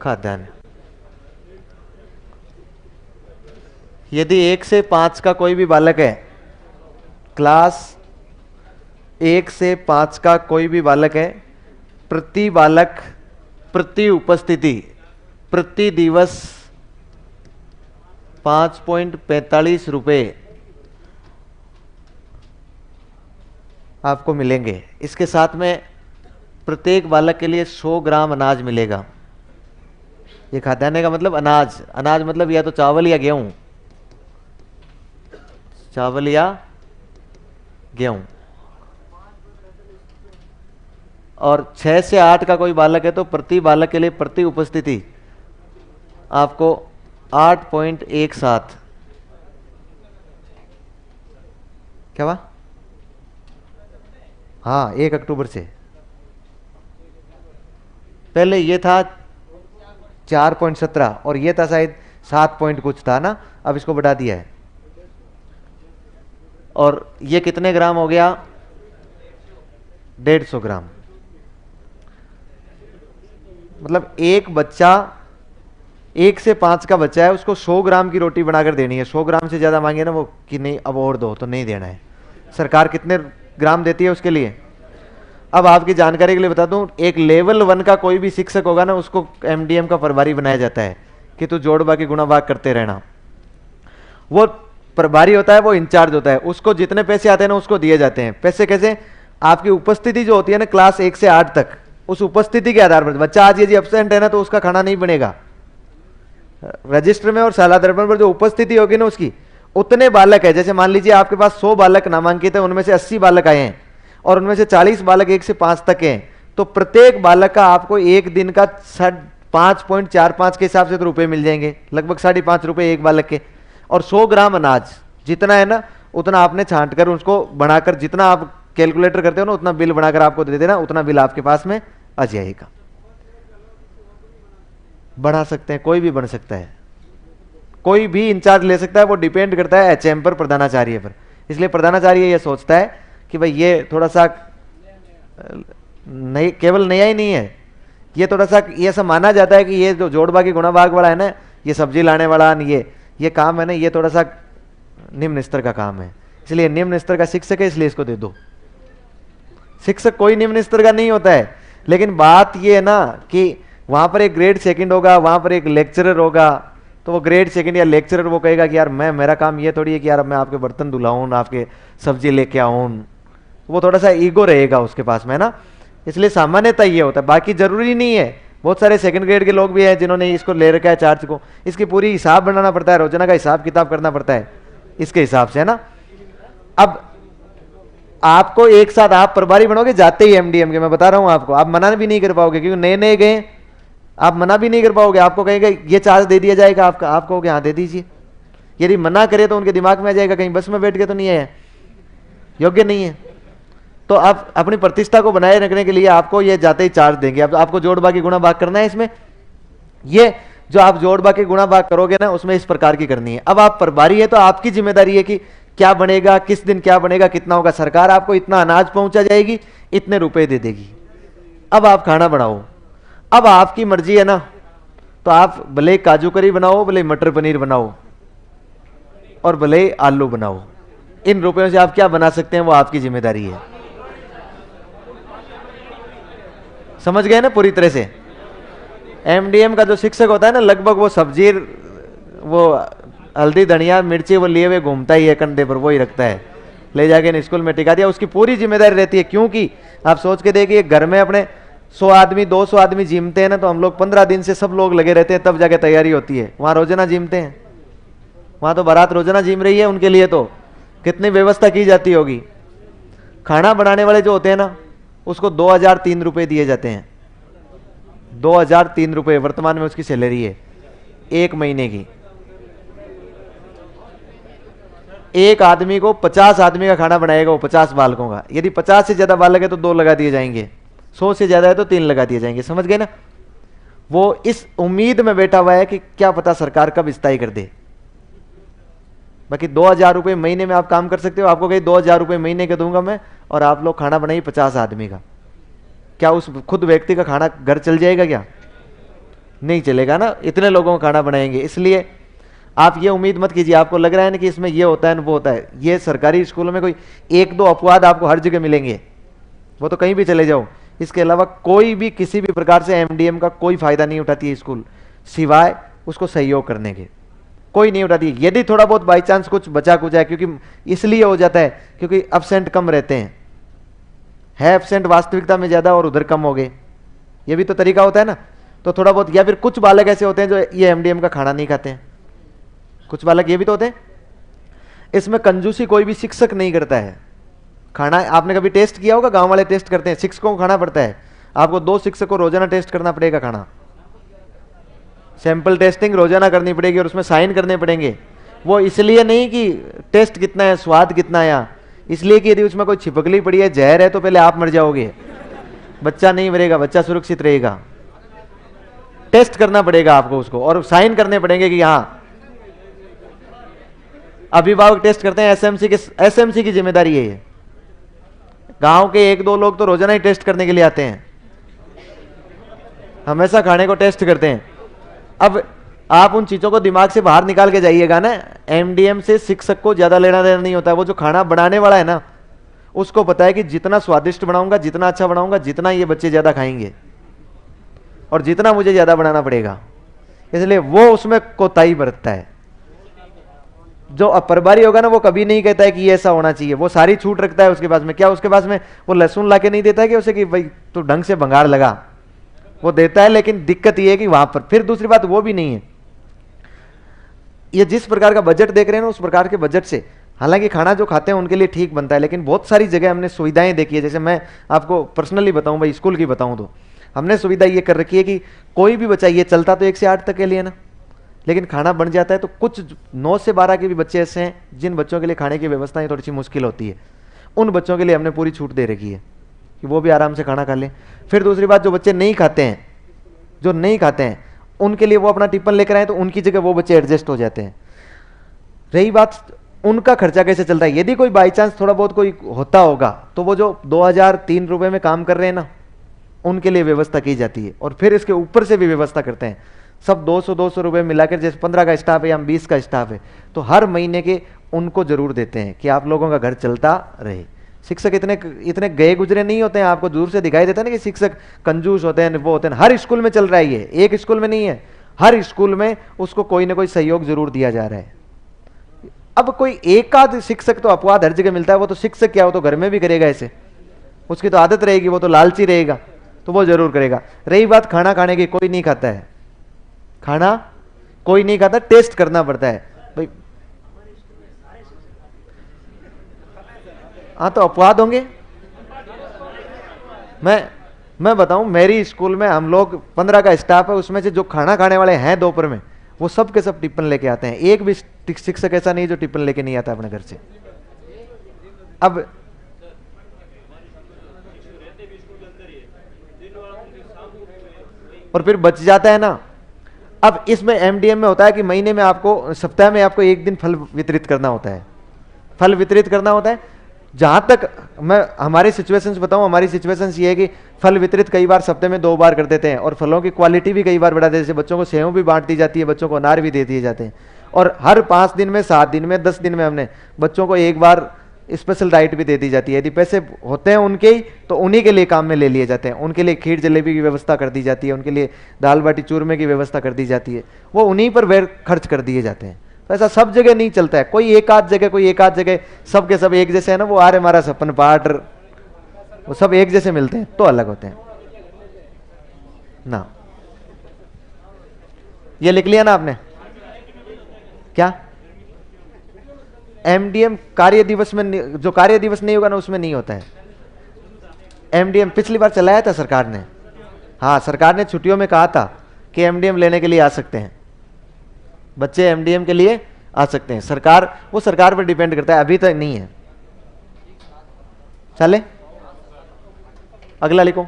खाद्यान्न यदि 1 से 5 का कोई भी बालक है, क्लास 1 से 5 का कोई भी बालक है, प्रति बालक प्रति उपस्थिति प्रति दिवस 5.45 रुपये आपको मिलेंगे। इसके साथ में प्रत्येक बालक के लिए 100 ग्राम अनाज मिलेगा। ये खाद्यान्न का मतलब अनाज, अनाज मतलब या तो चावल या गेहूं, चावल या गेहूं। और 6 से 8 का कोई बालक है तो प्रति बालक के लिए प्रति उपस्थिति आपको 8.17, क्या हुआ? हाँ, 1 अक्टूबर से। पहले ये था 4.17 और ये था शायद 7 पॉइंट कुछ था ना, अब इसको बढ़ा दिया है। और ये कितने ग्राम हो गया? 150 ग्राम। मतलब एक बच्चा, 1 से 5 का बच्चा है, उसको 100 ग्राम की रोटी बनाकर देनी है। 100 ग्राम से ज्यादा मांगे ना वो कि नहीं अब और दो, तो नहीं देना है। सरकार कितने ग्राम देती है उसके लिए? अब आपकी जानकारी के लिए बता दूं, एक लेवल 1 का कोई भी शिक्षक होगा ना, उसको एमडीएम का प्रभारी बनाया जाता है कि तू जोड़ बाकी गुणा भाग करते रहना। वो प्रभारी होता है, वो इंचार्ज होता है, उसको जितने पैसे आते हैं ना उसको दिए जाते हैं। पैसे कैसे? आपकी उपस्थिति जो होती है ना क्लास 1 से 8 तक, उस उपस्थिति के आधार पर बच्चा आज यदि एब्सेंट है ना तो उसका खाना नहीं बनेगा। रजिस्टर में और शाला दर्पण पर जो उपस्थिति होगी ना उसकी, उतने बालक है। जैसे मान लीजिए आपके पास 100 बालक नामांकित है, उनमें से 80 बालक आए हैं और उनमें से 40 बालक 1 से 5 तक हैं, तो प्रत्येक बालक का आपको एक दिन का 5.45 के हिसाब से तो रुपए मिल जाएंगे, लगभग 5.5 रुपए एक बालक के। और 100 ग्राम अनाज जितना है ना उतना आपने छांट कर उसको बनाकर, जितना आप कैलकुलेटर करते हो ना उतना बिल बनाकर आपको दे देना, उतना बिल आपके पास में आ जाएगा। बढ़ा सकते हैं, कोई भी बन सकता है, कोई भी इंचार्ज ले सकता है, वो डिपेंड करता है एचएम पर, प्रधानाचार्य पर। इसलिए प्रधानाचार्य ये सोचता है कि भाई ये थोड़ा सा नहीं, केवल नया ही नहीं है, ये थोड़ा सा ये ऐसा माना जाता है कि ये जो जोड़ बाकी गुणा भाग वाला है ना, ये सब्जी लाने वाला, ये काम है ना, ये थोड़ा सा निम्न स्तर का काम है, इसलिए निम्न स्तर का शिक्षक है, इसलिए इसको दे दो। शिक्षक कोई निम्न स्तर का नहीं होता है, लेकिन बात ये है ना कि वहां पर एक ग्रेड सेकंड होगा, वहां पर एक लेक्चरर होगा, तो वो ग्रेड सेकंड या लेक्चरर वो कहेगा कि यार मेरा काम ये थोड़ी है कि यार मैं आपके बर्तन धुलाऊं, आपके सब्जी लेके आऊं, वो थोड़ा सा ईगो रहेगा उसके पास में ना, इसलिए सामान्यतः ये होता है। बाकी जरूरी नहीं है, बहुत सारे सेकंड ग्रेड के लोग भी हैं जिन्होंने इसको ले रखा है चार्ज को, इसकी पूरी हिसाब बनाना पड़ता है, रोजाना का हिसाब किताब करना पड़ता है इसके हिसाब से, है ना। अब आपको एक साथ आप प्रभारी बनोगे जाते ही एमडीएम के, मैं बता रहा हूं आपको, आप मना भी नहीं कर पाओगे क्योंकि नए नए गए, आप मना भी नहीं कर पाओगे। आपको कहेगा ये चार्ज दे दिया जाएगा, आपका आप कहोगे हाँ दे दीजिए। यदि मना करे तो उनके दिमाग में आ जाएगा कहीं बस में बैठ के तो नहीं है, योग्य नहीं है। तो आप अपनी प्रतिष्ठा को बनाए रखने के लिए आपको ये जाते ही चार्ज देंगे। अब आपको जोड़ बाकी गुणा भाग करना है इसमें, ये जो आप जोड़ बाकी गुणा भाग करोगे ना उसमें इस प्रकार की करनी है। अब आप प्रभारी है तो आपकी जिम्मेदारी है कि क्या बनेगा, किस दिन क्या बनेगा, कितना होगा। सरकार आपको इतना अनाज पहुंचा जाएगी, इतने रुपए दे देगी, अब आप खाना बनाओ। अब आपकी मर्जी है ना, तो आप भले काजू करी बनाओ, भले मटर पनीर बनाओ और भले आलू बनाओ, इन रुपयों से आप क्या बना सकते हैं वो आपकी जिम्मेदारी है। समझ गए ना पूरी तरह से। एमडीएम का जो शिक्षक होता है ना, लगभग वो सब्जी, वो हल्दी धनिया मिर्ची वो लिए हुए घूमता ही है कंधे पर, वो ही रखता है, ले जाके स्कूल में टिका दिया, उसकी पूरी जिम्मेदारी रहती है। क्योंकि आप सोच के देखिए, घर में अपने 100 आदमी 200 आदमी जिमते हैं ना, तो हम लोग 15 दिन से सब लोग लगे रहते हैं, तब जाके तैयारी होती है। वहां रोजाना जिमते हैं, वहां तो बारात रोजाना जिम रही है, उनके लिए तो कितनी व्यवस्था की जाती होगी। खाना बनाने वाले जो होते हैं ना, उसको 2003 रुपए दिए जाते हैं। 2003 रुपए वर्तमान में उसकी सैलरी है, एक महीने की। एक आदमी को 50 आदमी का खाना बनाएगा वो, 50 बालकों का। यदि 50 से ज्यादा बालक है तो 2 लगा दिए जाएंगे, 100 से ज्यादा है तो 3 लगा दिए जाएंगे। समझ गए ना। वो इस उम्मीद में बैठा हुआ है कि क्या पता सरकार कब स्थायी कर दे। बाकी 2000 रुपए महीने में आप काम कर सकते हो। आपको कहीं 2000 रुपए महीने के दूंगा मैं, और आप लोग खाना बनाइए 50 आदमी का, क्या उस खुद व्यक्ति का खाना घर चल जाएगा? क्या नहीं चलेगा ना, इतने लोगों का खाना बनाएंगे। इसलिए आप ये उम्मीद मत कीजिए। आपको लग रहा है ना कि इसमें ये होता है ना वो होता है, ये सरकारी स्कूलों में कोई 1-2 अपवाद आपको हर जगह मिलेंगे, वो तो कहीं भी चले जाओ। इसके अलावा कोई भी किसी भी प्रकार से एमडीएम का कोई फायदा नहीं उठाती है स्कूल, सिवाय उसको सहयोग करने के। कोई नहीं उठाती। यदि थोड़ा बहुत बाई चांस कुछ बचा कुछ है, क्योंकि इसलिए हो जाता है क्योंकि एब्सेंट कम रहते हैं, है एब्सेंट वास्तविकता में ज्यादा और उधर कम हो गए, ये भी तो तरीका होता है ना। तो थोड़ा बहुत, या फिर कुछ बालक ऐसे होते हैं जो ये एमडीएम का खाना नहीं खाते हैं, कुछ बालक ये भी तो होते हैं। इसमें कंजूसी कोई भी शिक्षक नहीं करता है। खाना आपने कभी टेस्ट किया होगा, गांव वाले टेस्ट करते हैं, शिक्षकों को खाना पड़ता है। आपको 2 शिक्षक को रोजाना टेस्ट करना पड़ेगा खाना, सैंपल टेस्टिंग रोजाना करनी पड़ेगी और उसमें साइन करने पड़ेंगे। वो इसलिए नहीं कि टेस्ट कितना है, स्वाद कितना है, इसलिए कि यदि उसमें कोई छिपकली पड़ी है, जहर है, तो पहले आप मर जाओगे, बच्चा नहीं मरेगा, बच्चा सुरक्षित रहेगा। टेस्ट करना पड़ेगा आपको उसको, और साइन करने पड़ेंगे कि हाँ। अभिभावक टेस्ट करते हैं, एसएमसी की जिम्मेदारी है ये। गांव के 1-2 लोग तो रोजाना ही टेस्ट करने के लिए आते हैं, हमेशा खाने को टेस्ट करते हैं। अब आप उन चीजों को दिमाग से बाहर निकाल के जाइएगा ना। एमडीएम से शिक्षक को ज्यादा लेना देना नहीं होता। वो जो खाना बनाने वाला है ना, उसको पता है कि जितना स्वादिष्ट बनाऊंगा, जितना अच्छा बनाऊंगा, जितना ये बच्चे ज्यादा खाएंगे और जितना मुझे ज्यादा बनाना पड़ेगा, इसलिए वो उसमें कोताही बरतता है। जो अप्रभारी होगा ना, वो कभी नहीं कहता है कि ये ऐसा होना चाहिए, वो सारी छूट रखता है उसके पास में। क्या उसके पास में वो लहसुन लाके नहीं देता है कि उसे कि भाई तू ढंग से भंगार लगा, वो देता है। लेकिन दिक्कत ये है कि वहां पर फिर दूसरी बात वो भी नहीं है। ये जिस प्रकार का बजट देख रहे हैं ना, उस प्रकार के बजट से हालांकि खाना जो खाते हैं उनके लिए ठीक बनता है, लेकिन बहुत सारी जगह हमने सुविधाएं देखी है। जैसे मैं आपको पर्सनली बताऊं, भाई स्कूल की बताऊं, तो हमने सुविधा ये कर रखी है कि कोई भी बच्चा, ये चलता तो 1 से 8 तक के लिए ना, लेकिन खाना बन जाता है। तो कुछ 9 से 12 के भी बच्चे ऐसे हैं जिन बच्चों के लिए खाने की व्यवस्था थोड़ी सी मुश्किल होती है। उन बच्चों के लिए हमने पूरी छूट दे रखी है कि वो भी आराम से खाना खा लें। फिर दूसरी बात, जो बच्चे नहीं खाते हैं, जो नहीं खाते हैं, उनके लिए वो अपना टिफिन लेकर आए, तो उनकी जगह वो बच्चे एडजस्ट हो जाते हैं। रही बात उनका खर्चा कैसे चलता है, यदि कोई बाई चांस थोड़ा बहुत कोई होता होगा, तो वो जो 2003 रुपए में काम कर रहे हैं ना, उनके लिए व्यवस्था की जाती है। और फिर इसके ऊपर से भी व्यवस्था करते हैं। सब 200 रुपए मिलाकर, जैसे 15 का स्टाफ है या 20 का स्टाफ है, तो हर महीने के उनको जरूर देते हैं कि आप लोगों का घर चलता रहे। शिक्षक इतने गए गुजरे नहीं होते हैं। आपको दूर से दिखाई देता है ना कि शिक्षक कंजूस होते हैं, वो होते हैं। हर स्कूल में चल रहा है ये, एक स्कूल में नहीं है, हर स्कूल में उसको कोई ना कोई सहयोग जरूर दिया जा रहा है। अब कोई एक आध शिक्षक तो अपवाद हर जगह मिलता है, वो तो शिक्षक क्या, वो तो घर में भी करेगा ऐसे, उसकी तो आदत रहेगी, वो तो लालची रहेगा, तो वो जरूर करेगा। रही बात खाना खाने की, कोई नहीं खाता है खाना, कोई नहीं खाता, टेस्ट करना पड़ता है भाई। हाँ तो अपवाद होंगे। मैं बताऊं, मेरी स्कूल में हम लोग 15 का स्टाफ है, उसमें से जो खाना खाने वाले हैं दोपहर में, वो सब के सब टिफिन लेके आते हैं। एक भी शिक्षक ऐसा नहीं जो टिफिन लेके नहीं आता अपने घर से। अब और फिर बच जाता है ना। अब इसमें एमडीएम में होता है कि महीने में आपको, सप्ताह में आपको 1 दिन फल वितरित करना होता है। फल वितरित करना होता है। जहां तक मैं हमारी सिचुएशंस बताऊं, हमारी सिचुएशंस ये है कि फल वितरित कई बार सप्ताह में 2 बार कर देते हैं, और फलों की क्वालिटी भी कई बार बढ़ा देते हैं। जैसे बच्चों को सेव भी बांट दी जाती है, बच्चों को अनार भी दे दिए जाते हैं। और हर 5 दिन में, 7 दिन में, 10 दिन में हमने बच्चों को एक बार स्पेशल डाइट भी दे दी जाती है। यदि पैसे होते हैं उनके ही तो उन्हीं के लिए काम में ले लिए जाते हैं। उनके लिए खीर जलेबी की व्यवस्था कर दी जाती है, उनके लिए दाल बाटी चूरमे की व्यवस्था कर दी जाती है, वो उन्हीं पर वैर खर्च कर दिए जाते हैं। तो ऐसा सब जगह नहीं चलता है, कोई एक आध जगह, कोई एक आध जगह सब के सब एक जैसे है ना, वो आर्य हमारा सपन पाठ, वो सब एक जैसे मिलते हैं तो अलग होते हैं ना। ये लिख लिया ना आपने? क्या एमडीएम कार्य दिवस में, जो कार्य दिवस नहीं होगा ना उसमें नहीं होता है एमडीएम। पिछली बार चलाया था सरकार ने, हाँ सरकार ने छुट्टियों में कहा था कि एमडीएम लेने के लिए आ सकते हैं बच्चे, एमडीएम के लिए आ सकते हैं। सरकार, वो सरकार पर डिपेंड करता है, अभी तक नहीं है। चले अगला लिखो,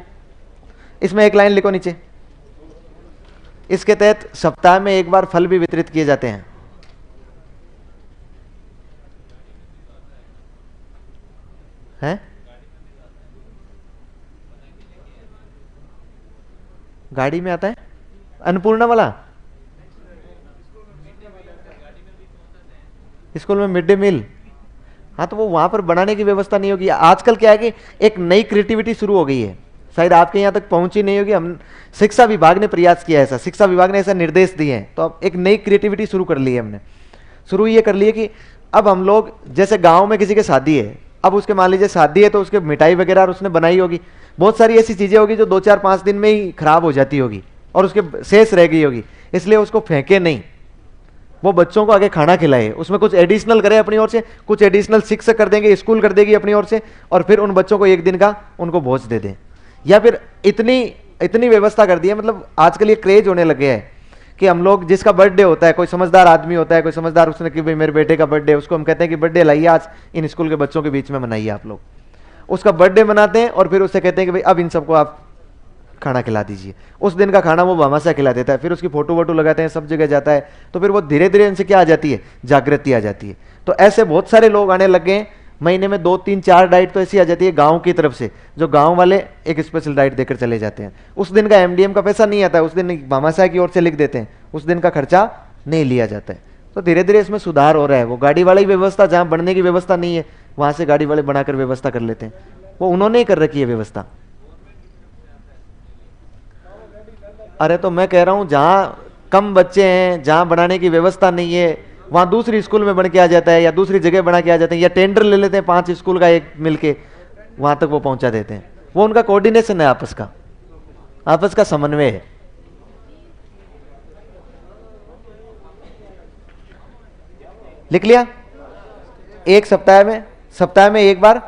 इसमें एक लाइन लिखो नीचे। इसके तहत सप्ताह में एक बार फल भी वितरित किए जाते हैं। हैं? गाड़ी में आता है अन्नपूर्णा वाला? स्कूल में मिड डे मील, हाँ तो वो वहां पर बनाने की व्यवस्था नहीं होगी। आजकल क्या है कि एक नई क्रिएटिविटी शुरू हो गई है, शायद आपके यहां तक पहुंची नहीं होगी। हम शिक्षा विभाग ने प्रयास किया है ऐसा, शिक्षा विभाग ने ऐसा निर्देश दिए हैं, तो अब एक नई क्रिएटिविटी शुरू कर ली है हमने। शुरू ये कर ली है कि अब हम लोग, जैसे गांव में किसी की शादी है, अब उसके मान लीजिए शादी है तो उसके मिठाई वगैरह उसने बनाई होगी, बहुत सारी ऐसी चीजें होगी जो 2-4-5 दिन में ही खराब हो जाती होगी और उसके शेष रह गई होगी, इसलिए उसको फेंके नहीं, वो बच्चों को आगे खाना खिलाए, उसमें कुछ एडिशनल करे अपनी ओर से, कुछ एडिशनल शिक्षक कर देंगे, स्कूल कर देगी अपनी ओर से, और फिर उन बच्चों को एक दिन का उनको भोज दे दें। या फिर इतनी इतनी व्यवस्था कर दी है, मतलब आजकल ये क्रेज होने लगे है कि हम लोग, जिसका बर्थडे होता है, कोई समझदार आदमी होता है, कोई समझदार, उसने कि भाई मेरे बेटे का बर्थडे, उसको हम कहते हैं कि बर्थडे लाइए आज इन स्कूल के बच्चों के बीच में मनाइए आप लोग। उसका बर्थडे मनाते हैं और फिर उससे कहते हैं कि भाई अब इन सबको आप खाना खिला दीजिए। उस दिन का खाना वो भामाशाह खिला देता है, फिर उसकी फोटो वोटो लगाते हैं, सब जगह जाता है, तो फिर वो धीरे धीरे इनसे क्या आ जाती है, जागृति आ जाती है। तो ऐसे बहुत सारे लोग आने लग गए, महीने में 2-3-4 डाइट तो ऐसी आ जाती है गांव की तरफ से, जो गांव वाले एक स्पेशल डाइट देकर चले जाते हैं। उस दिन का एमडीएम का पैसा नहीं आता है, उस दिन भामाशाह की ओर से लिख देते हैं, उस दिन का खर्चा नहीं लिया जाता है। तो धीरे धीरे इसमें सुधार हो रहा है। वो गाड़ी वाली व्यवस्था, जहां बढ़ने की व्यवस्था नहीं है वहां से गाड़ी वाले बनाकर व्यवस्था कर लेते हैं, वो उन्होंने ही कर रखी है व्यवस्था। अरे तो मैं कह रहा हूं जहां कम बच्चे हैं, जहां बनाने की व्यवस्था नहीं है, वहां दूसरी स्कूल में बन के आ जाता है, या दूसरी जगह बना के आ जाते हैं, या टेंडर ले लेते हैं 5 स्कूल का एक मिलके, वहां तक वो पहुंचा देते हैं। वो उनका कोऑर्डिनेशन है, आपस का समन्वय है। लिख लिया? एक सप्ताह में एक बार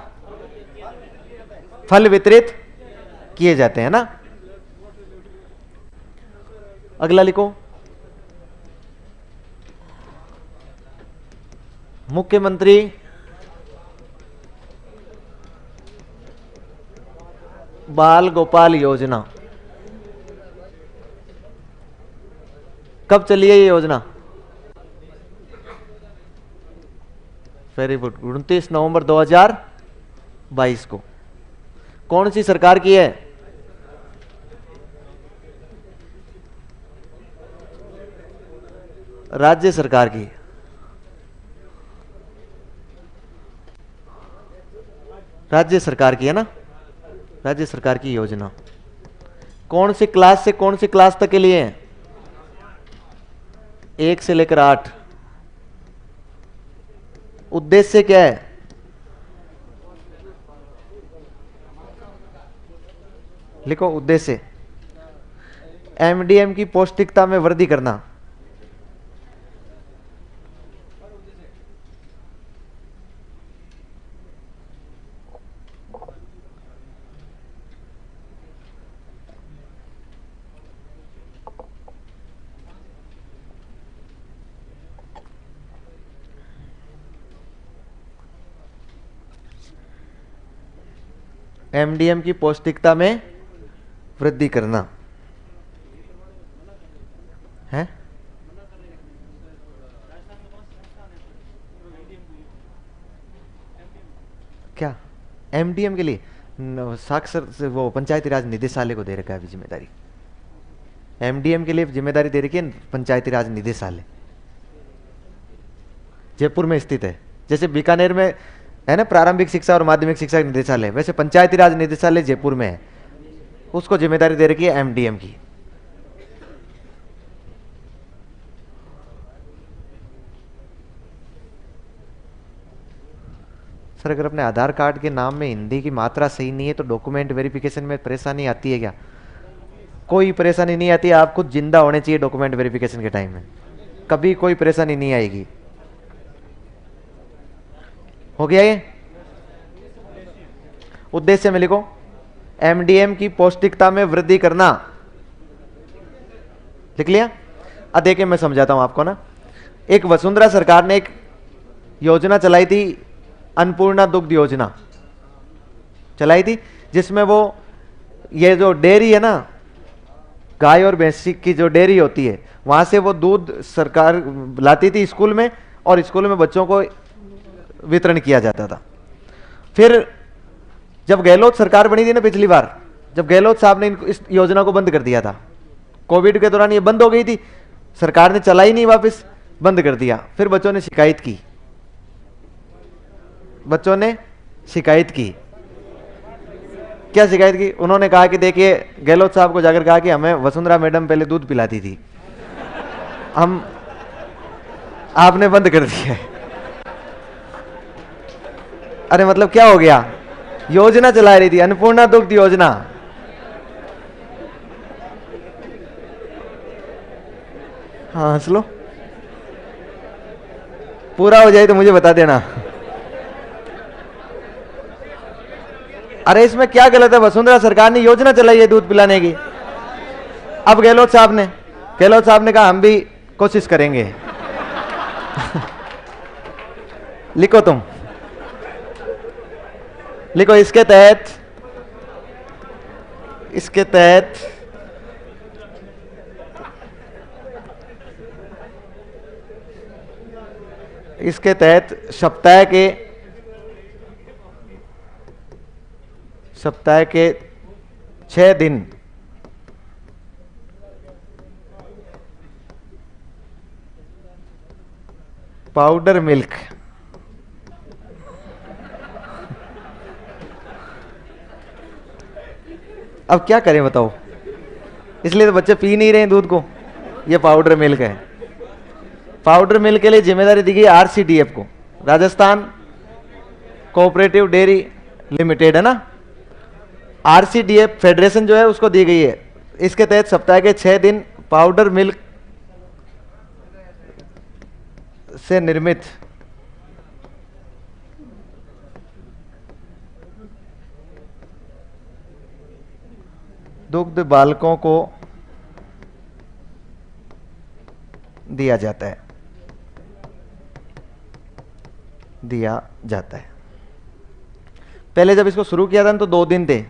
फल वितरित किए जाते हैं ना। अगला लिखो, मुख्यमंत्री बाल गोपाल योजना कब चली है ये योजना? वेरी गुड, 29 नवंबर 2022 को। कौन सी सरकार की है? राज्य सरकार की। राज्य सरकार की है ना, राज्य सरकार की योजना। कौन सी क्लास से कौन सी क्लास तक के लिए है? 1 से लेकर 8। उद्देश्य क्या है? लिखो उद्देश्य, एमडीएम की पौष्टिकता में वृद्धि करना। एमडीएम की पौष्टिकता में वृद्धि करना है। क्या एमडीएम के लिए साक्षर से वो पंचायती राज निदेशालय को दे रखा है अभी जिम्मेदारी। एमडीएम के लिए जिम्मेदारी दे रखी है पंचायती राज निदेशालय। जयपुर में स्थित है। जैसे बीकानेर में है ना प्रारंभिक शिक्षा और माध्यमिक शिक्षा निदेशालय, वैसे पंचायती राज निदेशालय जयपुर में है, उसको जिम्मेदारी दे रखी है एमडीएम की। सर अगर अपने आधार कार्ड के नाम में हिंदी की मात्रा सही नहीं है तो डॉक्यूमेंट वेरिफिकेशन में परेशानी आती है क्या? कोई परेशानी नहीं आती, आप खुद जिंदा होने चाहिए डॉक्यूमेंट वेरिफिकेशन के टाइम में, कभी कोई परेशानी नहीं आएगी। हो गया ये? उद्देश्य में लिखो एमडीएम की पौष्टिकता में वृद्धि करना, लिख लिया? अब देखिए मैं समझाता हूं आपको ना। एक वसुंधरा सरकार ने एक योजना चलाई थी, अन्नपूर्णा दुग्ध योजना चलाई थी, जिसमें वो ये जो डेयरी है ना, गाय और भैंस की जो डेयरी होती है, वहां से वो दूध सरकार लाती थी स्कूल में, और स्कूल में बच्चों को वितरण किया जाता था। फिर जब गहलोत सरकार बनी थी ना पिछली बार, जब गहलोत साहब ने इस योजना को बंद कर दिया था, कोविड के दौरान ये बंद हो गई थी, सरकार ने चलाई नहीं, वापस बंद कर दिया। फिर बच्चों ने शिकायत की, बच्चों ने शिकायत की। क्या शिकायत की? उन्होंने कहा कि देखिए, गहलोत साहब को जाकर कहा कि हमें वसुंधरा मैडम पहले दूध पिलाती थी, हम आपने बंद कर दिया है। अरे मतलब क्या हो गया? योजना चला रही थी, अन्नपूर्णा दुग्ध योजना। हाँ हंस लो, पूरा हो जाए तो मुझे बता देना। अरे इसमें क्या गलत है? वसुंधरा सरकार ने योजना चलाई है दूध पिलाने की। अब गहलोत साहब ने कहा हम भी कोशिश करेंगे। लिखो तुम, लिखो इसके तहत सप्ताह के 6 दिन पाउडर मिल्क अब क्या करें बताओ? इसलिए तो बच्चे पी नहीं रहे हैं दूध को, ये पाउडर मिल्क है। पाउडर मिल्क के लिए जिम्मेदारी दी गई आरसीडीएफ को, राजस्थान कोऑपरेटिव डेयरी लिमिटेड है ना, आरसीडीएफ फेडरेशन जो है उसको दी गई है। इसके तहत सप्ताह के 6 दिन पाउडर मिल्क से निर्मित दुग्ध बालकों को दिया जाता है। पहले जब इसको शुरू किया था तो 2 दिन थे,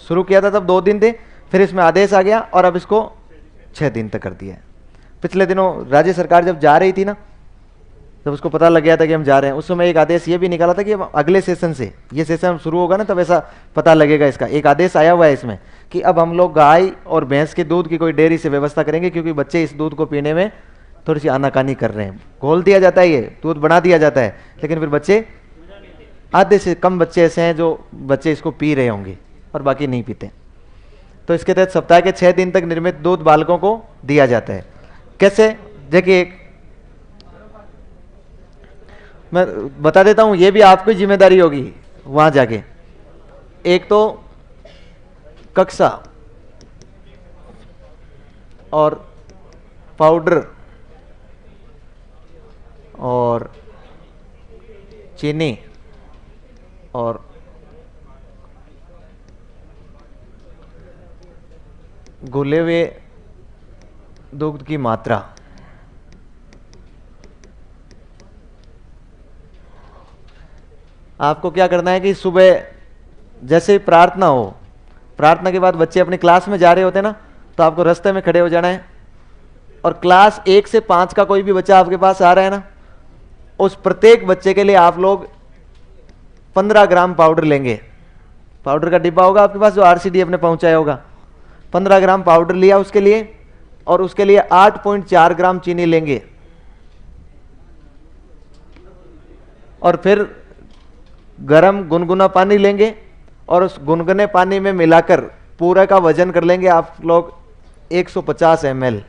शुरू किया था तब 2 दिन थे, फिर इसमें आदेश आ गया और अब इसको 6 दिन तक कर दिया है। पिछले दिनों राज्य सरकार जब जा रही थी ना, जब उसको पता लग गया था कि हम जा रहे हैं, उस समय एक आदेश ये भी निकाला था कि अगले सेशन से, ये सेशन शुरू होगा ना तब ऐसा पता लगेगा। इसका एक आदेश आया हुआ है इसमें कि अब हम लोग गाय और भैंस के दूध की कोई डेयरी से व्यवस्था करेंगे, क्योंकि बच्चे इस दूध को पीने में थोड़ी सी आनाकानी कर रहे हैं। घोल दिया जाता है, ये दूध बना दिया जाता है, लेकिन फिर बच्चे, आधे से कम बच्चे ऐसे हैं जो बच्चे इसको पी रहे होंगे और बाकी नहीं पीते। तो इसके तहत सप्ताह के 6 दिन तक निर्मित दूध बालकों को दिया जाता है। कैसे? देखिए मैं बता देता हूं, ये भी आपकी जिम्मेदारी होगी वहां जाके। एक तो कक्षा और पाउडर और चीनी और घुले हुए दुग्ध की मात्रा, आपको क्या करना है कि सुबह जैसे ही प्रार्थना हो, प्रार्थना के बाद बच्चे अपनी क्लास में जा रहे होते हैं ना, तो आपको रास्ते में खड़े हो जाना है और क्लास 1 से 5 का कोई भी बच्चा आपके पास आ रहा है ना, उस प्रत्येक बच्चे के लिए आप लोग 15 ग्राम पाउडर लेंगे। पाउडर का डिब्बा होगा आपके पास जो आरसीडीएफ ने पहुंचाया होगा, 15 ग्राम पाउडर लिया उसके लिए, और उसके लिए 8.4 ग्राम चीनी लेंगे। और फिर गरम गुनगुना पानी लेंगे और उस गुनगुने पानी में मिलाकर पूरा का वजन कर लेंगे आप लोग 150 ml,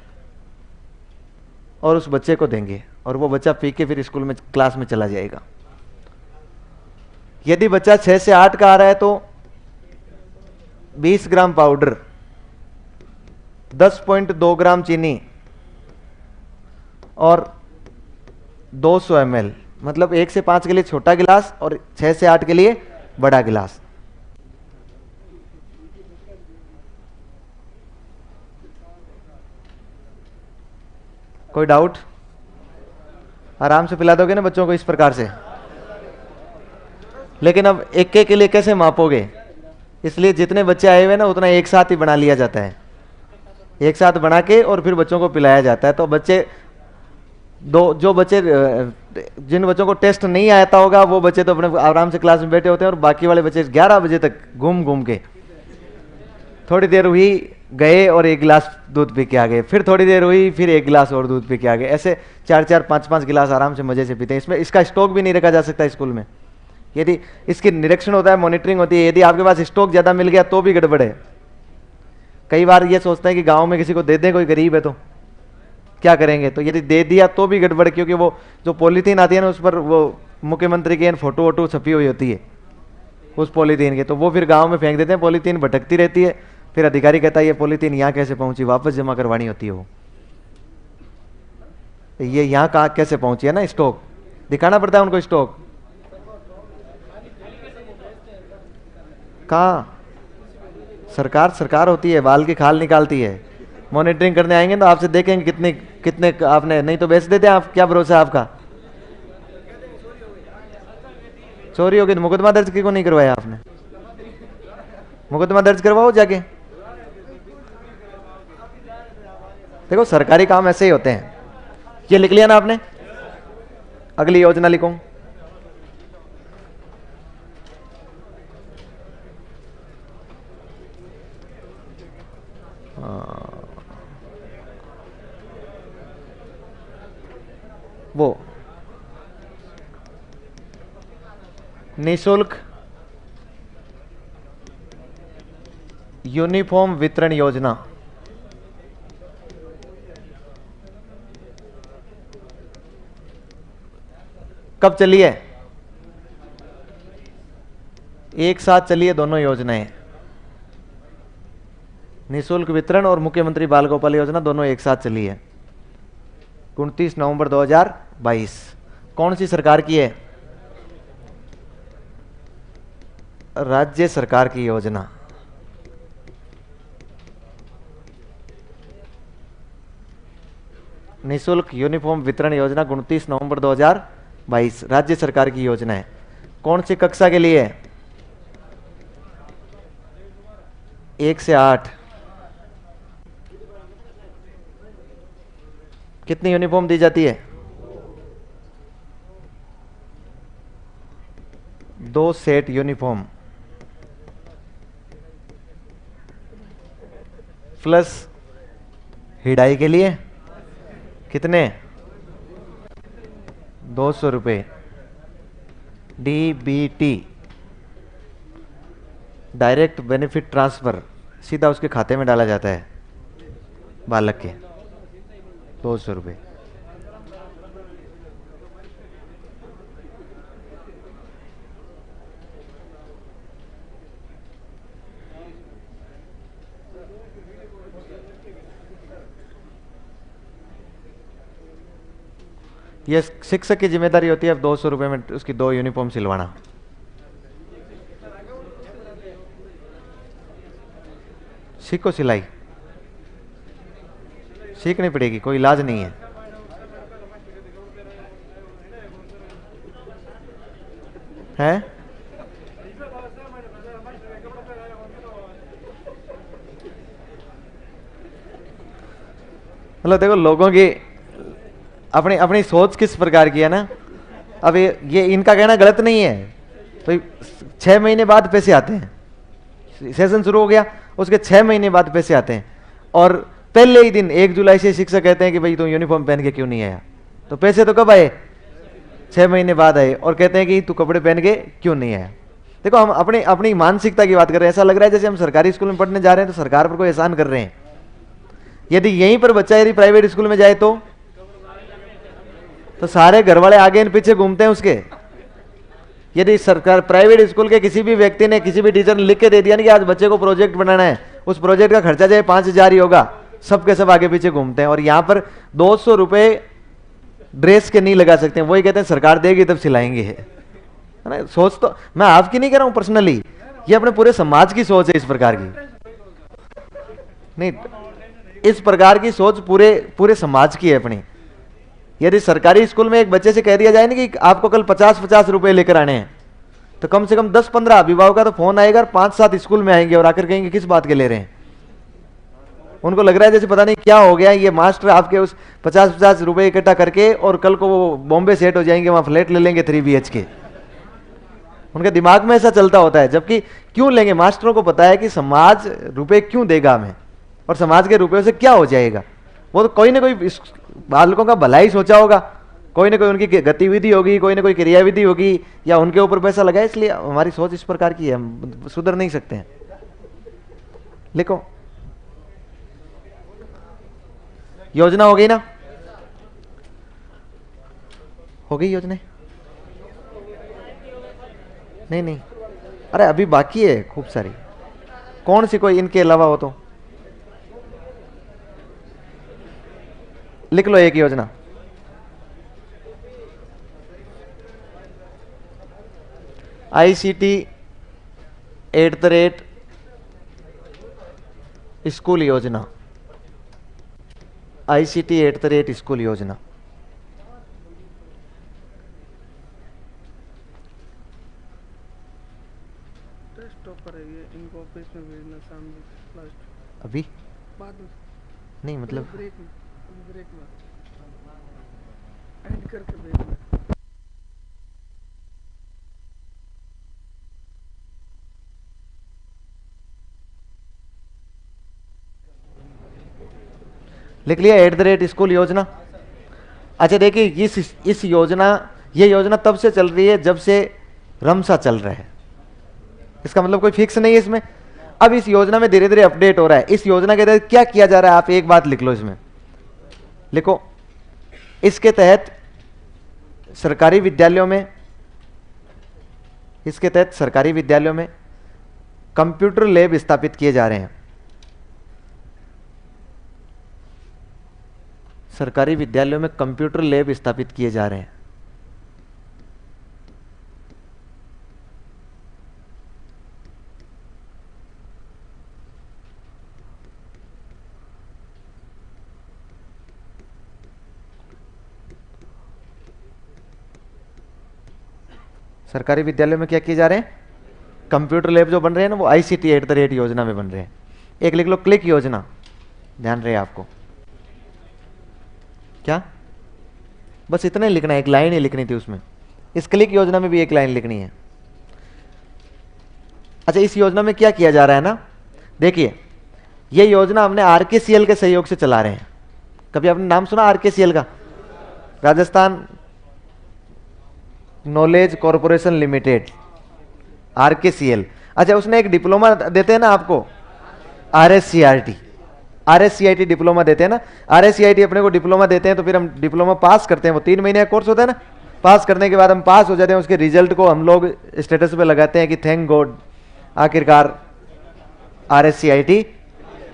और उस बच्चे को देंगे और वो बच्चा पी के फिर स्कूल में क्लास में चला जाएगा। यदि बच्चा 6 से 8 का आ रहा है तो 20 ग्राम पाउडर, 10.2 ग्राम चीनी और 200 ml, मतलब 1 से 5 के लिए छोटा गिलास और 6 से 8 के लिए बड़ा गिलास। कोई डाउट? आराम से पिला दोगे ना बच्चों को इस प्रकार से? लेकिन अब एक के लिए कैसे मापोगे? इसलिए जितने बच्चे आए हुए ना उतना एक साथ ही बना लिया जाता है, एक साथ बना के और फिर बच्चों को पिलाया जाता है। तो बच्चे जो बच्चे जिन बच्चों को टेस्ट नहीं आता होगा वो बच्चे तो अपने आराम से क्लास में बैठे होते हैं और बाकी वाले बच्चे 11 बजे तक घूम घूम के, थोड़ी देर हुई गए और 1 गिलास दूध पी के आ गए, फिर थोड़ी देर हुई फिर 1 गिलास और दूध पी के आ गए, ऐसे 4-4 5-5 गिलास आराम से मजे से पीते हैं। इसमें इसका स्टॉक भी नहीं रखा जा सकता स्कूल में। यदि इसकी निरीक्षण होता है, मॉनिटरिंग होती है, यदि आपके पास स्टॉक ज्यादा मिल गया तो भी गड़बड़ है। कई बार ये सोचते हैं कि गांव में किसी को दे दें, कोई गरीब है तो क्या करेंगे, तो यदि दे दिया तो भी गड़बड़, क्योंकि वो जो पॉलीथीन आती है ना उस पर वो मुख्यमंत्री की फोटो वोटो छपी हुई होती है उस पॉलीथीन की, तो वो फिर गांव में फेंक देते हैं, पॉलीथीन भटकती रहती है, फिर अधिकारी कहता है ये पॉलीथीन यहाँ कैसे पहुंची, वापस जमा करवानी होती है वो, ये यहाँ कहाँ कैसे पहुंची है ना, स्टॉक दिखाना पड़ता है उनको। स्टॉक कहाँ? सरकार होती है, बाल की खाल निकालती है। मॉनिटरिंग करने आएंगे तो आपसे देखेंगे कितने कितने आपने, नहीं तो बेच देते हैं आप, क्या भरोसा है आपका? चोरी होगी तो मुकदमा दर्ज क्यों नहीं करवाया आपने? मुकदमा दर्ज करवाओ जाके। देखो सरकारी काम ऐसे ही होते हैं। ये लिख लिया ना आपने? अगली योजना लिखो। वो निःशुल्क यूनिफॉर्म वितरण योजना, कब चली है? एक साथ चली है दोनों योजनाएं, निःशुल्क वितरण और मुख्यमंत्री बाल गोपाल योजना दोनों एक साथ चली है। 29 नवंबर 2022। कौन सी सरकार की है? राज्य सरकार की योजना। निःशुल्क यूनिफॉर्म वितरण योजना 29 नवंबर 2022 राज्य सरकार की योजना है। कौन सी कक्षा के लिए है? 1 से 8। कितनी यूनिफॉर्म दी जाती है? 2 सेट यूनिफॉर्म प्लस हिडाई के लिए कितने? 200 रुपये। DBT डायरेक्ट बेनिफिट ट्रांसफर सीधा उसके खाते में डाला जाता है बालक के, 200 रुपये। ये शिक्षक की जिम्मेदारी होती है अब 200 रुपये में उसकी 2 यूनिफॉर्म सिलवाना। सीखो सिलाई, सीखनी पड़ेगी, कोई इलाज नहीं है। हैं? मतलब देखो लोगों की अपनी अपनी सोच किस प्रकार की है ना। अब ये इनका कहना गलत नहीं है। तो 6 महीने बाद पैसे आते हैं, सेशन शुरू हो गया उसके 6 महीने बाद पैसे आते हैं, और पहले ही दिन 1 जुलाई से शिक्षक कहते हैं कि भाई तुम यूनिफॉर्म पहन के क्यों नहीं आया, तो पैसे तो कब आए? 6 महीने बाद आए और कहते हैं कि तू कपड़े पहन के क्यों नहीं आया। देखो हम अपनी अपनी मानसिकता की बात कर रहे हैं। ऐसा लग रहा है जैसे हम सरकारी स्कूल में पढ़ने जा रहे हैं तो सरकार पर कोई एहसान कर रहे हैं। यदि यहीं पर बच्चा यदि प्राइवेट स्कूल में जाए तो सारे घर वाले आगे इन पीछे घूमते हैं उसके। यदि सरकार प्राइवेट स्कूल के किसी भी व्यक्ति ने किसी भी टीचर ने लिख के दे दिया ना कि आज बच्चे को प्रोजेक्ट बनाना है, उस प्रोजेक्ट का खर्चा चाहे 5,000 ही होगा, सबके सब आगे पीछे घूमते हैं। और यहां पर 200 रुपए ड्रेस के नहीं लगा सकते हैं, वही कहते हैं सरकार देगी तब सिलाएंगे, है ना। सोच तो मैं आपकी नहीं कह रहा हूं पर्सनली, ये अपने पूरे समाज की सोच है इस प्रकार की। नहीं, इस प्रकार की सोच पूरे पूरे समाज की है अपनी। यदि सरकारी स्कूल में एक बच्चे से कह दिया जाए ना कि आपको कल 50-50 रुपए लेकर आने हैं, तो कम से कम 10-15 अभिभावक का तो फोन आएगा और 5-7 स्कूल में आएंगे और आकर कहेंगे किस बात के ले रहे हैं। उनको लग रहा है जैसे पता नहीं क्या हो गया, ये मास्टर आपके उस 50-50 रुपए इकट्ठा करके और कल को वो बॉम्बे सेट हो जाएंगे, वहां फ्लैट ले लेंगे 3 BHK। उनके दिमाग में ऐसा चलता होता है। जबकि क्यों लेंगे, मास्टरों को पता है कि समाज रुपए क्यों देगा हमें और समाज के रुपयों से क्या हो जाएगा। वो तो कोई ना कोई बालकों का भला ही सोचा होगा, कोई ना कोई उनकी गतिविधि होगी, कोई ना कोई क्रियाविधि होगी, या उनके ऊपर पैसा लगा। इसलिए हमारी सोच इस प्रकार की है, हम सुधर नहीं सकते हैं। लिखो, योजना हो गई ना, हो गई योजना? नहीं नहीं, अरे अभी बाकी है खूब सारी। कौन सी कोई इनके अलावा हो तो लिख लो एक योजना। ICT @स्कूल योजना, ICT @स्कूल योजना। इनको ऑफिस में भेजना सामने लास्ट अभी बाद में नहीं, मतलब ब्रेक में एंड करके भेजना। लिख लिया @स्कूल योजना। अच्छा देखिए, इस योजना, ये योजना तब से चल रही है जब से रमसा चल रहा है। इसका मतलब कोई फिक्स नहीं है इसमें। अब इस योजना में धीरे धीरे अपडेट हो रहा है। इस योजना के तहत क्या किया जा रहा है, आप एक बात लिख लो इसमें। लिखो, इसके तहत सरकारी विद्यालयों में, इसके तहत सरकारी विद्यालयों में कंप्यूटर लैब स्थापित किए जा रहे हैं। सरकारी विद्यालयों में कंप्यूटर लैब स्थापित किए जा रहे हैं। सरकारी विद्यालयों में क्या किए जा रहे हैं, कंप्यूटर लैब जो बन रहे हैं ना, वो ICT योजना में बन रहे हैं। एक लिख लो क्लिक योजना, ध्यान रहे आपको। क्या, बस इतना ही लिखना है, एक लाइन ही लिखनी थी उसमें। इस क्लिक योजना में भी एक लाइन लिखनी है। अच्छा, इस योजना में क्या किया जा रहा है ना, देखिए, ये योजना हमने RKCL के सहयोग से चला रहे हैं। कभी आपने नाम सुना RKCL का? Rajasthan knowledge corporation limited, RKCL। अच्छा, उसने एक डिप्लोमा देते हैं ना आपको, RSCIT डिप्लोमा देते हैं ना। RSCIT अपने को डिप्लोमा देते हैं, तो फिर हम डिप्लोमा पास करते हैं। वो 3 महीने का कोर्स होता है ना। पास करने के बाद हम पास हो जाते हैं, उसके रिजल्ट को हम लोग स्टेटस पे लगाते हैं कि थैंक गॉड, आखिरकार RSCIT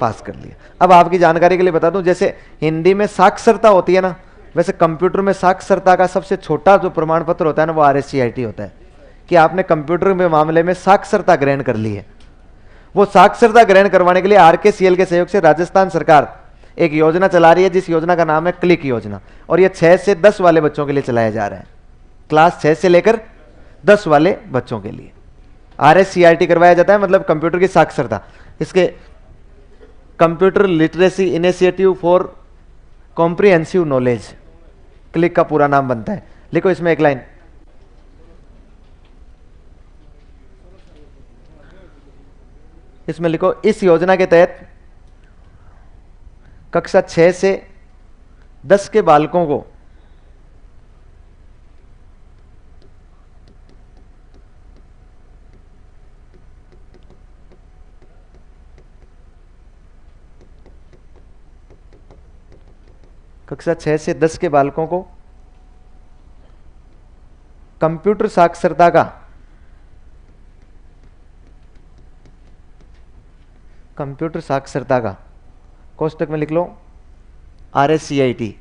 पास कर लिया। अब आपकी जानकारी के लिए बता दूं, जैसे हिंदी में साक्षरता होती है ना, वैसे कंप्यूटर में साक्षरता का सबसे छोटा जो प्रमाण पत्र होता है ना, वो RSCIT होता है, कि आपने कंप्यूटर के मामले में साक्षरता ग्रहण कर ली है। वो साक्षरता ग्रहण करवाने के लिए RKCL के सहयोग से राजस्थान सरकार एक योजना चला रही है, जिस योजना का नाम है क्लिक योजना। और ये 6 से 10 वाले बच्चों के लिए चलाया जा रहा है। क्लास 6 से लेकर 10 वाले बच्चों के लिए RSCIT करवाया जाता है, मतलब कंप्यूटर की साक्षरता। इसके computer literacy initiative for comprehensive knowledge, click का पूरा नाम बनता है। लिखो इसमें एक लाइन, इसमें लिखो, इस योजना के तहत कक्षा 6 से 10 के बालकों को कक्षा 6 से 10 के बालकों को कंप्यूटर साक्षरता का कोष्टक में लिख लो RSCIT।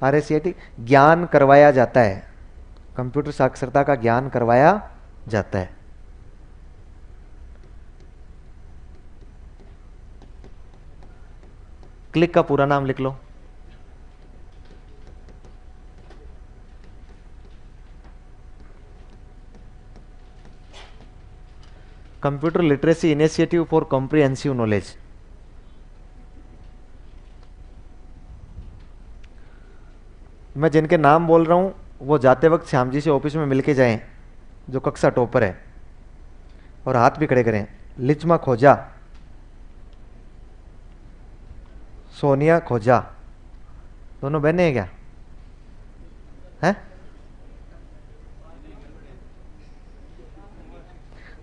RSCIT ज्ञान करवाया जाता है, कंप्यूटर साक्षरता का ज्ञान करवाया जाता है। क्लिक का पूरा नाम लिख लो। Computer literacy initiative for comprehensive knowledge. मैं जिनके नाम बोल रहा हूं वो जाते वक्त श्याम जी से ऑफिस में मिलके जाएं, जो कक्षा टॉपर है, और हाथ भी खड़े करें। लिचमा खोजा, सोनिया खोजा, दोनों बहने हैं क्या? हैं?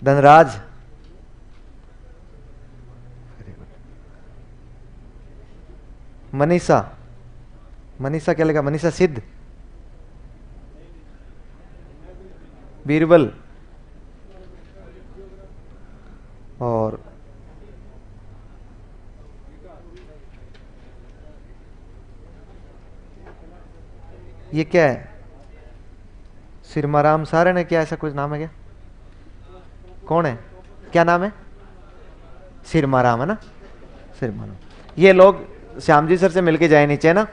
धनराज, मनीषा, मनीषा क्या लगा? मनीषा सिद्ध, बीरबल, और ये क्या है? सिरमाराम सारण है क्या? ऐसा कुछ नाम है क्या? कौन है? क्या नाम है? सिरमाराम है ना, सिरमाराम। ये लोग श्याम जी सर से मिलके जाए नीचे ना।